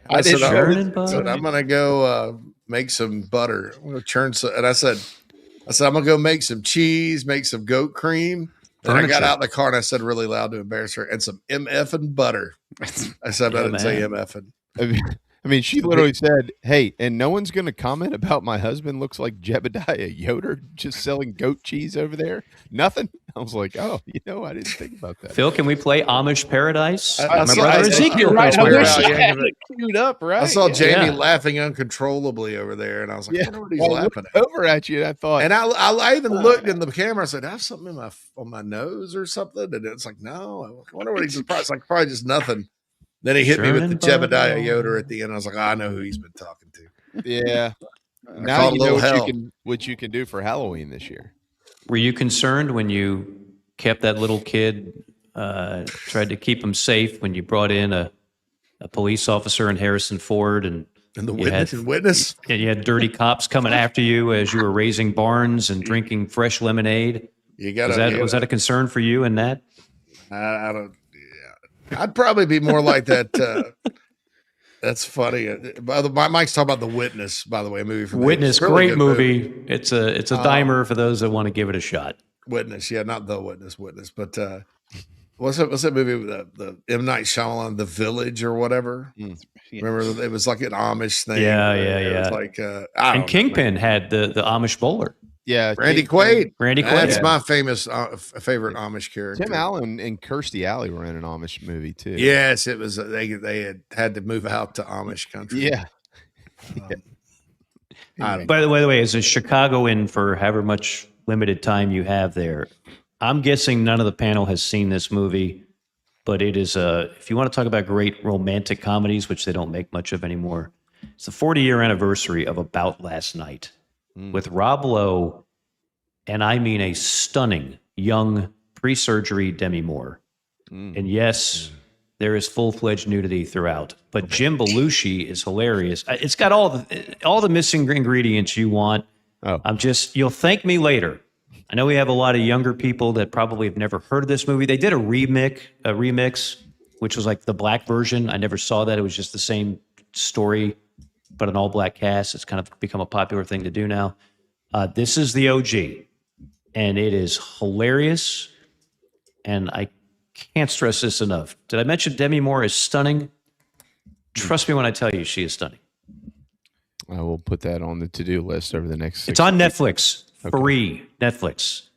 Speaker 1: I said, I'm gonna go make some butter. I'm gonna churn some. And I said, I'm gonna go make some cheese, make some goat cream. And I got out in the car and I said really loud to embarrass her, and some MF and butter. I said, I didn't say MF.
Speaker 6: I mean, she literally said, "Hey, and no one's going to comment about my husband looks like Jebediah Yoder just selling goat cheese over there." Nothing. I was like, "Oh, I didn't think about that."
Speaker 9: Phil, can we play Amish Paradise?
Speaker 6: My brother Ezekiel queued up, right?
Speaker 1: I saw Jamie laughing uncontrollably over there, and I was like, I wonder what he's laughing at.
Speaker 6: Over at you, and I thought,
Speaker 1: and I even looked in the camera. I said, "I have something on my nose or something," and it's like, no. I wonder what he's surprised. Like, probably just nothing. Then he hit me with the Jebediah Yoder at the end. I was like, I know who he's been talking to.
Speaker 6: Yeah. Now you know what you can do for Halloween this year.
Speaker 9: Were you concerned when you kept that little kid tried to keep him safe when you brought in a police officer in Harrison Ford and
Speaker 1: the
Speaker 9: witness. And you had dirty cops coming after you as you were raising barns and drinking fresh lemonade. Was that a concern for you in that?
Speaker 1: I don't. Yeah, I'd probably be more like that. That's funny. Mike's talking about The Witness, by the way, a movie from
Speaker 9: Witness, really great movie. It's a dimer for those that want to give it a shot.
Speaker 1: Witness, yeah, not The Witness, but what's that movie with the M. Night Shyamalan, The Village or whatever? Remember, it was like an Amish thing.
Speaker 9: Yeah.
Speaker 1: It was like
Speaker 9: and Kingpin had the Amish bowler.
Speaker 6: Yeah,
Speaker 1: Randy Quaid.
Speaker 9: That's
Speaker 1: my famous favorite Amish character.
Speaker 6: Tim Allen and Kirstie Alley were in an Amish movie too.
Speaker 1: Yes, it was. They had to move out to Amish country.
Speaker 6: Yeah.
Speaker 9: By the way, as a Chicagoan for however much limited time you have there, I'm guessing none of the panel has seen this movie, but it is if you want to talk about great romantic comedies, which they don't make much of anymore, it's the 40-year anniversary of About Last Night with Rob Lowe, and I mean a stunning young pre-surgery Demi Moore. And yes, there is full-fledged nudity throughout, but Jim Belushi is hilarious. It's got all the missing ingredients you want. You'll thank me later. I know we have a lot of younger people that probably have never heard of this movie. They did a remix, which was like the black version. I never saw that. It was just the same story, but an all-black cast. It's kind of become a popular thing to do now. This is the OG, and it is hilarious, and I can't stress this enough. Did I mention Demi Moore is stunning? Trust me when I tell you she is stunning.
Speaker 6: I will put that on the to-do list over the next 6
Speaker 9: It's on
Speaker 6: weeks.
Speaker 9: Netflix. Free Netflix.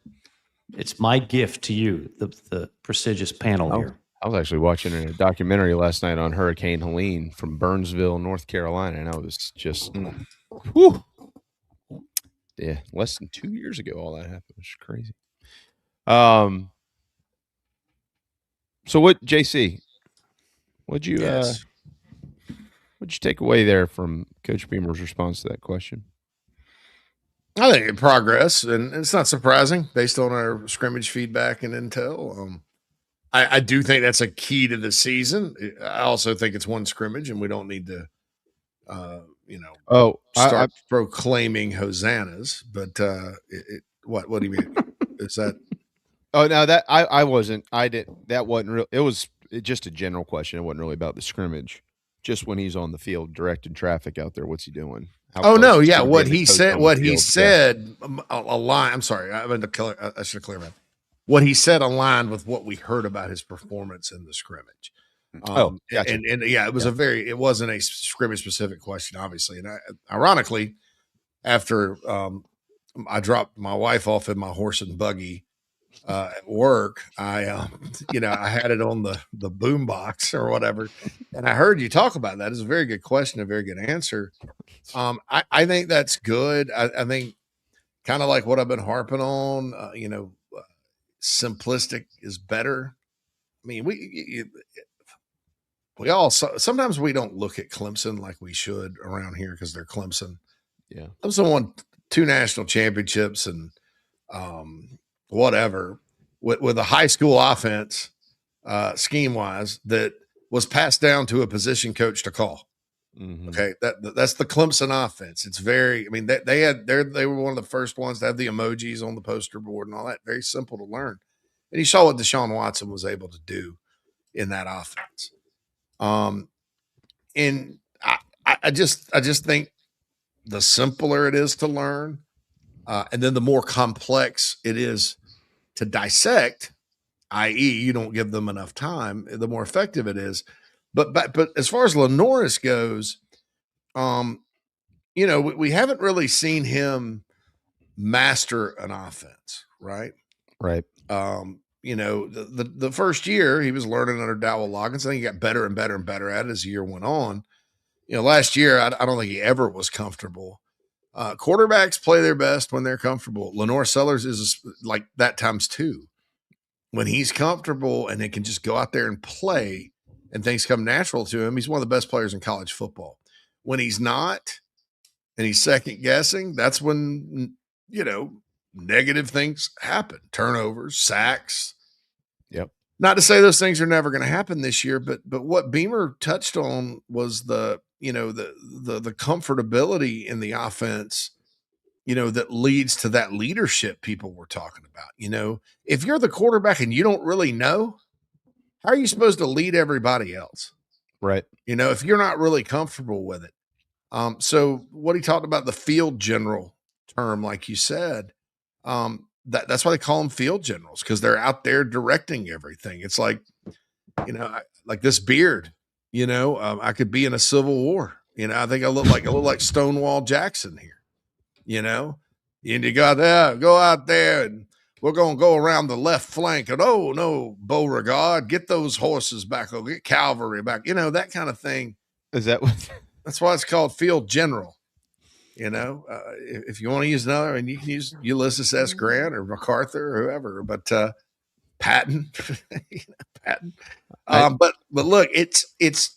Speaker 9: It's my gift to you, the prestigious panel here.
Speaker 6: I was actually watching a documentary last night on Hurricane Helene from Burnsville, North Carolina, and I was just, yeah, less than 2 years ago all that happened. It was crazy. So what, JC? What'd you take away there from Coach Beamer's response to that question?
Speaker 1: I think in progress, and it's not surprising based on our scrimmage feedback and intel. I do think that's a key to the season. I also think it's one scrimmage, and we don't need to, start proclaiming hosannas. But what do you mean? Is that?
Speaker 6: Oh no, that I wasn't. I didn't. That wasn't real. It was just a general question. It wasn't really about the scrimmage. Just when he's on the field directing traffic out there, what's he doing?
Speaker 1: What he said aligned. I'm sorry, I should clear that. What he said aligned with what we heard about his performance in the scrimmage.
Speaker 6: Gotcha.
Speaker 1: And it was it wasn't a scrimmage specific question, obviously. And ironically, after I dropped my wife off in my horse and buggy at work, I had it on the boom box or whatever, and I heard you talk about that. It's a very good question, a very good answer. I think that's good. I think kind of like what I've been harping on. Simplistic is better. I mean, we all sometimes we don't look at Clemson like we should around here because they're Clemson.
Speaker 6: Yeah,
Speaker 1: Clemson won 2 national championships and whatever with a high school offense scheme wise that was passed down to a position coach to call.
Speaker 6: Mm-hmm.
Speaker 1: Okay, that's the Clemson offense. It's very. I mean, they were one of the first ones to have the emojis on the poster board and all that. Very simple to learn. And you saw what Deshaun Watson was able to do in that offense. And I just think the simpler it is to learn, and then the more complex it is to dissect, i.e., you don't give them enough time, the more effective it is. But as far as Lenoris goes, we haven't really seen him master an offense, right?
Speaker 6: Right.
Speaker 1: The first year he was learning under Dowell Loggins. I think he got better and better and better at it as the year went on. Last year, I don't think he ever was comfortable. Quarterbacks play their best when they're comfortable. Lenore Sellers is like that times 2. When he's comfortable and they can just go out there and play and things come natural to him, he's one of the best players in college football. When he's not and he's second guessing, that's when, negative things happen. Turnovers, sacks.
Speaker 6: Yep.
Speaker 1: Not to say those things are never going to happen this year, but what Beamer touched on was the comfortability in the offense, that leads to that leadership people were talking about. If you're the quarterback and you don't really know, how are you supposed to lead everybody else?
Speaker 6: Right.
Speaker 1: If you're not really comfortable with it. So what he talked about, the field general term, like you said, that's why they call them field generals, because they're out there directing everything. It's like, like this beard, I could be in a civil war. I think I look like Stonewall Jackson here, and you got go out there and we're going to go around the left flank and, oh no, Beauregard, get those horses back. Oh, get cavalry back, that kind of thing.
Speaker 6: Is that what?
Speaker 1: That's why it's called field general. If you want to use another, and you can use Ulysses S. Grant or MacArthur or whoever, but Patton, Patton. But look, it's.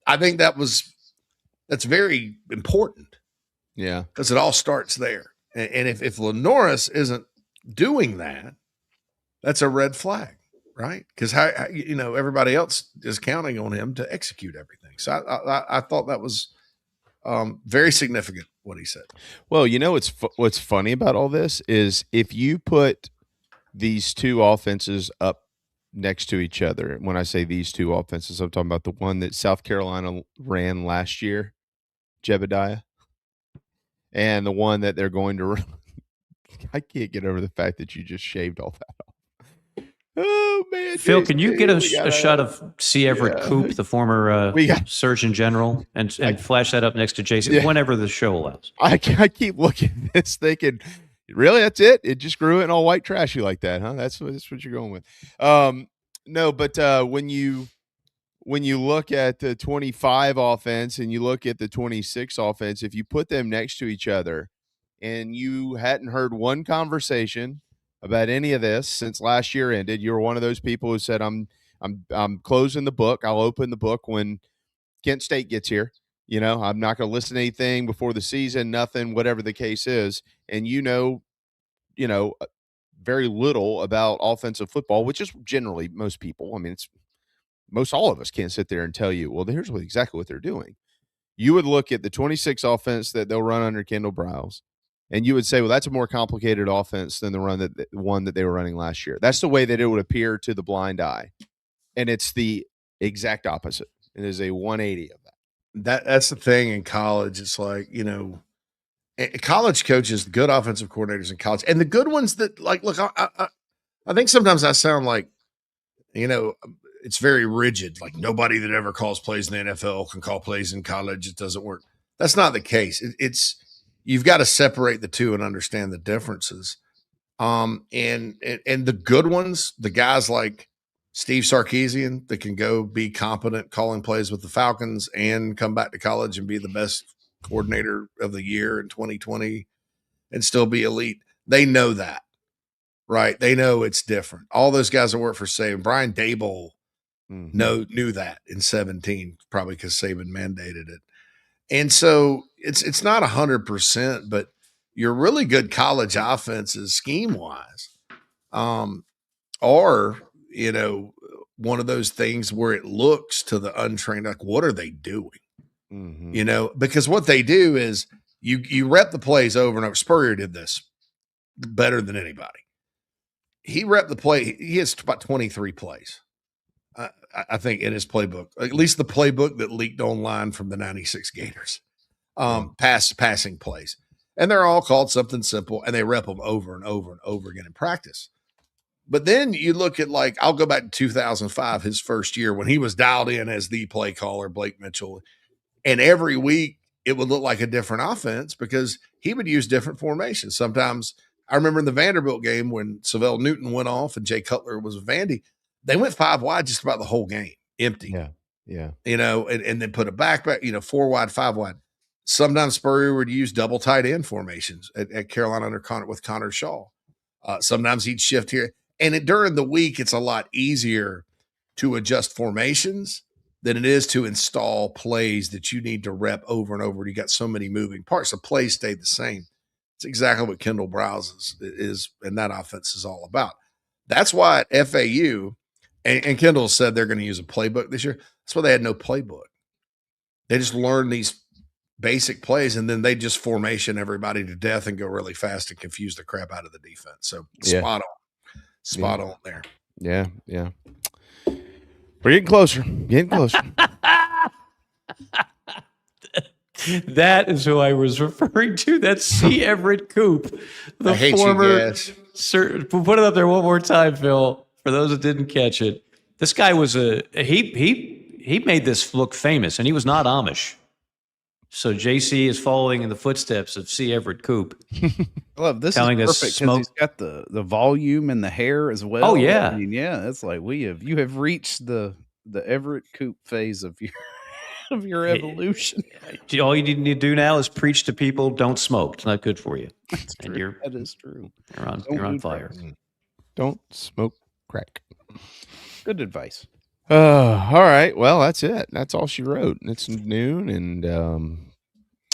Speaker 1: I think that's very important.
Speaker 6: Yeah,
Speaker 1: because it all starts there, and if Lenoris isn't doing that, that's a red flag, right? Because how everybody else is counting on him to execute everything. So I thought that was very significant what he said.
Speaker 6: Well, what's funny about all this is if you put these two offenses up next to each other. When I say these two offenses, I'm talking about the one that South Carolina ran last year, Jebediah, and the one that they're going to run. I can't get over the fact that you just shaved all that off. Oh man,
Speaker 9: Phil, can you get a shot of C. Everett Koop, the former Surgeon General, and flash that up next to Jason whenever the show allows?
Speaker 6: I keep looking at this thinking, really, that's it? It just grew it in all white trashy like that, huh? That's what you're going with. No, but when you look at the 25 offense and you look at the 26 offense, if you put them next to each other and you hadn't heard one conversation about any of this since last year ended, you're one of those people who said, I'm closing the book. I'll open the book when Kent State gets here. I'm not going to listen to anything before the season, nothing, whatever the case is. And very little about offensive football, which is generally most people. I mean, all of us can't sit there and tell you, well, here's exactly what they're doing. You would look at the 26 offense that they'll run under Kendall Briles, and you would say, well, that's a more complicated offense than the one that they were running last year. That's the way that it would appear to the blind eye. And it's the exact opposite. It is a 180 of that.
Speaker 1: That's the thing in college. It's like, college coaches, good offensive coordinators in college, and the good ones that look, I think sometimes I sound like, it's very rigid. Like nobody that ever calls plays in the NFL can call plays in college. It doesn't work. That's not the case. You've got to separate the two and understand the differences. And the good ones, the guys like Steve Sarkisian that can go be competent calling plays with the Falcons and come back to college and be the best coordinator of the year in 2020 and still be elite. They know that, right? They know it's different. All those guys that work for Saban, Brian Daboll knew that in 2017, probably because Saban mandated it. And so it's not 100%, but your really good college offenses scheme wise are, one of those things where it looks to the untrained, like, what are they doing? Because what they do is you rep the plays over and over. Spurrier did this better than anybody. He repped the play. He has about 23 plays, I think, in his playbook, at least the playbook that leaked online from the 96 Gators, passing plays. And they're all called something simple, and they rep them over and over and over again in practice. But then you look at, I'll go back to 2005, his first year, when he was dialed in as the play caller, Blake Mitchell. And every week it would look like a different offense because he would use different formations. Sometimes I remember in the Vanderbilt game when Savell Newton went off and Jay Cutler was with Vandy, they went 5 wide just about the whole game, empty.
Speaker 6: Yeah.
Speaker 1: And then put a back, 4 wide, 5 wide. Sometimes Spurrier would use double tight end formations at Carolina with Connor Shaw. Sometimes he'd shift here. And during the week, it's a lot easier to adjust formations than it is to install plays that you need to rep over and over. You got so many moving parts. The plays stayed the same. It's exactly what Kendall Briles is and that offense is all about. That's why at FAU, And Kendall said they're going to use a playbook this year. That's why they had no playbook. They just learned these basic plays, and then they just formation everybody to death and go really fast and confuse the crap out of the defense. So spot on there.
Speaker 6: Yeah. We're getting closer.
Speaker 9: That is who I was referring to. That's C. Everett Koop, the
Speaker 1: I hate
Speaker 9: former.
Speaker 1: you guys.
Speaker 9: Put it up there one more time, Phil. For those that didn't catch it, this guy was he made this look famous, and he was not Amish. So JC is following in the footsteps of C. Everett Koop.
Speaker 8: I love this.
Speaker 9: Telling
Speaker 8: is
Speaker 9: us
Speaker 8: perfect
Speaker 9: smoke.
Speaker 8: because he's got the volume and the hair as well.
Speaker 9: Oh, yeah.
Speaker 8: I mean, yeah. It's like you have reached the Everett Koop phase of your evolution.
Speaker 9: All you need to do now is preach to people: don't smoke. It's not good for you.
Speaker 8: That's true. That is true.
Speaker 9: You're on fire.
Speaker 6: Don't smoke crack.
Speaker 8: Good advice.
Speaker 6: All right. Well, that's it. That's all she wrote. It's noon, and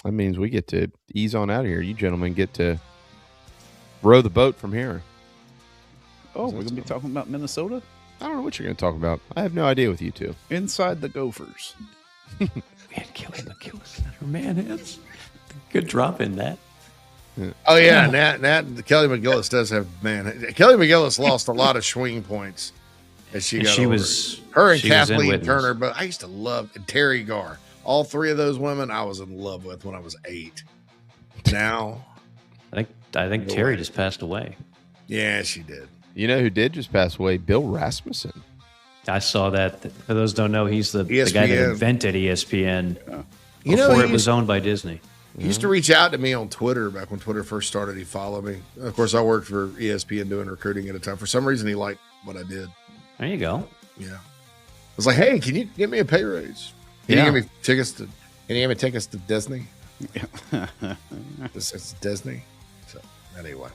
Speaker 6: that means we get to ease on out of here. You gentlemen get to row the boat from here.
Speaker 8: Oh, we're going to be talking about Minnesota?
Speaker 6: I don't know what you're going to talk about. I have no idea with you two.
Speaker 8: Inside the Gophers.
Speaker 9: Man, Kelly McGillis, her man is. Good drop in that.
Speaker 1: Oh yeah, Nat Kelly McGillis does have Kelly McGillis lost a lot of swing points as she got older. Her and Kathleen Turner, but I used to love and Terry Garr. All three of those women I was in love with when I was 8. Now
Speaker 9: I think Terry just passed away.
Speaker 1: Yeah, she did.
Speaker 6: You know who did just pass away? Bill Rasmussen.
Speaker 9: I saw that. For those who don't know, he's the
Speaker 1: ESPN.
Speaker 9: guy that invented ESPN
Speaker 1: You know,
Speaker 9: before it was owned by Disney.
Speaker 1: He used to reach out to me on Twitter back when Twitter first started. He followed me. Of course, I worked for ESPN doing recruiting at a time. For some reason, he liked what I did.
Speaker 9: There you go.
Speaker 1: Yeah. I was like, hey, can you give me a pay raise? Can you give me tickets to? Can you give me tickets to Disney? It's Disney. So anyway.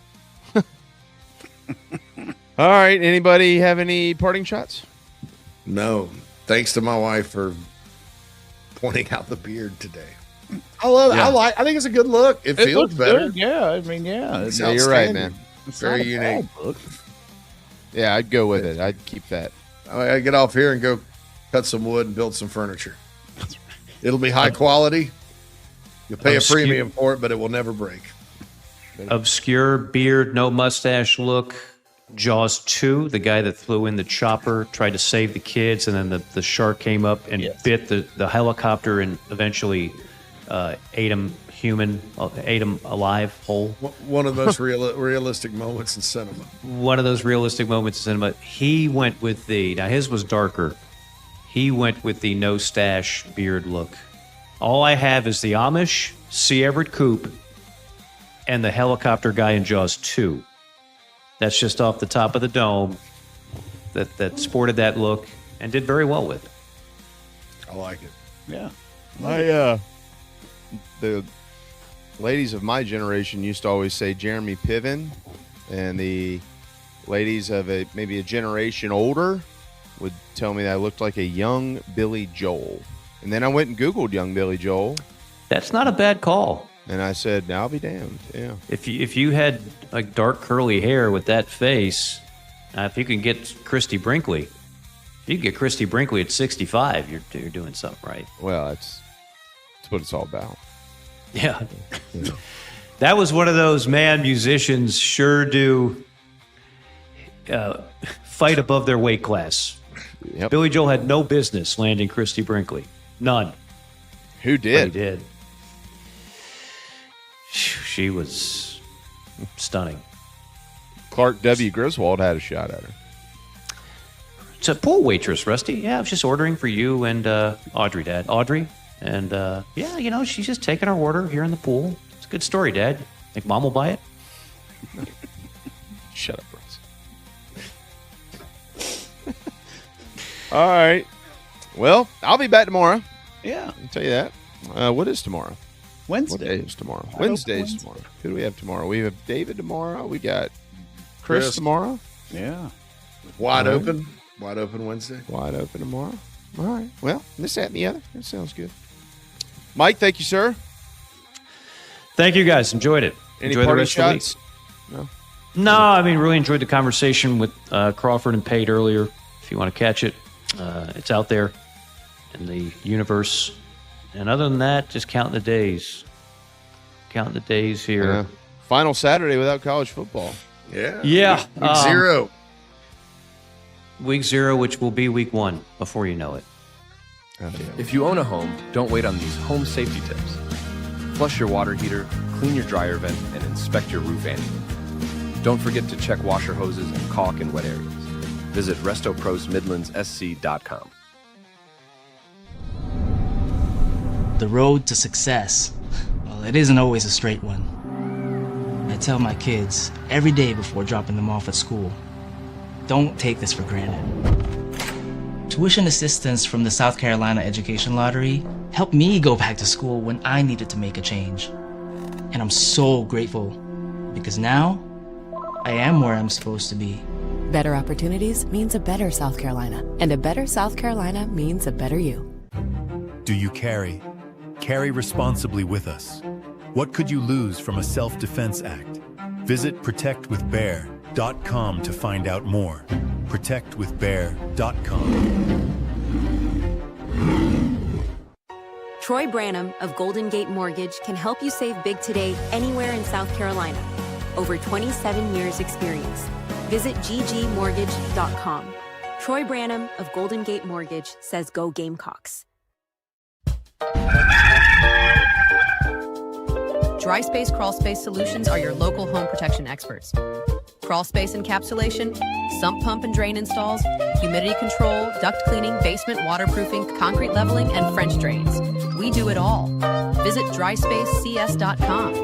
Speaker 6: All right. Anybody have any parting shots?
Speaker 1: No. Thanks to my wife for pointing out the beard today. I love it.
Speaker 6: Yeah.
Speaker 1: I think it's a good look. It feels
Speaker 8: looks
Speaker 1: better.
Speaker 8: good. Yeah, I mean, yeah.
Speaker 1: It's
Speaker 6: Yeah, you're right, man.
Speaker 8: It's
Speaker 1: Very
Speaker 8: not a
Speaker 1: unique.
Speaker 8: bad look.
Speaker 6: Yeah, I'd go with it. I'd keep that.
Speaker 1: I get off here and go cut some wood and build some furniture. It'll be high quality. You'll pay a premium for it, but it will never break.
Speaker 9: Obscure beard, no mustache look. Jaws 2, the guy that flew in the chopper, tried to save the kids, and then the shark came up and bit the helicopter and eventually ate him alive, whole.
Speaker 1: One of the most realistic moments in cinema.
Speaker 9: One of those realistic moments in cinema. He went with now his was darker. He went with the no stash beard look. All I have is the Amish, C. Everett Koop, and the helicopter guy in Jaws 2. That's just off the top of the dome that sported that look and did very well with it.
Speaker 1: I like it.
Speaker 8: Yeah.
Speaker 6: The ladies of my generation used to always say Jeremy Piven, and the ladies of maybe a generation older would tell me that I looked like a young Billy Joel. And then I went and Googled young Billy Joel.
Speaker 9: That's not a bad call.
Speaker 6: And I said, I'll be damned. Yeah.
Speaker 9: If you had like dark curly hair with that face, if you can get Christy Brinkley, if you can get Christy Brinkley at 65, you're doing something right.
Speaker 6: Well, that's what it's all about.
Speaker 9: Yeah. That was one of those, man, musicians sure do fight above their weight class.
Speaker 6: Yep.
Speaker 9: Billy Joel had no business landing Christy Brinkley. None.
Speaker 6: Who did?
Speaker 9: But he did. She was stunning.
Speaker 6: Clark W. Griswold had a shot at her.
Speaker 9: It's a pool waitress, Rusty. Yeah, I was just ordering for you and Audrey, Dad. Audrey. And yeah, she's just taking our order here in the pool. It's a good story, Dad. Think Mom will buy it?
Speaker 6: Shut up, Russ. All right. Well, I'll be back tomorrow.
Speaker 8: Yeah.
Speaker 6: I'll tell you that. What is tomorrow?
Speaker 8: Wednesday.
Speaker 6: What day is tomorrow? Wednesday's tomorrow. Who do we have tomorrow? We have David tomorrow. We got Chris tomorrow.
Speaker 8: Yeah.
Speaker 1: Wide open. Wide open Wednesday.
Speaker 6: Wide open tomorrow. All right. Well, this, that, and the other. That sounds good. Mike, thank you, sir.
Speaker 9: Thank you, guys. Enjoyed it. Enjoy the rest of the week. No, I mean, really enjoyed the conversation with Crawford and Pate earlier. If you want to catch it, it's out there in the universe. And other than that, just counting the days. Counting the days here.
Speaker 6: Yeah. Final Saturday without college football.
Speaker 9: Yeah.
Speaker 1: Week 0.
Speaker 9: Week 0, which will be week 1 before you know it.
Speaker 16: If you own a home, don't wait on these home safety tips. Flush your water heater, clean your dryer vent, and inspect your roof annually. Don't forget to check washer hoses and caulk in wet areas. Visit RestoProsMidlandsSC.com.
Speaker 4: The road to success, well, it isn't always a straight one. I tell my kids every day before dropping them off at school, don't take this for granted. Tuition assistance from the South Carolina Education Lottery helped me go back to school when I needed to make a change. And I'm so grateful because now I am where I'm supposed to be.
Speaker 11: Better opportunities means a better South Carolina, and a better South Carolina means a better you.
Speaker 20: Do you carry? Carry responsibly with us. What could you lose from a Self-Defense Act? Visit protectwithbear.com to find out more. protectwithbear.com.
Speaker 5: Troy Branham of Golden Gate Mortgage can help you save big today anywhere in South Carolina. Over 27 years experience. Visit ggmortgage.com. Troy Branham of Golden Gate Mortgage says go Gamecocks.
Speaker 21: Dry Space Crawl Space Solutions are your local home protection experts. Crawl space encapsulation, sump pump and drain installs, humidity control, duct cleaning, basement waterproofing, concrete leveling, and French drains. We do it all. Visit dryspacecs.com.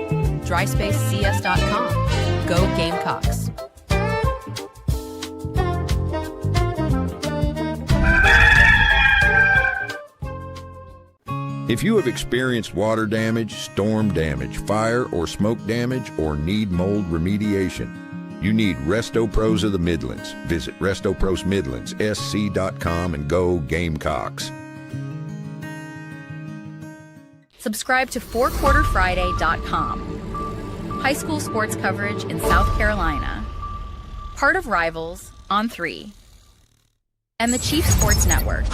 Speaker 21: dryspacecs.com. Go Gamecocks.
Speaker 22: If you have experienced water damage, storm damage, fire or smoke damage, or need mold remediation, you need Resto Pros of the Midlands. Visit RestoProsMidlandsSC.com and go Gamecocks.
Speaker 18: Subscribe to FourQuarterFriday.com. High school sports coverage in South Carolina. Part of Rivals on 3. And the Chief Sports Network.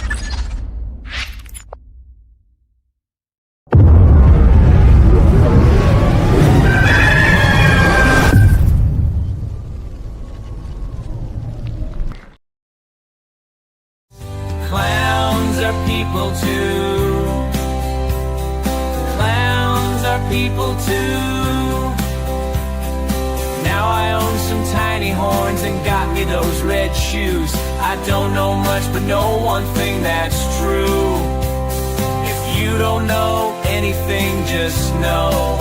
Speaker 26: Clowns are people too. Clowns are people too. Now I own some tiny horns and got me those red shoes. I don't know much, but know one thing that's true. If you don't know anything, just know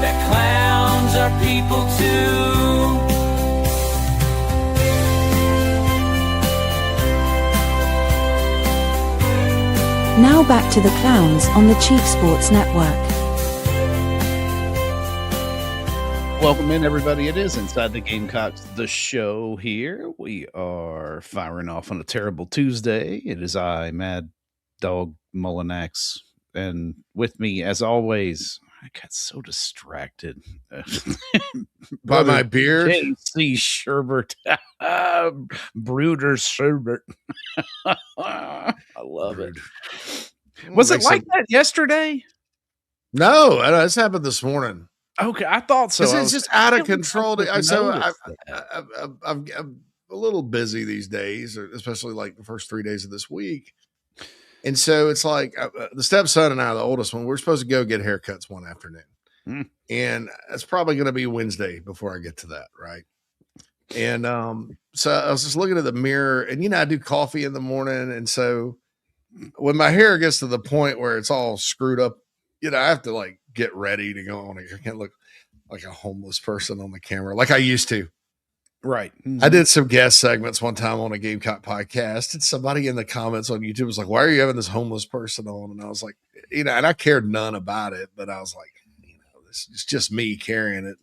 Speaker 26: that clowns are people too.
Speaker 27: Now back to the clowns on the Chief Sports Network.
Speaker 8: Welcome in, everybody. It is Inside the Gamecocks, the show here. We are firing off on a terrible Tuesday. It is I, Mad Dog Mullinax, and with me, as always, I got so distracted
Speaker 1: by my beard.
Speaker 8: JC Sherbert, Brooder Sherbert. I love it. Was it like that yesterday?
Speaker 1: No, this happened this morning.
Speaker 8: Okay, I thought so.
Speaker 1: It's just out of control. I'm a little busy these days, especially like the first 3 days of this week. And so it's like the stepson and I, the oldest one, we're supposed to go get haircuts one afternoon. And it's probably going to be Wednesday before I get to that, right? And so I was just looking at the mirror, and, I do coffee in the morning. And so when my hair gets to the point where it's all screwed up, I have to like get ready to go on. I can't look like a homeless person on the camera like I used to.
Speaker 8: Right.
Speaker 1: I did some guest segments one time on a Gamecock podcast, and somebody in the comments on YouTube was like, "Why are you having this homeless person on?" And I was like, and I cared none about it, but I was like, this is just me carrying it.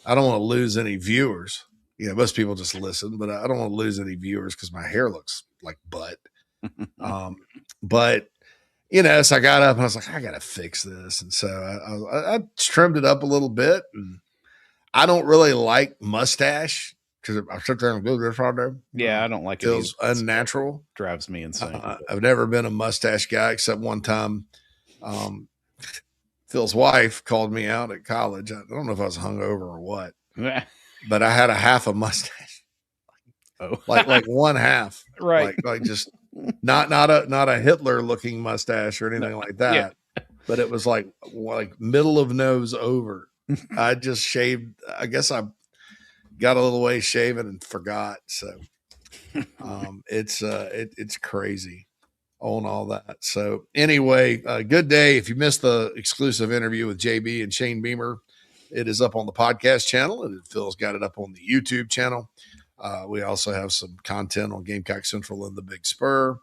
Speaker 1: I don't want to lose any viewers. Most people just listen, but I don't want to lose any viewers because my hair looks like butt. But so I got up and I was like, I got to fix this. And so I trimmed it up a little bit, and I don't really like mustache because I sit there and do this all day.
Speaker 8: Yeah, I don't like it.
Speaker 1: Feels
Speaker 8: either.
Speaker 1: unnatural.
Speaker 8: Drives me insane.
Speaker 1: I've never been a mustache guy except one time. Phil's wife called me out at college. I don't know if I was hungover or what, but I had a half a mustache.
Speaker 8: Oh,
Speaker 1: like one half,
Speaker 8: right?
Speaker 1: Like just not a Hitler looking mustache or anything like that, but it was like middle of nose over. I just shaved. I guess I got a little way shaving and forgot. So it's crazy on all that. So anyway, good day. If you missed the exclusive interview with JB and Shane Beamer, it is up on the podcast channel, and Phil's got it up on the YouTube channel. We also have some content on Gamecock Central and the Big Spur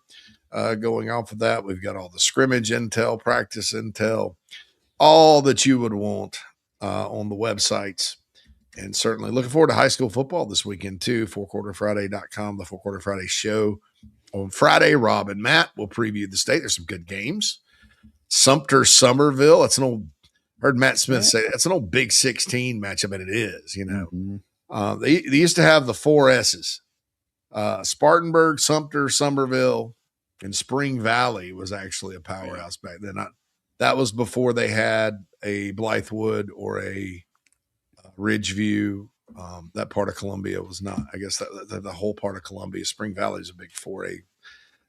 Speaker 1: going off of that. We've got all the scrimmage intel, practice intel, all that you would want on the websites. And certainly looking forward to high school football this weekend too. FourQuarterFriday.com, the 4 Quarter Friday show. On Friday, Rob and Matt will preview the state. There's some good games. Sumter, Somerville. That's an old, heard Matt Smith say that's an old Big 16 matchup, and it is, you know. Mm-hmm. They used to have the 4 S's. Spartanburg, Sumter, Somerville, and Spring Valley was actually a powerhouse back then. That was before they had a Blythewood or a Ridgeview. That part of Columbia was not. I guess that the whole part of Columbia, Spring Valley is a big 4A.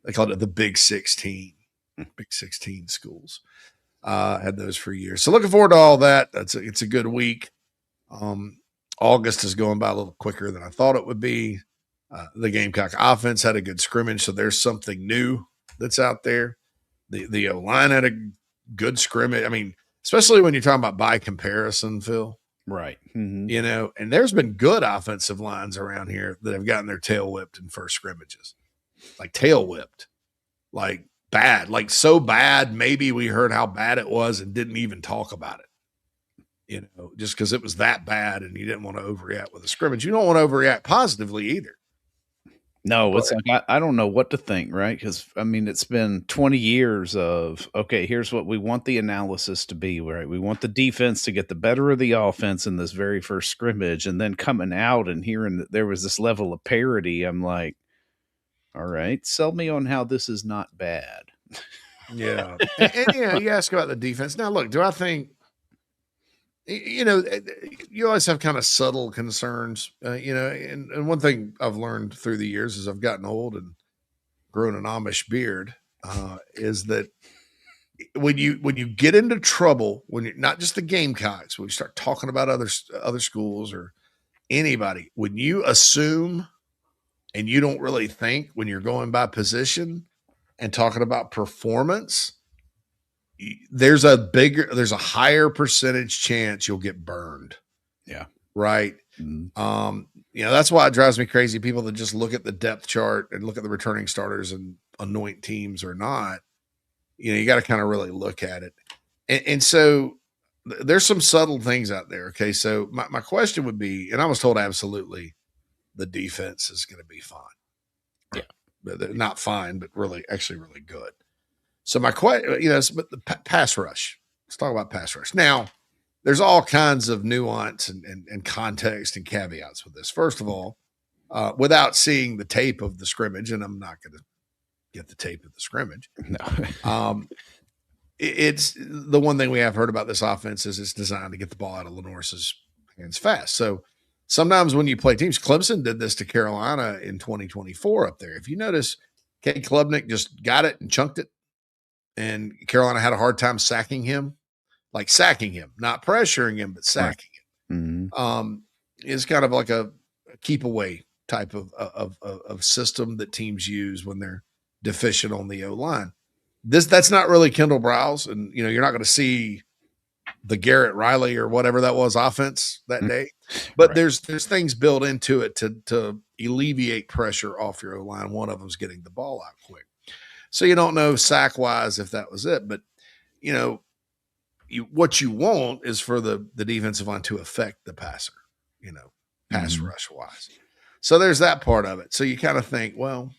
Speaker 1: They called it the Big 16. Big 16 schools had those for years. So looking forward to all that. It's a good week. August is going by a little quicker than I thought it would be. The Gamecock offense had a good scrimmage, so there's something new that's out there. The O-line had a good scrimmage. I mean, especially when you're talking about by comparison, Phil.
Speaker 8: Right. Mm-hmm.
Speaker 1: You know, and there's been good offensive lines around here that have gotten their tail whipped in first scrimmages. Like tail whipped. Like bad. Like so bad, maybe we heard how bad it was and didn't even talk about it. You know, just because it was that bad and you didn't want to overreact with a scrimmage. You don't want to overreact positively either.
Speaker 8: No, it's like I don't know what to think, right? Because I mean, it's been 20 years of okay. Here's what we want the analysis to be, right? We want the defense to get the better of the offense in this very first scrimmage, and then coming out and hearing that there was this level of parity. I'm like, all right, sell me on how this is not bad.
Speaker 1: Yeah, and yeah, you ask about the defense. Now, look, do I think? You know, you always have kind of subtle concerns, you know, and one thing I've learned through the years as I've gotten old and grown an Amish beard is that when you get into trouble, when you're not just the Gamecocks, when you start talking about other schools or anybody, when you assume and you don't really think when you're going by position and talking about performance, there's a higher percentage chance you'll get burned.
Speaker 8: Yeah.
Speaker 1: Right.
Speaker 8: Mm-hmm.
Speaker 1: You know, that's why it drives me crazy. People that just look at the depth chart and look at the returning starters and anoint teams or not, you know, you got to kind of really look at it. And so there's some subtle things out there. Okay. So my question would be, and I was told absolutely the defense is going to be fine. Yeah. Not fine, but actually really good. So my question, you know, but the pass rush. Let's talk about pass rush. Now, there's all kinds of nuance and context and caveats with this. First of all, without seeing the tape of the scrimmage, and I'm not going to get the tape of the scrimmage. No. It's the one thing we have heard about this offense is it's designed to get the ball out of Lenore's hands fast. So sometimes when you play teams, Clemson did this to Carolina in 2024 up there. If you notice, Kay Klubnik just got it and chunked it. And Carolina had a hard time sacking him, not pressuring him, but sacking him.
Speaker 8: Mm-hmm.
Speaker 1: It's kind of like a keep away type of system that teams use when they're deficient on the O-line. That's not really Kendall Browse, and you know you're not going to see the Garrett Riley or whatever that was offense that day. But right. there's things built into it to alleviate pressure off your O-line. One of them is getting the ball out quick. So you don't know sack-wise if that was it. But, you know, what you want is for the defensive line to affect the passer, you know, pass rush-wise. So there's that part of it. So you kind of think, well,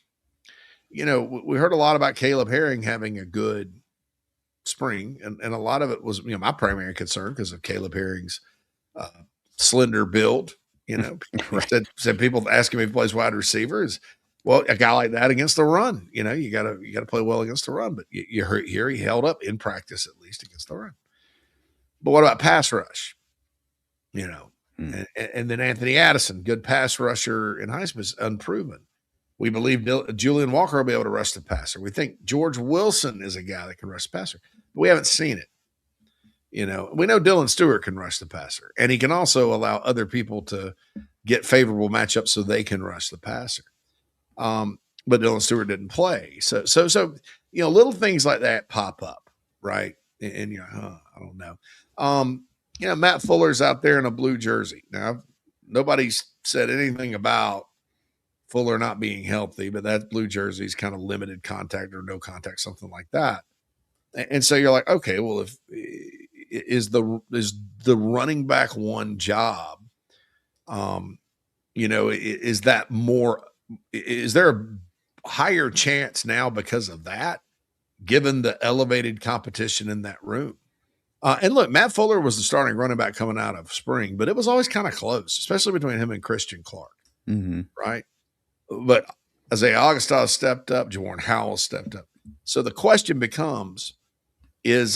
Speaker 1: you know, we heard a lot about Caleb Herring having a good spring, and a lot of it was, you know, my primary concern because of Caleb Herring's slender build You know, said people asking me if he plays wide receivers. Well, a guy like that against the run, you gotta play well against the run. But you heard here he held up in practice at least against the run. But what about pass rush? And then Anthony Addison, good pass rusher in high school, is unproven. We believe Julian Walker will be able to rush the passer. We think George Wilson is a guy that can rush the passer, but we haven't seen it. We know Dylan Stewart can rush the passer, and he can also allow other people to get favorable matchups so they can rush the passer. But Dylan Stewart didn't play. So little things like that pop up, right? And you're like, I don't know. Matt Fuller's out there in a blue jersey. Now, nobody's said anything about Fuller not being healthy, but that blue jersey is kind of limited contact or no contact, something like that. And so you're like, okay, well, if is the running back one job, is that more? Is there a higher chance now because of that, given the elevated competition in that room? And look, Matt Fuller was the starting running back coming out of spring, but it was always kind of close, especially between him and Christian Clark, right? But Isaiah Augustus stepped up, Jawarn Howell stepped up. So the question becomes, would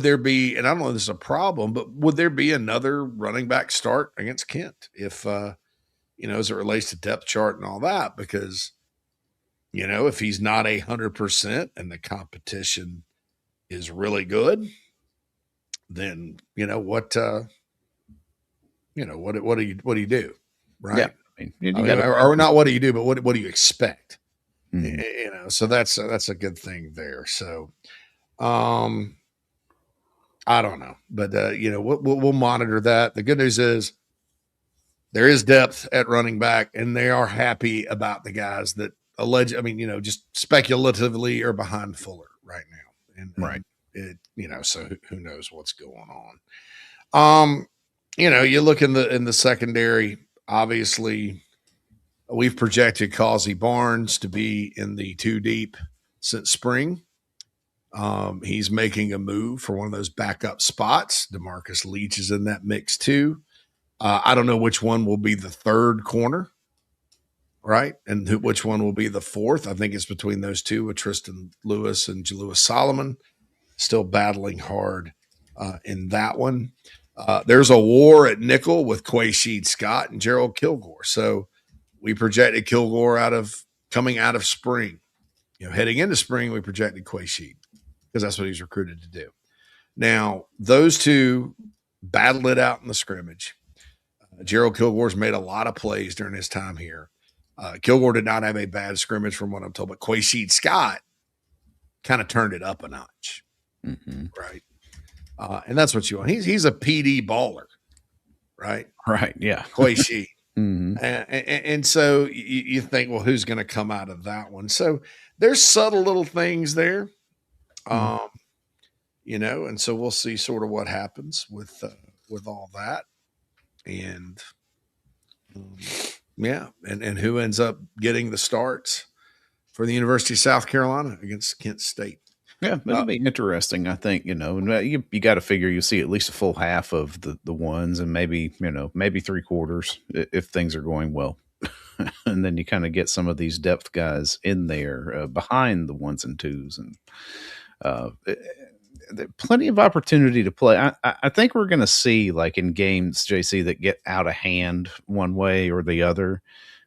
Speaker 1: there be, and I don't know if this is a problem, but would there be another running back start against Kent if, as it relates to depth chart and all that? Because, if he's not 100% and the competition is really good, then, what do you do? Right.
Speaker 8: Yeah.
Speaker 1: Or not what do you do, but what do you expect? So that's a good thing there. So, I don't know, but we'll monitor that. The good news is there is depth at running back, and they are happy about the guys that just speculatively are behind Fuller right now. And so who knows what's going on? You look in the secondary. Obviously, we've projected Causey Barnes to be in the 2 deep since spring. He's making a move for one of those backup spots. DeMarcus Leach is in that mix too. I don't know which one will be the third corner, right? And which one will be the fourth. I think it's between those two, with Tristan Lewis and Jalewis Solomon still battling hard in that one. There's a war at nickel with Quaysheed Scott and Gerald Kilgore. So we projected Kilgore coming out of spring. Heading into spring, we projected Quaysheed because that's what he's recruited to do. Now, those two battled it out in the scrimmage. Gerald Kilgore's made a lot of plays during his time here. Kilgore did not have a bad scrimmage from what I'm told, but Quaysheed Scott kind of turned it up a notch, right? And that's what you want. He's a PD baller, right?
Speaker 8: Right, yeah.
Speaker 1: Quaysheed. And so you think, well, who's going to come out of that one? So there's subtle little things there, and so we'll see sort of what happens with all that, and and who ends up getting the starts for the University of South Carolina against Kent State.
Speaker 8: Yeah, that'll be interesting. I think, you got to figure you'll see at least a full half of the ones, and maybe 3/4 if things are going well. And then you kind of get some of these depth guys in there behind the 1s and 2s, and plenty of opportunity to play. I think we're going to see, like in games, JC, that get out of hand one way or the other,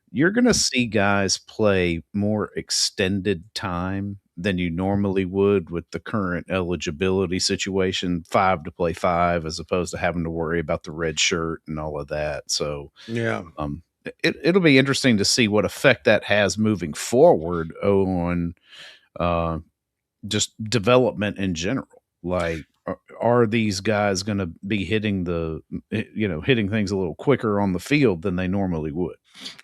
Speaker 8: you're going to see guys play more extended time than you normally would with the current eligibility situation, 5 to play 5, as opposed to having to worry about the red shirt and all of that. So it'll be interesting to see what effect that has moving forward on just development in general. Like, are these guys going to be hitting things a little quicker on the field than they normally would?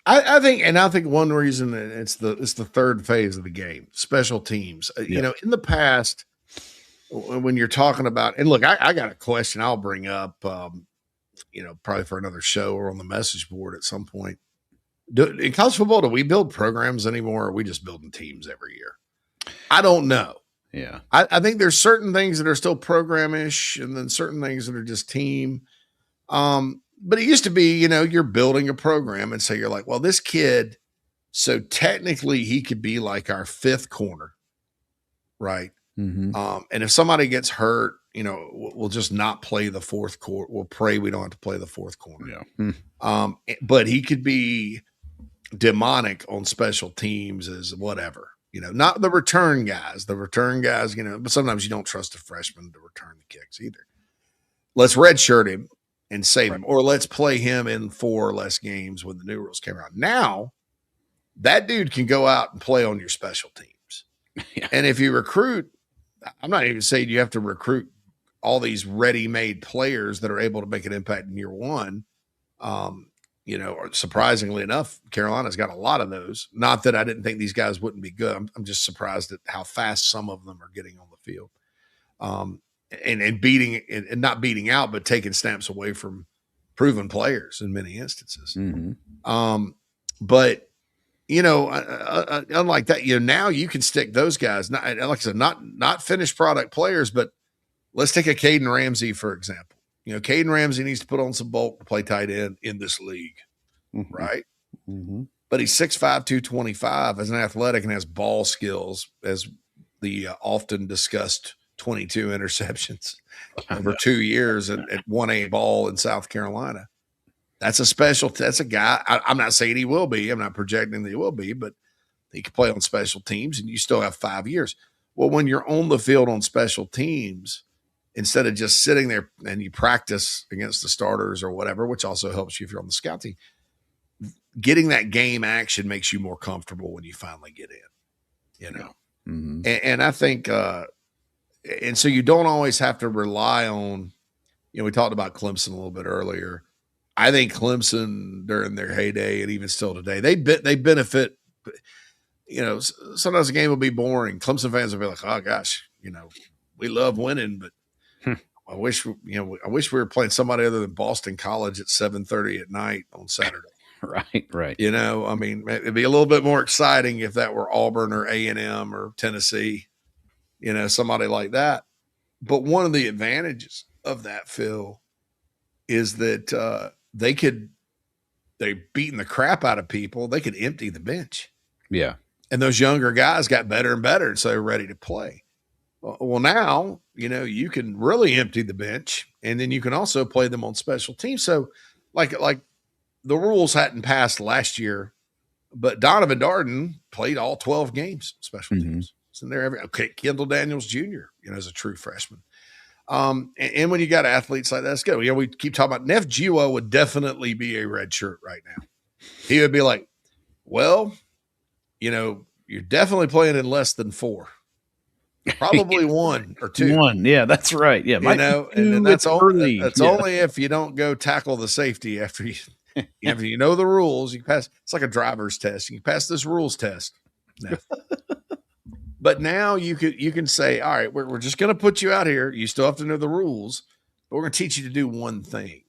Speaker 1: I think one reason it's the third phase of the game, special teams. In the past, when you're talking about, and look, I got a question I'll bring up, probably for another show or on the message board at some point. In college football, do we build programs anymore, or are we just building teams every year? I don't know.
Speaker 8: Yeah.
Speaker 1: I think there's certain things that are still program-ish, and then certain things that are just team. But it used to be, you're building a program, and so you're like, well, this kid, so technically he could be like our fifth corner, right?
Speaker 6: Mm-hmm.
Speaker 1: And if somebody gets hurt, we'll just not play the fourth quarter. We'll pray we don't have to play the fourth corner.
Speaker 8: Yeah.
Speaker 1: But he could be demonic on special teams as whatever, not the return guys. The return guys, but sometimes you don't trust a freshman to return the kicks either. Let's redshirt him and save him, or let's play him in 4 or less games when the new rules came out. Now, that dude can go out and play on your special teams.
Speaker 8: Yeah.
Speaker 1: And if you recruit, I'm not even saying you have to recruit all these ready-made players that are able to make an impact in year one. Surprisingly enough, Carolina's got a lot of those. Not that I didn't think these guys wouldn't be good. I'm just surprised at how fast some of them are getting on the field. And beating and not beating out, but taking snaps away from proven players in many instances.
Speaker 6: Mm-hmm.
Speaker 1: But unlike that, now you can stick those guys. Not, like I said, not finished product players, but let's take a Caden Ramsey for example. Caden Ramsey needs to put on some bulk to play tight end in this league, right?
Speaker 6: Mm-hmm.
Speaker 1: But he's 6'5", 225 as an athletic and has ball skills, as the often discussed 22 interceptions over 2 years at 1A ball in South Carolina. That's a guy. I'm not saying he will be. I'm not projecting that he will be, but he can play on special teams and you still have 5 years. Well, when you're on the field on special teams, instead of just sitting there and you practice against the starters or whatever, which also helps you if you're on the scout team, getting that game action makes you more comfortable when you finally get in,
Speaker 6: Mm-hmm.
Speaker 1: And I think, and so you don't always have to rely on, we talked about Clemson a little bit earlier. I think Clemson during their heyday and even still today, they benefit, sometimes the game will be boring. Clemson fans will be like, oh gosh, we love winning, but I wish we were playing somebody other than Boston College at 7:30 at night on Saturday.
Speaker 8: Right.
Speaker 1: It'd be a little bit more exciting if that were Auburn or A&M or Tennessee, somebody like that. But one of the advantages of that, Phil, is that they're beating the crap out of people. They could empty the bench.
Speaker 8: Yeah.
Speaker 1: And those younger guys got better and better, and so they're ready to play. Well, now, you can really empty the bench, and then you can also play them on special teams. So like the rules hadn't passed last year, but Donovan Darden played all 12 games, special teams. So there, Kendall Daniels Jr., as a true freshman. And when you got athletes like that, let's go. We keep talking about Neff Jiwa would definitely be a red shirt right now. He would be like, well, you're definitely playing in less than 4. Probably 1 or 2.
Speaker 8: 1, yeah, that's right. Yeah,
Speaker 1: and that's only if you don't go tackle the safety after you the rules. You pass. It's like a driver's test. You can pass this rules test. No. But now you can say, all right, we're just going to put you out here. You still have to know the rules, but we're going to teach you to do one thing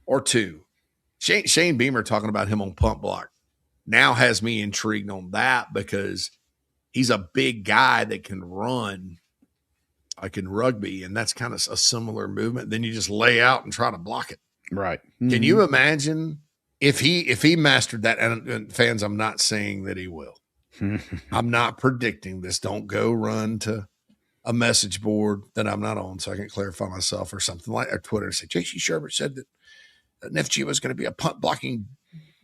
Speaker 1: or two. Shane Beamer talking about him on punt block now has me intrigued on that because he's a big guy that can run like in rugby, and that's kind of a similar movement. Then you just lay out and try to block it.
Speaker 8: Right.
Speaker 1: Mm-hmm. Can you imagine if he mastered that? And fans, I'm not saying that he will. I'm not predicting this. Don't go run to a message board that I'm not on so I can clarify myself or something like that. Twitter and say, J.C. Sherbert said that Neff was going to be a punt blocking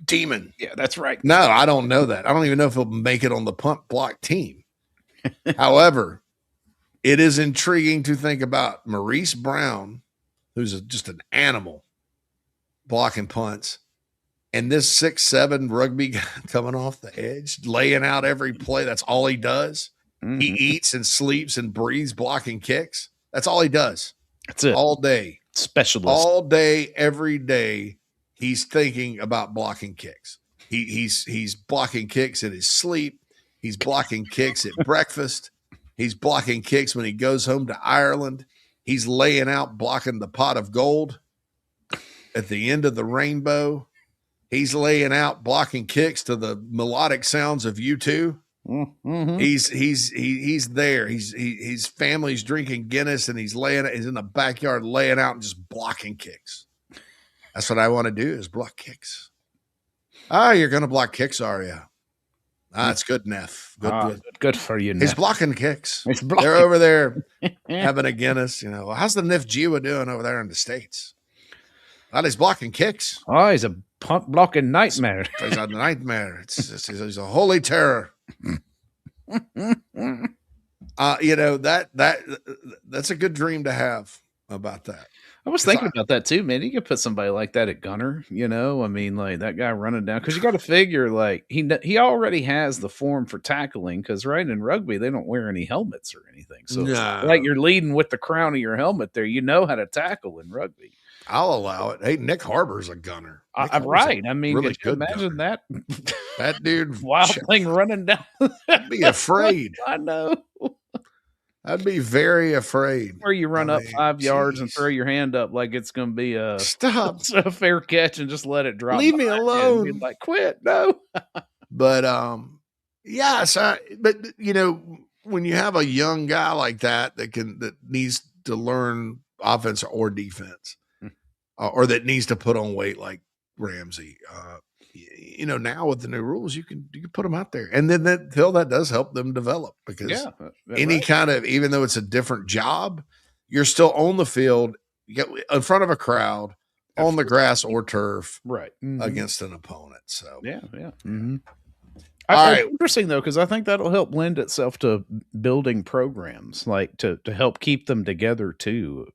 Speaker 1: demon.
Speaker 8: Yeah, that's right.
Speaker 1: No, I don't know that. I don't even know if he'll make it on the punt block team. However, it is intriguing to think about Maurice Brown, who's just an animal blocking punts, and this 6'7" rugby guy coming off the edge, laying out every play. That's all he does. Mm-hmm. He eats and sleeps and breathes blocking kicks. That's all he does.
Speaker 8: That's it.
Speaker 1: All day.
Speaker 8: Specialist.
Speaker 1: All day, every day, he's thinking about blocking kicks. He's blocking kicks in his sleep. He's blocking kicks at breakfast. He's blocking kicks when he goes home to Ireland. He's laying out blocking the pot of gold at the end of the rainbow. He's laying out blocking kicks to the melodic sounds of U2.
Speaker 8: Mm-hmm.
Speaker 1: He's there. His family's drinking Guinness and he's in the backyard laying out and just blocking kicks. That's what I want to do is block kicks. You're going to block kicks, are you? It's good, Neff.
Speaker 8: Good for you, Neff.
Speaker 1: He's blocking kicks. They're over there having a Guinness. How's the Neff Jiwa doing over there in the States? He's blocking kicks.
Speaker 8: Oh, he's a punt blocking nightmare.
Speaker 1: He's a nightmare. He's a holy terror. That's a good dream to have about that.
Speaker 8: I was thinking about that too, man. You could put somebody like that at gunner, like that guy running down, because you got to figure like he already has the form for tackling, because right in rugby they don't wear any helmets or anything, so like you're leading with the crown of your helmet there. You know how to tackle in rugby.
Speaker 1: I'll allow it. Hey, Nick Harbor's a gunner.
Speaker 8: Right. I mean,
Speaker 1: really
Speaker 8: could you imagine
Speaker 1: gunner. That dude,
Speaker 8: wild thing running down.
Speaker 1: I'd be afraid.
Speaker 8: I know.
Speaker 1: I'd be very afraid.
Speaker 8: Or you run up 5 yards and throw your hand up like it's going to be a fair catch and just let it drop.
Speaker 1: Leave me alone.
Speaker 8: Be like, quit. No.
Speaker 1: But when you have a young guy like that needs to learn offense or defense, or that needs to put on weight like Ramsey, now with the new rules, you can put them out there, and then that does help them develop, because even though it's a different job, you're still on the field, you get in front of a crowd, on the grass or turf,
Speaker 8: right,
Speaker 1: against an opponent. So
Speaker 8: yeah.
Speaker 1: Mm-hmm.
Speaker 8: All right. Interesting though, because I think that'll help lend itself to building programs, like to help keep them together too.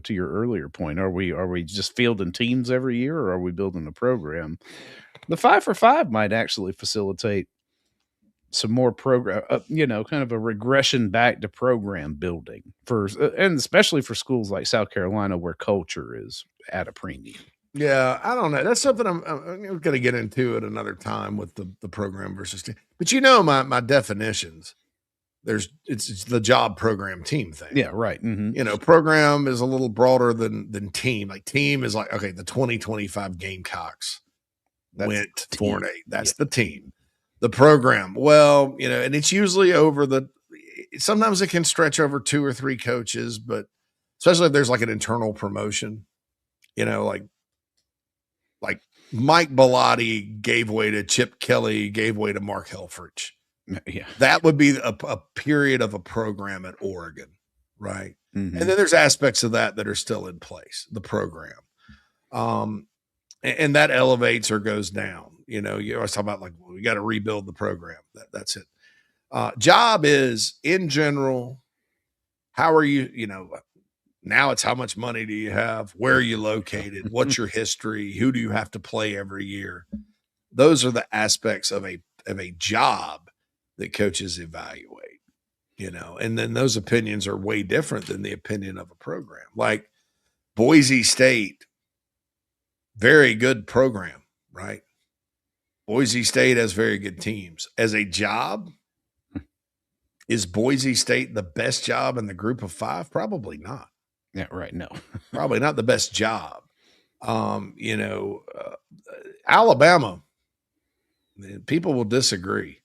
Speaker 8: To your earlier point, are we just fielding teams every year, or are we building a program? The 5-for-5 might actually facilitate some more program, kind of a regression back to program building and especially for schools like South Carolina, where culture is at a premium.
Speaker 1: Yeah, I don't know. That's something I'm going to get into at another time with the program versus team. But my definitions. It's the job, program, team thing.
Speaker 8: Yeah, right. Mm-hmm.
Speaker 1: Program is a little broader than team. Like team is like, okay, the 2025 Gamecocks went 4-8. That's the team. The program, well, and it's usually sometimes it can stretch over 2 or 3 coaches, but especially if there's like an internal promotion, like Mike Bellotti gave way to Chip Kelly, gave way to Mark Helfrich.
Speaker 8: Yeah,
Speaker 1: that would be a period of a program at Oregon, right? Mm-hmm. And then there's aspects of that are still in place, the program, and that elevates or goes down. You always talk about like, we got to rebuild the program. That's it. Job is in general. How are you? Now it's how much money do you have? Where are you located? What's your history? Who do you have to play every year? Those are the aspects of a job that coaches evaluate, and then those opinions are way different than the opinion of a program. Like Boise State, very good program, right? Boise State has very good teams. As a job, is Boise State the best job in the group of 5? Probably not.
Speaker 8: Yeah, right. No,
Speaker 1: probably not the best job. Alabama, people will disagree.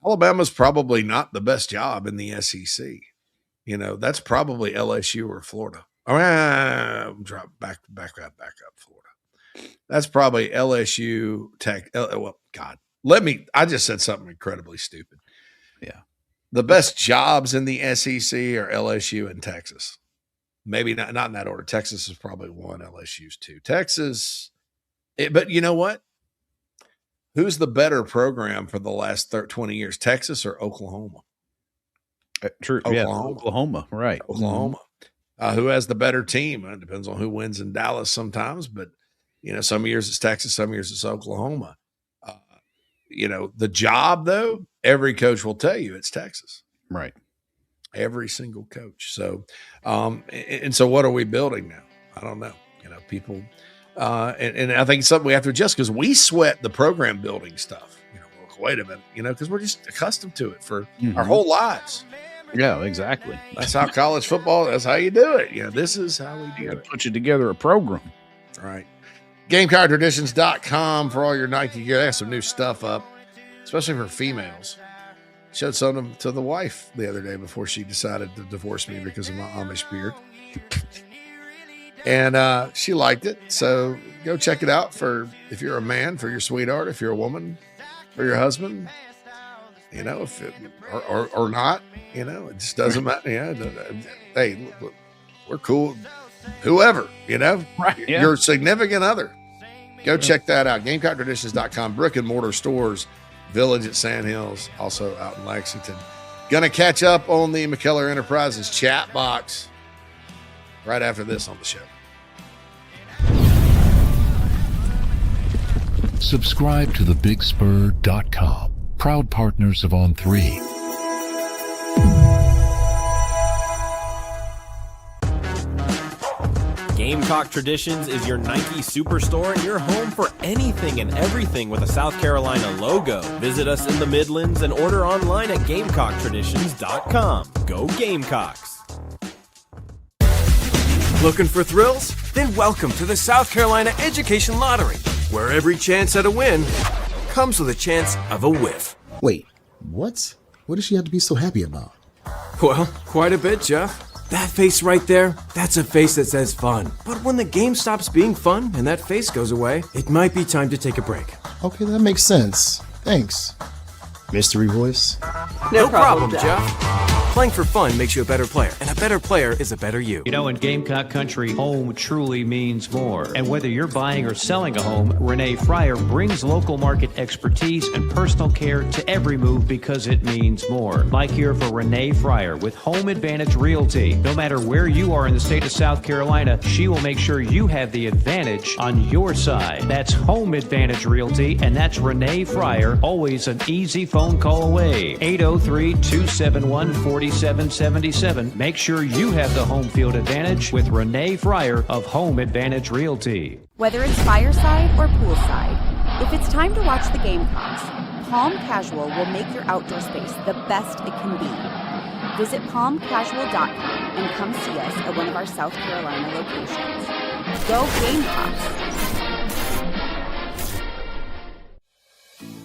Speaker 1: Alabama's probably not the best job in the SEC. That's probably LSU or Florida. Drop back up Florida. That's probably LSU, Tech. I just said something incredibly stupid.
Speaker 8: Yeah.
Speaker 1: The best jobs in the SEC are LSU and Texas. Maybe not in that order. Texas is probably 1, LSU's 2. Texas, but you know what? Who's the better program for the last 20 years, Texas or Oklahoma?
Speaker 8: True.
Speaker 1: Oklahoma.
Speaker 8: Yeah, Oklahoma, right.
Speaker 1: Oklahoma. Who has the better team? It depends on who wins in Dallas sometimes, but, some years it's Texas, some years it's Oklahoma. The job, though, every coach will tell you it's Texas.
Speaker 8: Right.
Speaker 1: Every single coach. So, and so what are we building now? I don't know. People, and I think it's something we have to adjust, because we sweat the program building stuff. Wait a minute, because we're just accustomed to it for our whole lives.
Speaker 8: Yeah, exactly.
Speaker 1: That's how college football, that's how you do it. This is how we do it.
Speaker 8: Put you together a program.
Speaker 1: All right. GameCockTraditions.com for all your Nike gear. They have some new stuff up, especially for females. Showed some of them to the wife the other day before she decided to divorce me because of my Amish beard. And she liked it. So go check it out if you're a man, for your sweetheart, if you're a woman, for your husband, if it, or not, it just doesn't matter. Hey, look, we're cool. Whoever,
Speaker 8: Right, yeah.
Speaker 1: your significant other. Go check that out. GamecockTraditions.com, brick and mortar stores, Village at Sand Hills, also out in Lexington. Gonna catch up on the McKellar Enterprises chat box right after this on the show.
Speaker 2: Subscribe to thebigspur.com, proud partners of On3.
Speaker 3: Gamecock Traditions is your Nike superstore and your home for anything and everything with a South Carolina logo. Visit us in the Midlands and order online at GamecockTraditions.com. Go Gamecocks!
Speaker 12: Looking for thrills? Then welcome to the South Carolina Education Lottery, where every chance at a win comes with a chance of a whiff.
Speaker 13: Wait, what? What does she have to be so happy about?
Speaker 12: Well, quite a bit, Jeff. That face right there, that's a face that says fun. But when the game stops being fun and that face goes away, it might be time to take a break.
Speaker 13: Okay, that makes sense. Thanks. Mystery voice?
Speaker 12: No problem, Jeff. Playing for fun makes you a better player, and a better player is a better you.
Speaker 9: In Gamecock Country, home truly means more. And whether you're buying or selling a home, Renee Fryer brings local market expertise and personal care to every move because it means more. Like here for Renee Fryer with Home Advantage Realty. No matter where you are in the state of South Carolina, she will make sure you have the advantage on your side. That's Home Advantage Realty, and that's Renee Fryer, always an easy phone call away. 803-271-4777. Make sure you have the home field advantage with Renee Fryer of Home Advantage Realty.
Speaker 14: Whether it's fireside or poolside, if it's time to watch the Gamecocks, Palm Casual will make your outdoor space the best it can be. Visit palmcasual.com and come see us at one of our South Carolina locations. Go Gamecocks!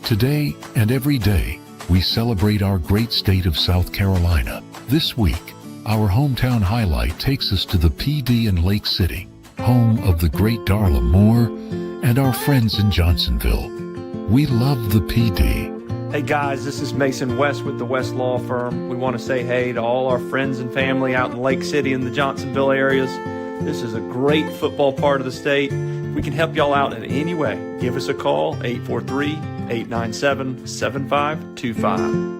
Speaker 2: Today and every day, we celebrate our great state of South Carolina. This week, our hometown highlight takes us to the PD in Lake City, home of the great Darla Moore and our friends in Johnsonville. We love the PD.
Speaker 15: Hey guys, this is Mason West with the West Law Firm. We want to say hey to all our friends and family out in Lake City and the Johnsonville areas. This is a great football part of the state. We can help y'all out in any way. Give us a call, 843-897-7525.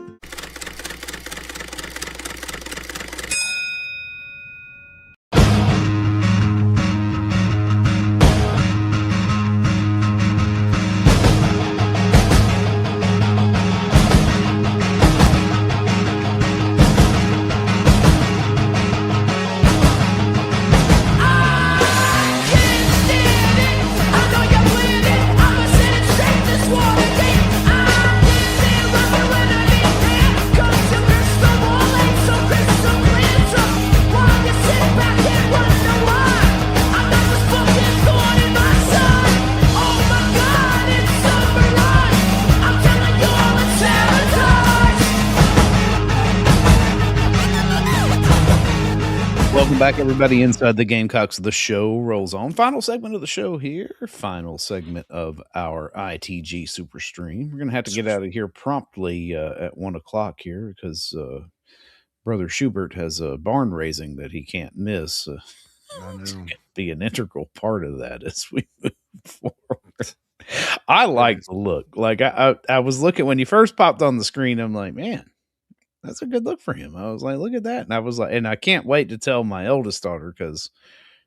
Speaker 8: Welcome back, everybody, inside the Gamecocks. The show rolls on. Final segment of the show here. Final segment of our ITG Super Stream. We're going to have to get out of here promptly at 1 o'clock here because Brother Schubert has a barn raising that he can't miss. It's going to be an integral part of that as we move forward. I like the look. Like I was looking when you first popped on the screen. I'm like, man, that's a good look for him. I was like, look at that. And I was like, and I can't wait to tell my eldest daughter because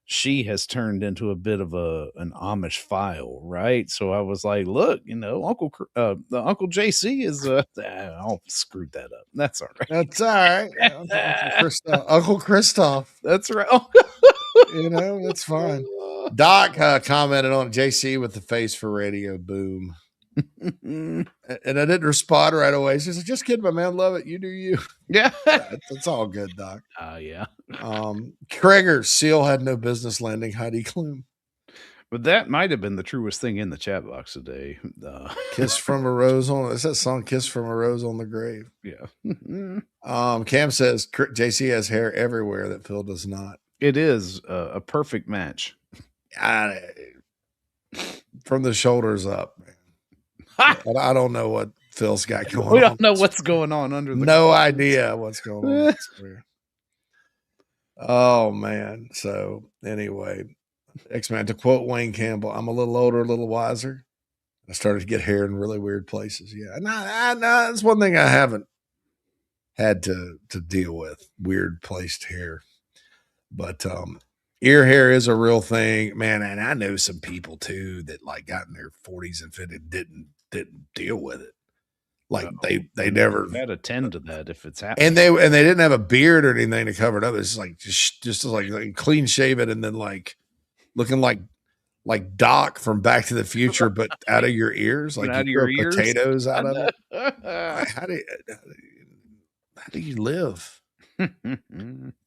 Speaker 8: she has turned into a bit of an Amish file, right? So I was like, look, Uncle JC is I'll screwed that up. That's all right.
Speaker 1: That's all right. Uncle Christoph.
Speaker 8: That's right.
Speaker 1: That's fine. Doc commented on JC with the face for radio. Boom. And I didn't respond right away. She said, just kidding, my man. Love it. You do you.
Speaker 8: Yeah.
Speaker 1: That's all good, Doc.
Speaker 8: Yeah.
Speaker 1: Krager, Seal had no business landing Heidi Klum.
Speaker 8: But that might have been the truest thing in the chat box today.
Speaker 1: Kiss from a Rose on it's that song, Kiss from a Rose on the Grave.
Speaker 8: Yeah.
Speaker 1: Cam says JC has hair everywhere that Phil does not.
Speaker 8: It is a perfect match.
Speaker 1: From the shoulders up, man. I don't know what Phil's got going on.
Speaker 8: We don't know what's going on under the
Speaker 1: No idea what's going on. That's weird. Oh, man. So, anyway, X-Man, to quote Wayne Campbell, I'm a little older, a little wiser. I started to get hair in really weird places. Yeah. No, that's one thing I haven't had to deal with, weird placed hair. But ear hair is a real thing, man. And I know some people too that like got in their 40s and 50s didn't deal with it. Like they never
Speaker 8: had to tend to that if it's happening.
Speaker 1: And they didn't have a beard or anything to cover it up. It's like just like clean shave it and then like looking like Doc from Back to the Future, but out of your ears, like
Speaker 8: out
Speaker 1: you
Speaker 8: of your
Speaker 1: grow
Speaker 8: ears?
Speaker 1: potatoes out of it. How do you live?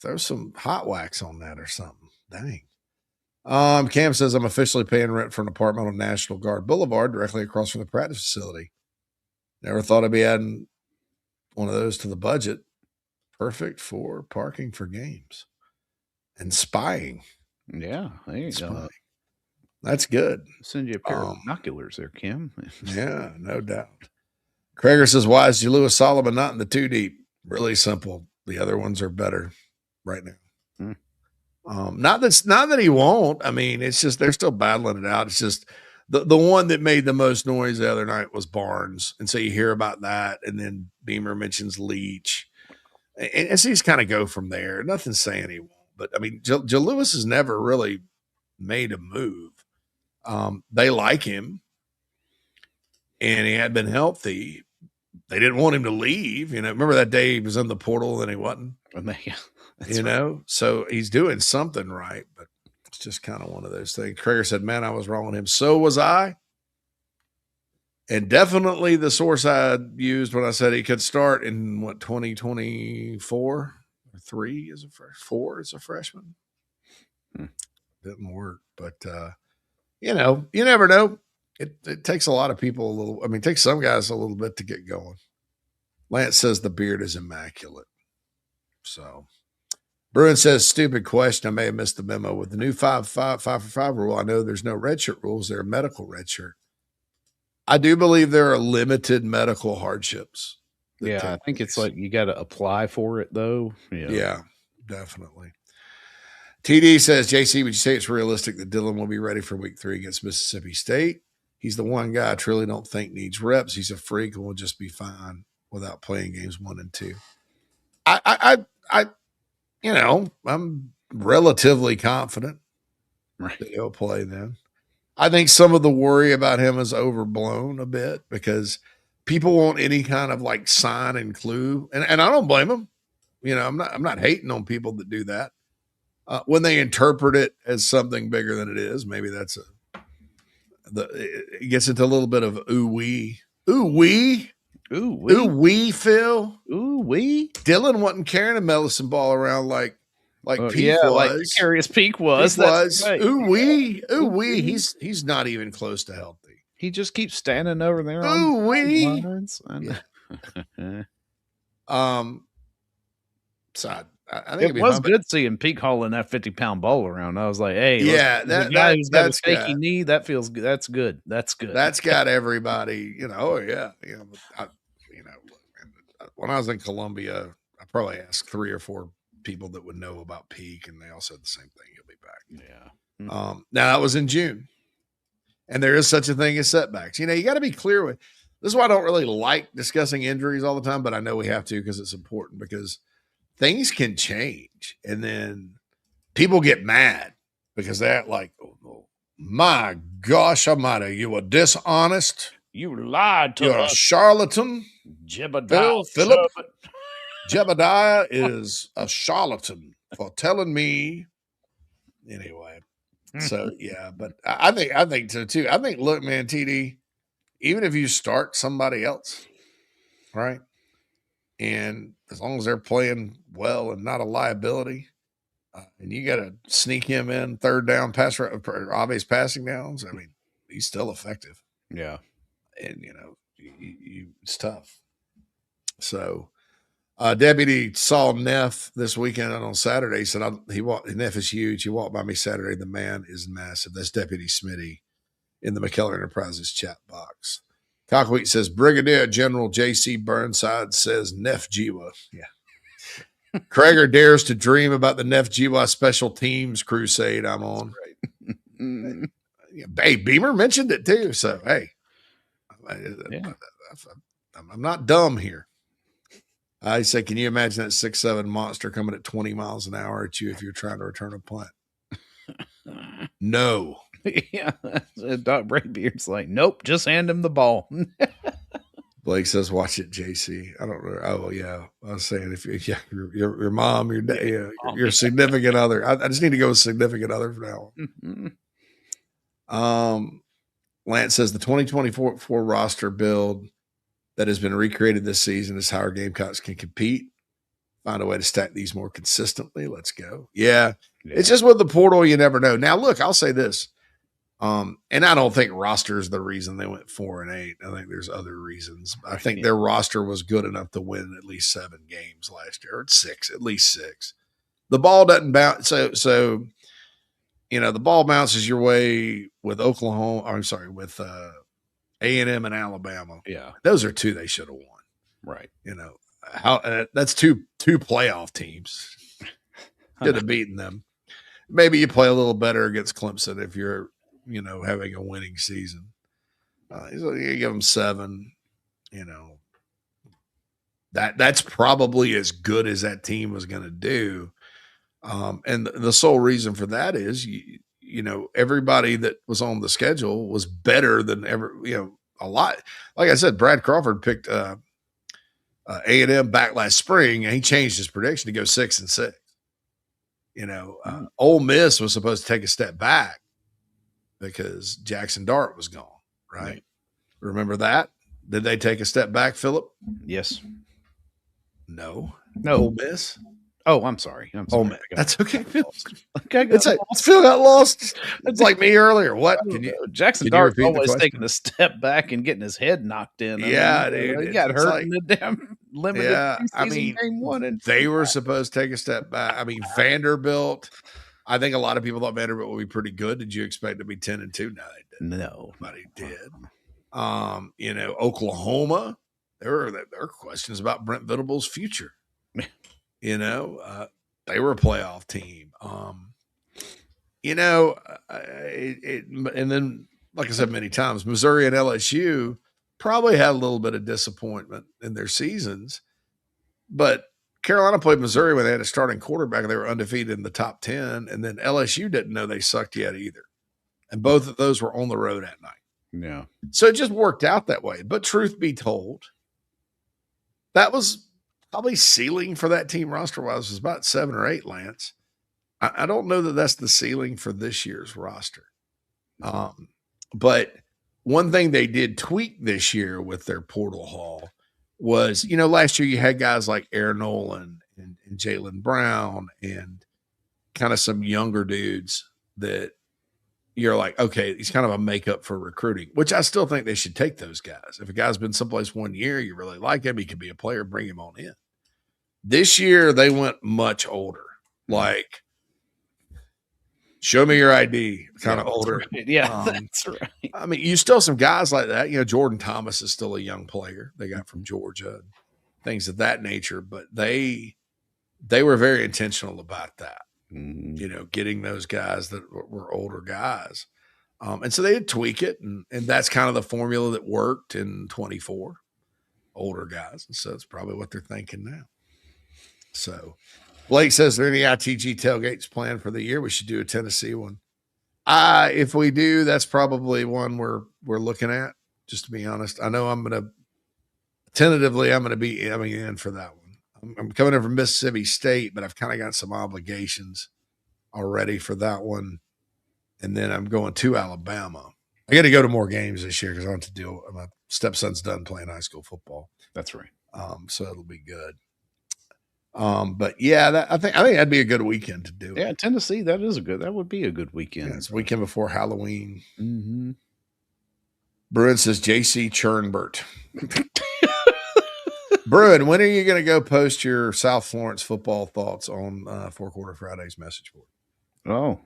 Speaker 1: Throw some hot wax on that or something. Dang. Cam says I'm officially paying rent for an apartment on National Guard Boulevard, directly across from the practice facility. Never thought I'd be adding one of those to the budget. Perfect for parking for games and spying.
Speaker 8: Yeah, there you go.
Speaker 1: That's good.
Speaker 8: Send you a pair of binoculars there, Kim.
Speaker 1: Yeah, no doubt. Krager says, why is Lewis Solomon not in the 2 deep? Really simple. The other ones are better right now. Not that he won't. I mean, it's just they're still battling it out. It's just the one that made the most noise the other night was Barnes. And so you hear about that. And then Beamer mentions Leach. And so he's kind of go from there. Nothing saying he won't. But I mean, Joe Lewis has never really made a move. They like him. And he had been healthy. They didn't want him to leave. Remember that day he was in the portal and he wasn't? So he's doing something right, but it's just kind of one of those things. Krager said, man, I was wrong on him. So was I. And definitely the source I used when I said he could start in 2024 or 3 as a 4 as a freshman. Didn't work, but you never know. It takes a lot of people it takes some guys a little bit to get going. Lance says the beard is immaculate. So Bruin says, stupid question. I may have missed the memo. With the new 5 for 5 rule, I know there's no redshirt rules. There are medical redshirt. I do believe there are limited medical hardships.
Speaker 8: Yeah, I think it's like you got to apply for it, though.
Speaker 1: Yeah, definitely. TD says, JC, would you say it's realistic that Dylan will be ready for week 3 against Mississippi State? He's the one guy I truly don't think needs reps. He's a freak and will just be fine without playing games 1 and 2. I'm relatively confident that he'll play then. I think some of the worry about him is overblown a bit because people want any kind of like sign and clue. And I don't blame them. I'm not hating on people that do that. When they interpret it as something bigger than it is, maybe that's it gets into a little bit of ooh wee, Phil,
Speaker 8: ooh wee.
Speaker 1: Dylan wasn't carrying a medicine ball around like Peak was.
Speaker 8: Like Curious Peak was.
Speaker 1: Right. Ooh wee. He's not even close to healthy.
Speaker 8: He just keeps standing over there.
Speaker 1: Ooh wee. So I think
Speaker 8: it was good seeing Peak hauling that 50-pound ball around. I was like, hey,
Speaker 1: yeah,
Speaker 8: the guy who's got a shaky knee, that feels good. That's good. That's good.
Speaker 1: That's got everybody, oh yeah. When I was in Columbia, I probably asked 3 or 4 people that would know about Peak, and they all said the same thing. He'll be back.
Speaker 8: Yeah.
Speaker 1: Now that was in June, and there is such a thing as setbacks. You got to be clear with this. Is why I don't really like discussing injuries all the time, but I know we have to because it's important because things can change, and then people get mad because they're like, "Oh my gosh, Almighty, you were dishonest.
Speaker 8: You lied to us.
Speaker 1: You're a charlatan,
Speaker 8: Jebediah
Speaker 1: Philip." Jebediah is a charlatan for telling me. Anyway, so yeah, but I think so too. I think, look, man, TD, even if you start somebody else, right, and as long as they're playing well and not a liability, and you got to sneak him in 3rd down obvious passing downs, I mean, he's still effective.
Speaker 8: Yeah,
Speaker 1: and it's tough. So. Deputy saw Neff this weekend on Saturday. He said, Neff is huge. He walked by me Saturday. The man is massive. That's Deputy Smitty in the McKellar Enterprises chat box. Cockweek says, Brigadier General J.C. Burnside says Neff Jiwa. Yeah. Krager dares to dream about the Neff Jiwa special teams crusade I'm on. Right. Hey, Beamer mentioned it too. So, hey, I'm not dumb here. I say, can you imagine that 6'7" monster coming at 20 miles an hour at you if you're trying to return a punt? No.
Speaker 8: Yeah. Doc Braybeard's like, nope, just hand him the ball.
Speaker 1: Blake says, watch it, JC. I don't know. Oh, yeah. I was saying, if your mom, your dad, your significant other. I just need to go with significant other for now. Lance says the 2024 roster build that has been recreated this season is how our Gamecocks can compete. Find a way to stack these more consistently. Let's go. Yeah. It's just with the portal, you never know. Now, look, I'll say this. And I don't think roster is the reason they went 4-8. I think there's other reasons. I think their roster was good enough to win at least 7 games last year, or 6, at least 6. The ball doesn't bounce. So the ball bounces your way with Oklahoma. I'm sorry, with A&M and Alabama.
Speaker 8: Yeah,
Speaker 1: those are 2 they should have won.
Speaker 8: Right.
Speaker 1: That's two playoff teams. Should have beaten them. Maybe you play a little better against Clemson if you're having a winning season. You give them 7. That's probably as good as that team was going to do. And the sole reason for that is everybody that was on the schedule was better than ever. A lot. Like I said, Brad Crawford picked A&M back last spring, and he changed his prediction to go 6-6. Ole Miss was supposed to take a step back because Jackson Dart was gone, right? Remember that? Did they take a step back, Philip?
Speaker 8: Yes.
Speaker 1: No.
Speaker 8: Ole
Speaker 1: Miss?
Speaker 8: Oh, I'm sorry.
Speaker 1: Ole Miss. That's okay. Phil
Speaker 8: Phil
Speaker 1: got lost. It's like me earlier. What?
Speaker 8: Jackson Dart always taking a step back and getting his head knocked in.
Speaker 1: Dude.
Speaker 8: He got hurt in the damn limited preseason game 1. And
Speaker 1: they were supposed to take a step back. I mean, Vanderbilt. I think a lot of people thought Vanderbilt would be pretty good. Did you expect to be 10-2? No, they didn't.
Speaker 8: No,
Speaker 1: nobody did. Oklahoma. There are questions about Brent Venables' future. They were a playoff team. And then, like I said many times, Missouri and LSU probably had a little bit of disappointment in their seasons, but Carolina played Missouri when they had a starting quarterback and they were undefeated in the top 10. And then LSU didn't know they sucked yet either. And both of those were on the road at night.
Speaker 8: Yeah.
Speaker 1: So it just worked out that way. But truth be told, that was probably ceiling for that team roster-wise was about 7 or 8, Lance. I don't know that that's the ceiling for this year's roster. But one thing they did tweak this year with their portal haul was, last year you had guys like Aaron Nolan and Jaylen Brown and kind of some younger dudes that you're like, okay, he's kind of a makeup for recruiting, which I still think they should take those guys. If a guy's been someplace 1 year, you really like him, he could be a player, bring him on in. This year, they went much older, like show me your ID, kind of older.
Speaker 8: Right. Yeah, that's right.
Speaker 1: I mean, you still some guys like that. Jordan Thomas is still a young player they got from Georgia, things of that nature. But they were very intentional about that. Getting those guys that were older guys. And so they did tweak it, and that's kind of the formula that worked in 24, older guys. And so it's probably what they're thinking now. So Blake says, are there any ITG tailgates planned for the year? We should do a Tennessee one. If we do, that's probably one we're looking at, just to be honest. I know I'm going to be in for that one. I'm coming in from Mississippi State, but I've kind of got some obligations already for that one. And then I'm going to Alabama. I got to go to more games this year because I want to deal. My stepson's done playing high school football.
Speaker 8: That's right.
Speaker 1: So it'll be good. But yeah, I think that'd be a good weekend to do.
Speaker 8: Yeah, Tennessee, that would be a good weekend.
Speaker 1: Yeah, it's weekend before Halloween.
Speaker 8: Mm-hmm.
Speaker 1: Bruin says JC Churnbert. Bruin, when are you going to go post your South Florence football thoughts on Four Quarter Friday's message board?
Speaker 8: Oh,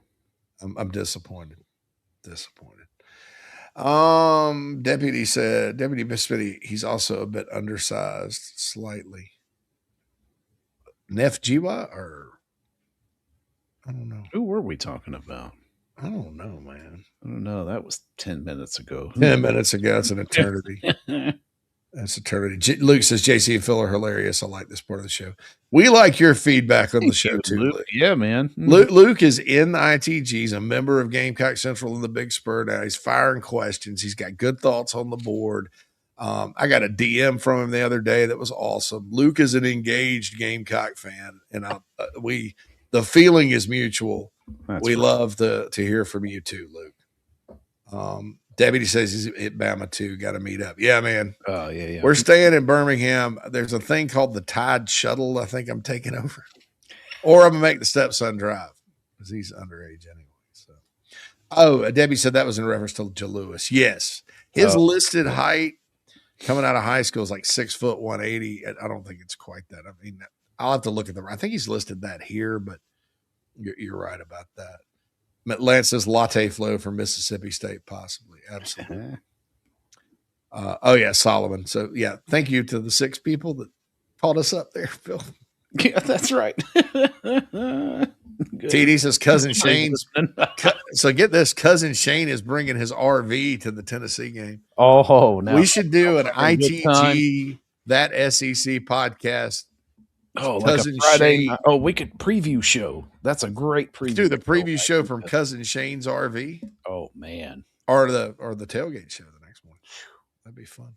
Speaker 1: I'm disappointed. Deputy Mississippi, he's also a bit undersized, slightly. Neff Jiwa, or I don't know.
Speaker 8: Who were we talking about?
Speaker 1: I don't know, man.
Speaker 8: I don't know. That was 10 minutes ago.
Speaker 1: 10 minutes ago. That's an eternity. That's eternity. Luke says, JC and Phil are hilarious. I like this part of the show. We like your feedback on the show, too, Luke.
Speaker 8: Yeah, man.
Speaker 1: Luke is in the ITG. He's a member of Gamecock Central in the Big Spur now. He's firing questions. He's got good thoughts on the board. I got a DM from him the other day that was awesome. Luke is an engaged Gamecock fan, and the feeling is mutual. We love to hear from you too, Luke. Deputy says he's at Bama too. Got to meet up. Yeah, man.
Speaker 8: Oh, yeah.
Speaker 1: We're staying in Birmingham. There's a thing called the Tide Shuttle. I think I'm taking over, or I'm gonna make the stepson drive because he's underage anyway. So, Debbie said that was in reference to Jalewis. Yes, his listed height coming out of high school is like 6 foot 180. I don't think it's quite that. I mean, I'll have to look at I think he's listed that here, but you're right about that. Lance says latte flow from Mississippi State, possibly. Absolutely. Solomon. So, thank you to the 6 people that called us up there, Phil.
Speaker 8: Yeah, that's right.
Speaker 1: TD says cousin Shane. So get this, cousin Shane is bringing his RV to the Tennessee game.
Speaker 8: Oh, now
Speaker 1: we should do an ITG, that SEC podcast.
Speaker 8: Oh, like a Friday. Shane. Oh, we could preview show. That's a great preview.
Speaker 1: Do the preview show from cousin Shane's RV.
Speaker 8: Oh man,
Speaker 1: or the tailgate show the next morning. That'd be fun.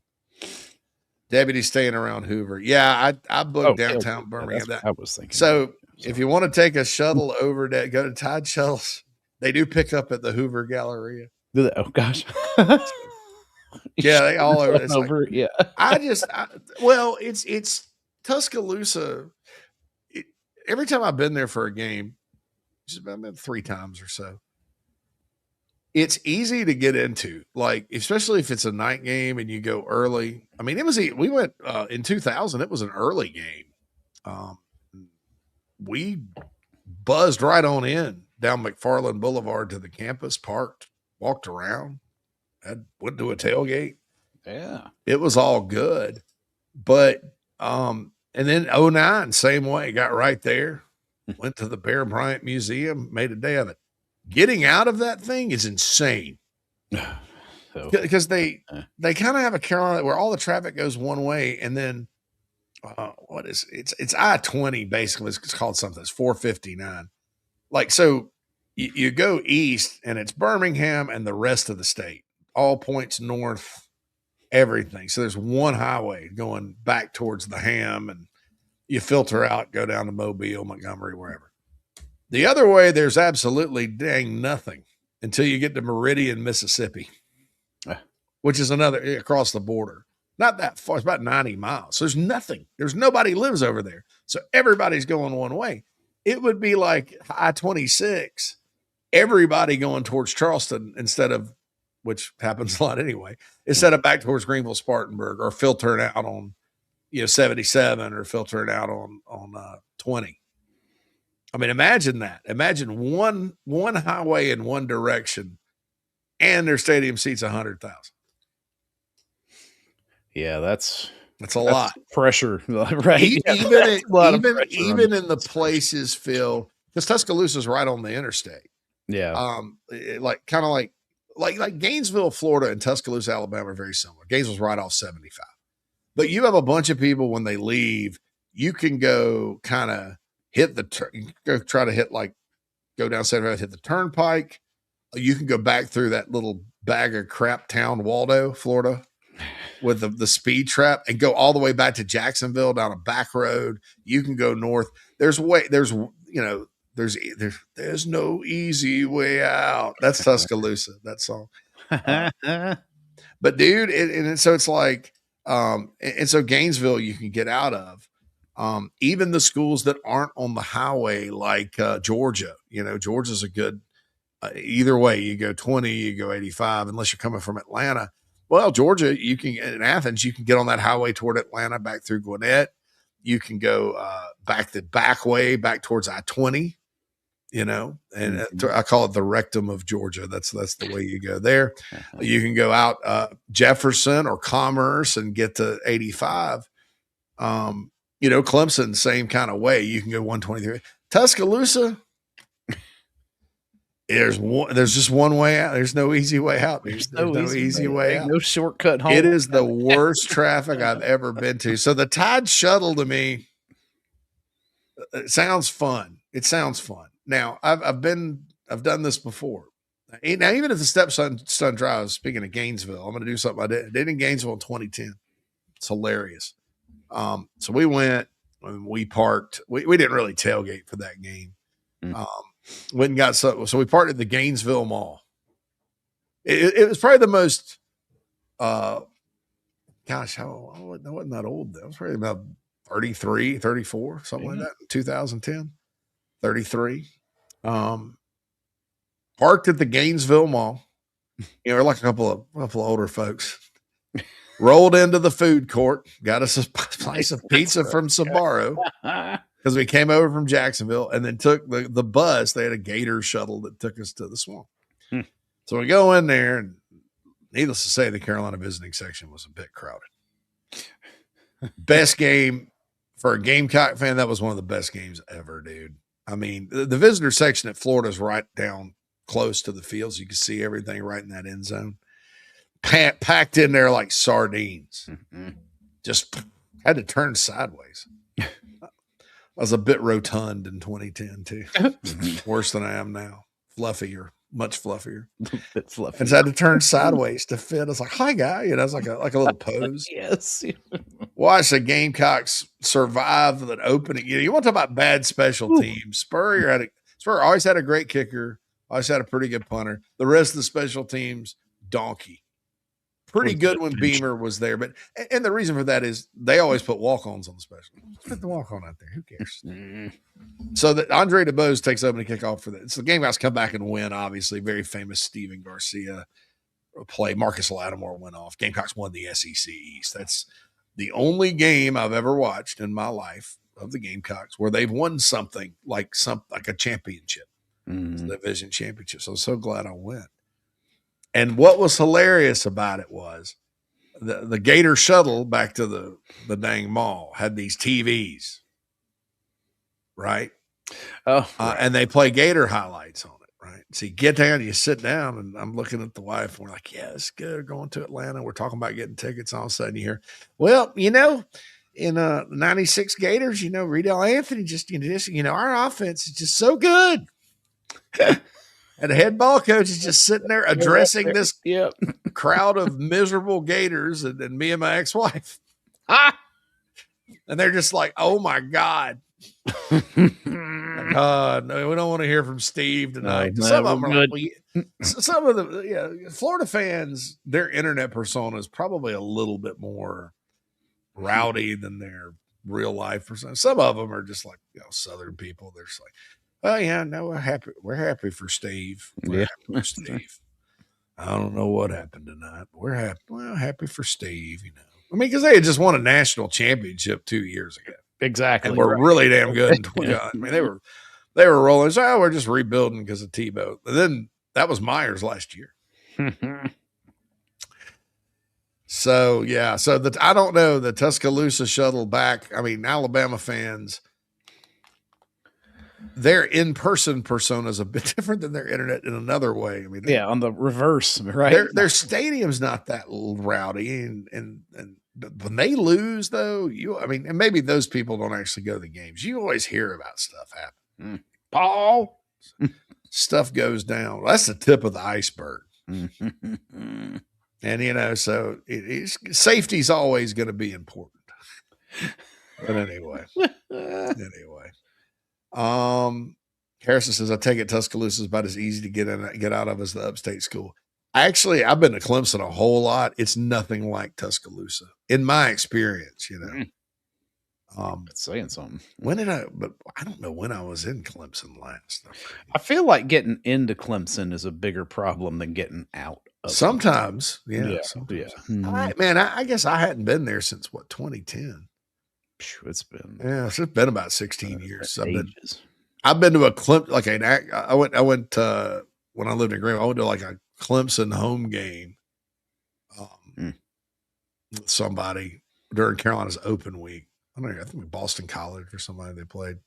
Speaker 1: Deputy staying around Hoover. Yeah, I booked downtown Birmingham.
Speaker 8: That's what I was thinking.
Speaker 1: So if you want to take a shuttle over to go to Tide Shuttles, they do pick up at the Hoover Galleria.
Speaker 8: Do they? Oh gosh.
Speaker 1: Yeah, they all over. It's
Speaker 8: over.
Speaker 1: Like,
Speaker 8: yeah.
Speaker 1: It's Tuscaloosa. Every time I've been there for a game, I've been 3 times or so. It's easy to get into, like, especially if it's a night game and you go early. I mean, we went in 2000, it was an early game. We buzzed right on in down McFarland Boulevard to the campus, parked, walked around, went to a tailgate.
Speaker 8: Yeah.
Speaker 1: It was all good. But, and then 2009, same way, got right there, went to the Bear Bryant Museum, made a day of it. Getting out of that thing is insane because they kind of have a Carolina where all the traffic goes one way, and then it's I-20 basically. It's called something. It's 459. Like, so you go east and it's Birmingham and the rest of the state, all points north, everything. So there's one highway going back towards the Ham, and you filter out, go down to Mobile, Montgomery, wherever. The other way, there's absolutely dang nothing until you get to Meridian, Mississippi, which is another across the border. Not that far. It's about 90 miles. So there's nothing. There's nobody lives over there. So everybody's going one way. It would be like I-26, everybody going towards Charleston instead of, which happens a lot anyway, instead of back towards Greenville, Spartanburg, or filtering out on, 77 or filtering out on 20. I mean, imagine that. Imagine one highway in one direction, and their stadium seats 100,000.
Speaker 8: Yeah, that's
Speaker 1: a lot
Speaker 8: pressure, right?
Speaker 1: Even in the places, Phil, because Tuscaloosa's right on the interstate.
Speaker 8: Yeah,
Speaker 1: like Gainesville, Florida, and Tuscaloosa, Alabama are very similar. Gainesville's right off 75, but you have a bunch of people when they leave. You can go kind of hit go try to go down 75, hit the turnpike. You can go back through that little bag of crap town, Waldo, Florida, with the speed trap, and go all the way back to Jacksonville down a back road. You can go north. There's no easy way out. That's Tuscaloosa, that song. But dude, and so it's like, and so Gainesville you can get out of. Even the schools that aren't on the highway, like Georgia, Georgia's a good, either way, you go 20, you go 85, unless you're coming from Atlanta. Well, Georgia, you can in Athens, you can get on that highway toward Atlanta, back through Gwinnett. You can go back the back way, back towards I-20. And I call it the rectum of Georgia. That's the way you go there. You can go out Jefferson or Commerce and get to 85. Clemson, same kind of way. You can go 123. Tuscaloosa, there's just one way out. There's no easy way out. There's no easy way out.
Speaker 8: No shortcut home.
Speaker 1: It is the worst traffic I've ever been to. So the Tide Shuttle to me, it sounds fun. It sounds fun. Now I've done this before. Now, even if the stepson drives, speaking of Gainesville, I'm going to do something I did in Gainesville in 2010. It's hilarious. So we went and we parked. We didn't really tailgate for that game. Went and got so we parked at the Gainesville Mall. It was probably the most, I wasn't that old then. I was probably about 33, 34, something like that, 2010, 33. Parked at the Gainesville Mall. We're like a couple of older folks. Rolled into the food court, got us a slice of pizza from Sbarro because we came over from Jacksonville, and then took the bus. They had a Gator shuttle that took us to the swamp. So we go in there, and needless to say, the Carolina visiting section was a bit crowded. Best game for a Gamecock fan. That was one of the best games ever, dude. I mean, the visitor section at Florida is right down close to the fields. You can see everything right in that end zone. Packed in there like sardines. Just had to turn sideways. I was a bit rotund in 2010 too. Worse than I am now. Fluffier, much fluffier.
Speaker 8: A bit fluffy.
Speaker 1: And so I had to turn sideways to fit. I was like, "Hi, guy." It's like a little pose.
Speaker 8: Yes.
Speaker 1: Watch the Gamecocks survive the opening. You want to talk about bad special teams? Spurrier always had a great kicker. Always had a pretty good punter. The rest of the special teams, donkey. Pretty good when Beamer was there, and the reason for that is they always put walk-ons on the special. Put the walk-on out there. Who cares? So that Andre DeBose takes over the kickoff for that. So the Gamecocks come back and win. Obviously, very famous Steven Garcia play. Marcus Lattimore went off. Gamecocks won the SEC East. That's the only game I've ever watched in my life of the Gamecocks where they've won something like a championship, the division championship. So I'm so glad I went. And what was hilarious about it was the Gator shuttle back to the dang mall had these TVs, right?
Speaker 8: Right.
Speaker 1: And they play Gator highlights on it, right? So you get down, you sit down, and I'm looking at the wife, and we're like, "Yeah, it's good. We're going to Atlanta. We're talking about getting tickets." All of a sudden, you hear, "Well, in the '96 Gators, Riedel Anthony our offense is just so good." And the head ball coach is just sitting there addressing this crowd of miserable Gators and me and my ex-wife. And they're just like, "Oh, my God." No, we don't want to hear from Steve tonight. Some of them are some of the Florida fans, their internet persona is probably a little bit more rowdy than their real life persona. Some of them are just like Southern people. They're just like, "Oh yeah, no, we're happy for Steve. We're happy for Steve. I don't know what happened tonight, but we're happy. Well, happy for Steve, I mean, because they had just won a national championship 2 years ago.
Speaker 8: Exactly.
Speaker 1: And we're really damn good in 20. I mean, they were rolling. So, we're just rebuilding because of Tebow. And then that was Myers last year. So yeah, I don't know, the Tuscaloosa shuttle back. I mean, Alabama fans, their in-person persona is a bit different than their internet in another way. I mean,
Speaker 8: on the reverse, right?
Speaker 1: Their stadium's not that rowdy, and when they lose, though, and maybe those people don't actually go to the games. You always hear about stuff happen.
Speaker 8: Paul,
Speaker 1: stuff goes down. That's the tip of the iceberg. And so safety's always going to be important. But anyway. Harrison says, "I take it Tuscaloosa is about as easy to get out of as the upstate school." Actually, I've been to Clemson a whole lot. It's nothing like Tuscaloosa in my experience.
Speaker 8: That's saying something.
Speaker 1: But I don't know when I was in Clemson last.
Speaker 8: I feel like getting into Clemson is a bigger problem than getting out
Speaker 1: Sometimes, yeah. Sometimes. I guess I hadn't been there since 2010.
Speaker 8: It's been
Speaker 1: it's been about 16 years. I've been to a Clemson, I went when I lived in Greenville, I went to like a Clemson home game with somebody during Carolina's open week. I don't know, I think Boston College or somebody they played.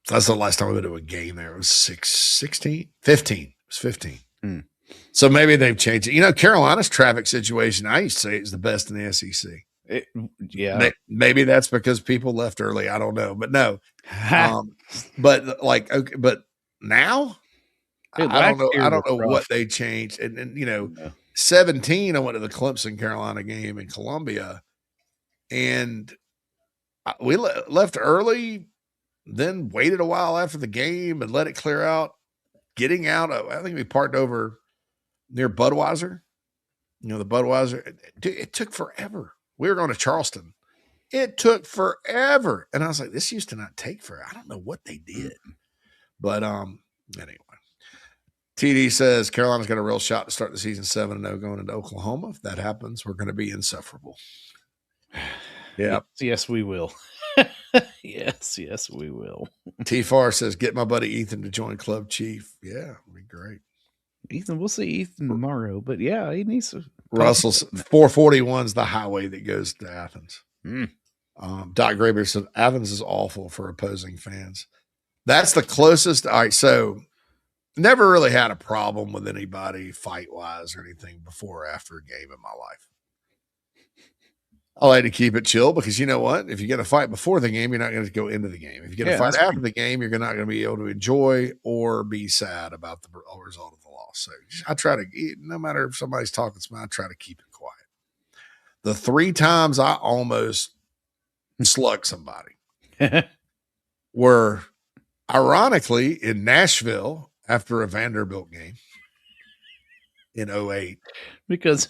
Speaker 1: That's the last time I went to a game there. It was 15. It was 15. So maybe they've changed it. Carolina's traffic situation, I used to say is the best in the SEC. Maybe that's because people left early. I don't know, but no. But now I don't know what they changed. And 17, I went to the Clemson Carolina game in Columbia, and we left early, then waited a while after the game and let it clear out. Getting out, I think we parked over near Budweiser. The Budweiser. Dude, it took forever. We were going to Charleston. It took forever. And I was like, this used to not take forever. I don't know what they did. But anyway. TD says Carolina's got a real shot to start the season 7-0 going into Oklahoma. If that happens, we're going to be insufferable. Yeah.
Speaker 8: Yes, we will. Yes, we will.
Speaker 1: T-Far says, get my buddy Ethan to join Club Chief. Yeah, it'd be great.
Speaker 8: Ethan, we'll see Ethan tomorrow. But yeah, he needs to.
Speaker 1: Russell's 441's the highway that goes to Athens. Doc Graber said, Athens is awful for opposing fans. That's the closest. All right, so never really had a problem with anybody fight-wise or anything before or after a game in my life. I like to keep it chill because you know what? If you get a fight before the game, you're not going to go into the game. If you get a fight after the game, you're not going to be able to enjoy or be sad about the result of the loss. So I try to, no matter if somebody's talking to me, I try to keep it quiet. The 3 times I almost slugged somebody were ironically in Nashville after a Vanderbilt game in 2008.
Speaker 8: Because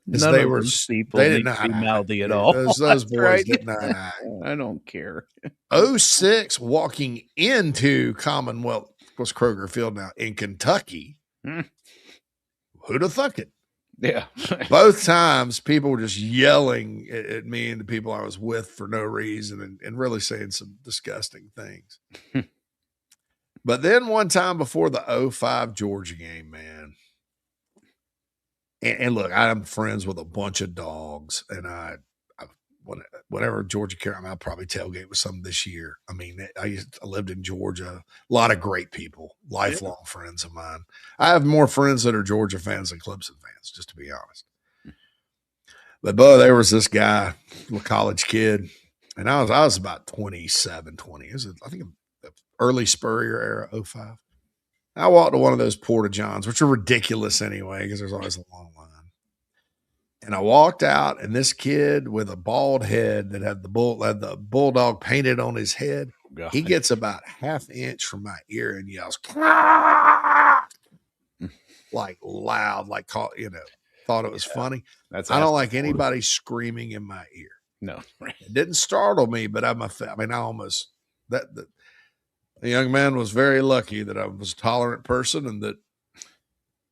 Speaker 8: none
Speaker 1: they
Speaker 8: of
Speaker 1: were
Speaker 8: those people
Speaker 1: they did not
Speaker 8: be
Speaker 1: act.
Speaker 8: mouthy at all.
Speaker 1: Those boys
Speaker 8: right.
Speaker 1: did not act.
Speaker 8: I don't care.
Speaker 1: 06 walking into Commonwealth, what's Kroger Field now in Kentucky. Who'd have thunk it?
Speaker 8: Yeah.
Speaker 1: Both times people were just yelling at me and the people I was with for no reason and really saying some disgusting things. But then one time before the 05 Georgia game, man. And look, I'm friends with a bunch of dogs, and whenever Georgia Carolina, I'll probably tailgate with some this year. I mean, I lived in Georgia, a lot of great people, lifelong friends of mine. I have more friends that are Georgia fans than Clemson fans, just to be honest. But there was this guy, a college kid, and I was about 27, 20. It was, I think, the early Spurrier era, 05. I walked to one of those Porta-Johns, which are ridiculous anyway, because there's always a long line. And I walked out, and this kid with a bald head that had the bulldog painted on his head, he gets about ½ inch from my ear and yells, like loud, like thought it was funny. I don't like anybody screaming in my ear.
Speaker 8: No,
Speaker 1: it didn't startle me, but I almost the young man was very lucky that I was a tolerant person and that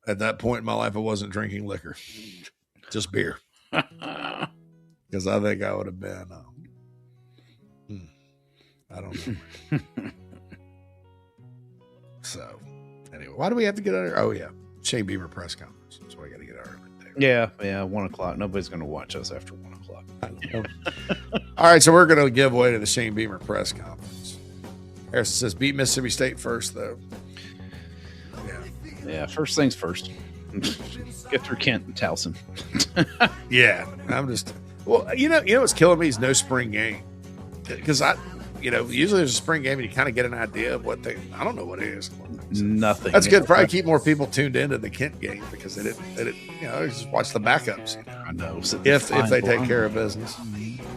Speaker 1: at that point in my life I wasn't drinking liquor, just beer. Because I think I would have been, I don't know. So, anyway, why do we have to get out of here? Oh, yeah. Shane Beamer press conference. That's why I got to get out early.
Speaker 8: Yeah, 1 o'clock. Nobody's going to watch us after 1 o'clock.
Speaker 1: All right, so we're going to give way to the Shane Beamer press conference. Harrison says, beat Mississippi State first, though.
Speaker 8: Yeah, first things first. Get through Kent and Towson.
Speaker 1: Yeah, you know what's killing me is no spring game. Because usually there's a spring game and you kind of get an idea of I don't know what it is.
Speaker 8: Nothing.
Speaker 1: That's good. Probably keep more people tuned into the Kent game because they didn't just watch the backups.
Speaker 8: I know.
Speaker 1: If they take care of business.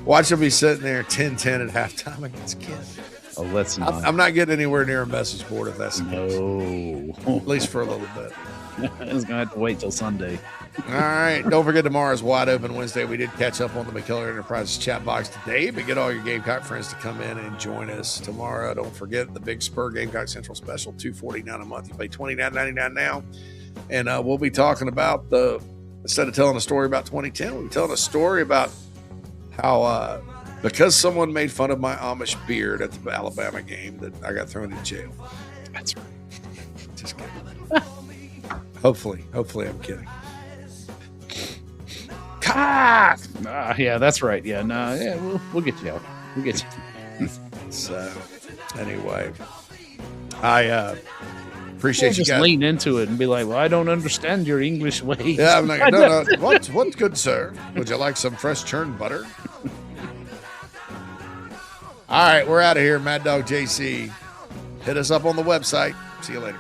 Speaker 1: Watch them be sitting there 10-10 at halftime against Kent.
Speaker 8: Oh, let's not.
Speaker 1: I'm not getting anywhere near a message board if that's the
Speaker 8: case.
Speaker 1: At least for a little bit.
Speaker 8: I was going to have to wait till Sunday.
Speaker 1: All right. Don't forget tomorrow's Wide Open Wednesday. We did catch up on the McKellar Enterprises Chat Box today, but get all your Gamecock friends to come in and join us tomorrow. Don't forget the big Spur Gamecock Central Special, $249 a month. You pay $29.99 now. And we'll be talking about instead of telling a story about 2010, we'll be telling a story about how because someone made fun of my Amish beard at the Alabama game that I got thrown in jail.
Speaker 8: That's right.
Speaker 1: Just kidding. Hopefully I'm kidding.
Speaker 8: Yeah, that's right. Yeah, no, yeah, we'll get you out. We'll get you.
Speaker 1: So, anyway, I appreciate
Speaker 8: We'll
Speaker 1: you
Speaker 8: just
Speaker 1: guys.
Speaker 8: lean into it and be like, "Well, I don't understand your English ways."
Speaker 1: Yeah, I'm like, no. What good, sir? Would you like some fresh churned butter? All right, we're out of here. Mad Dog JC. Hit us up on the website. See you later.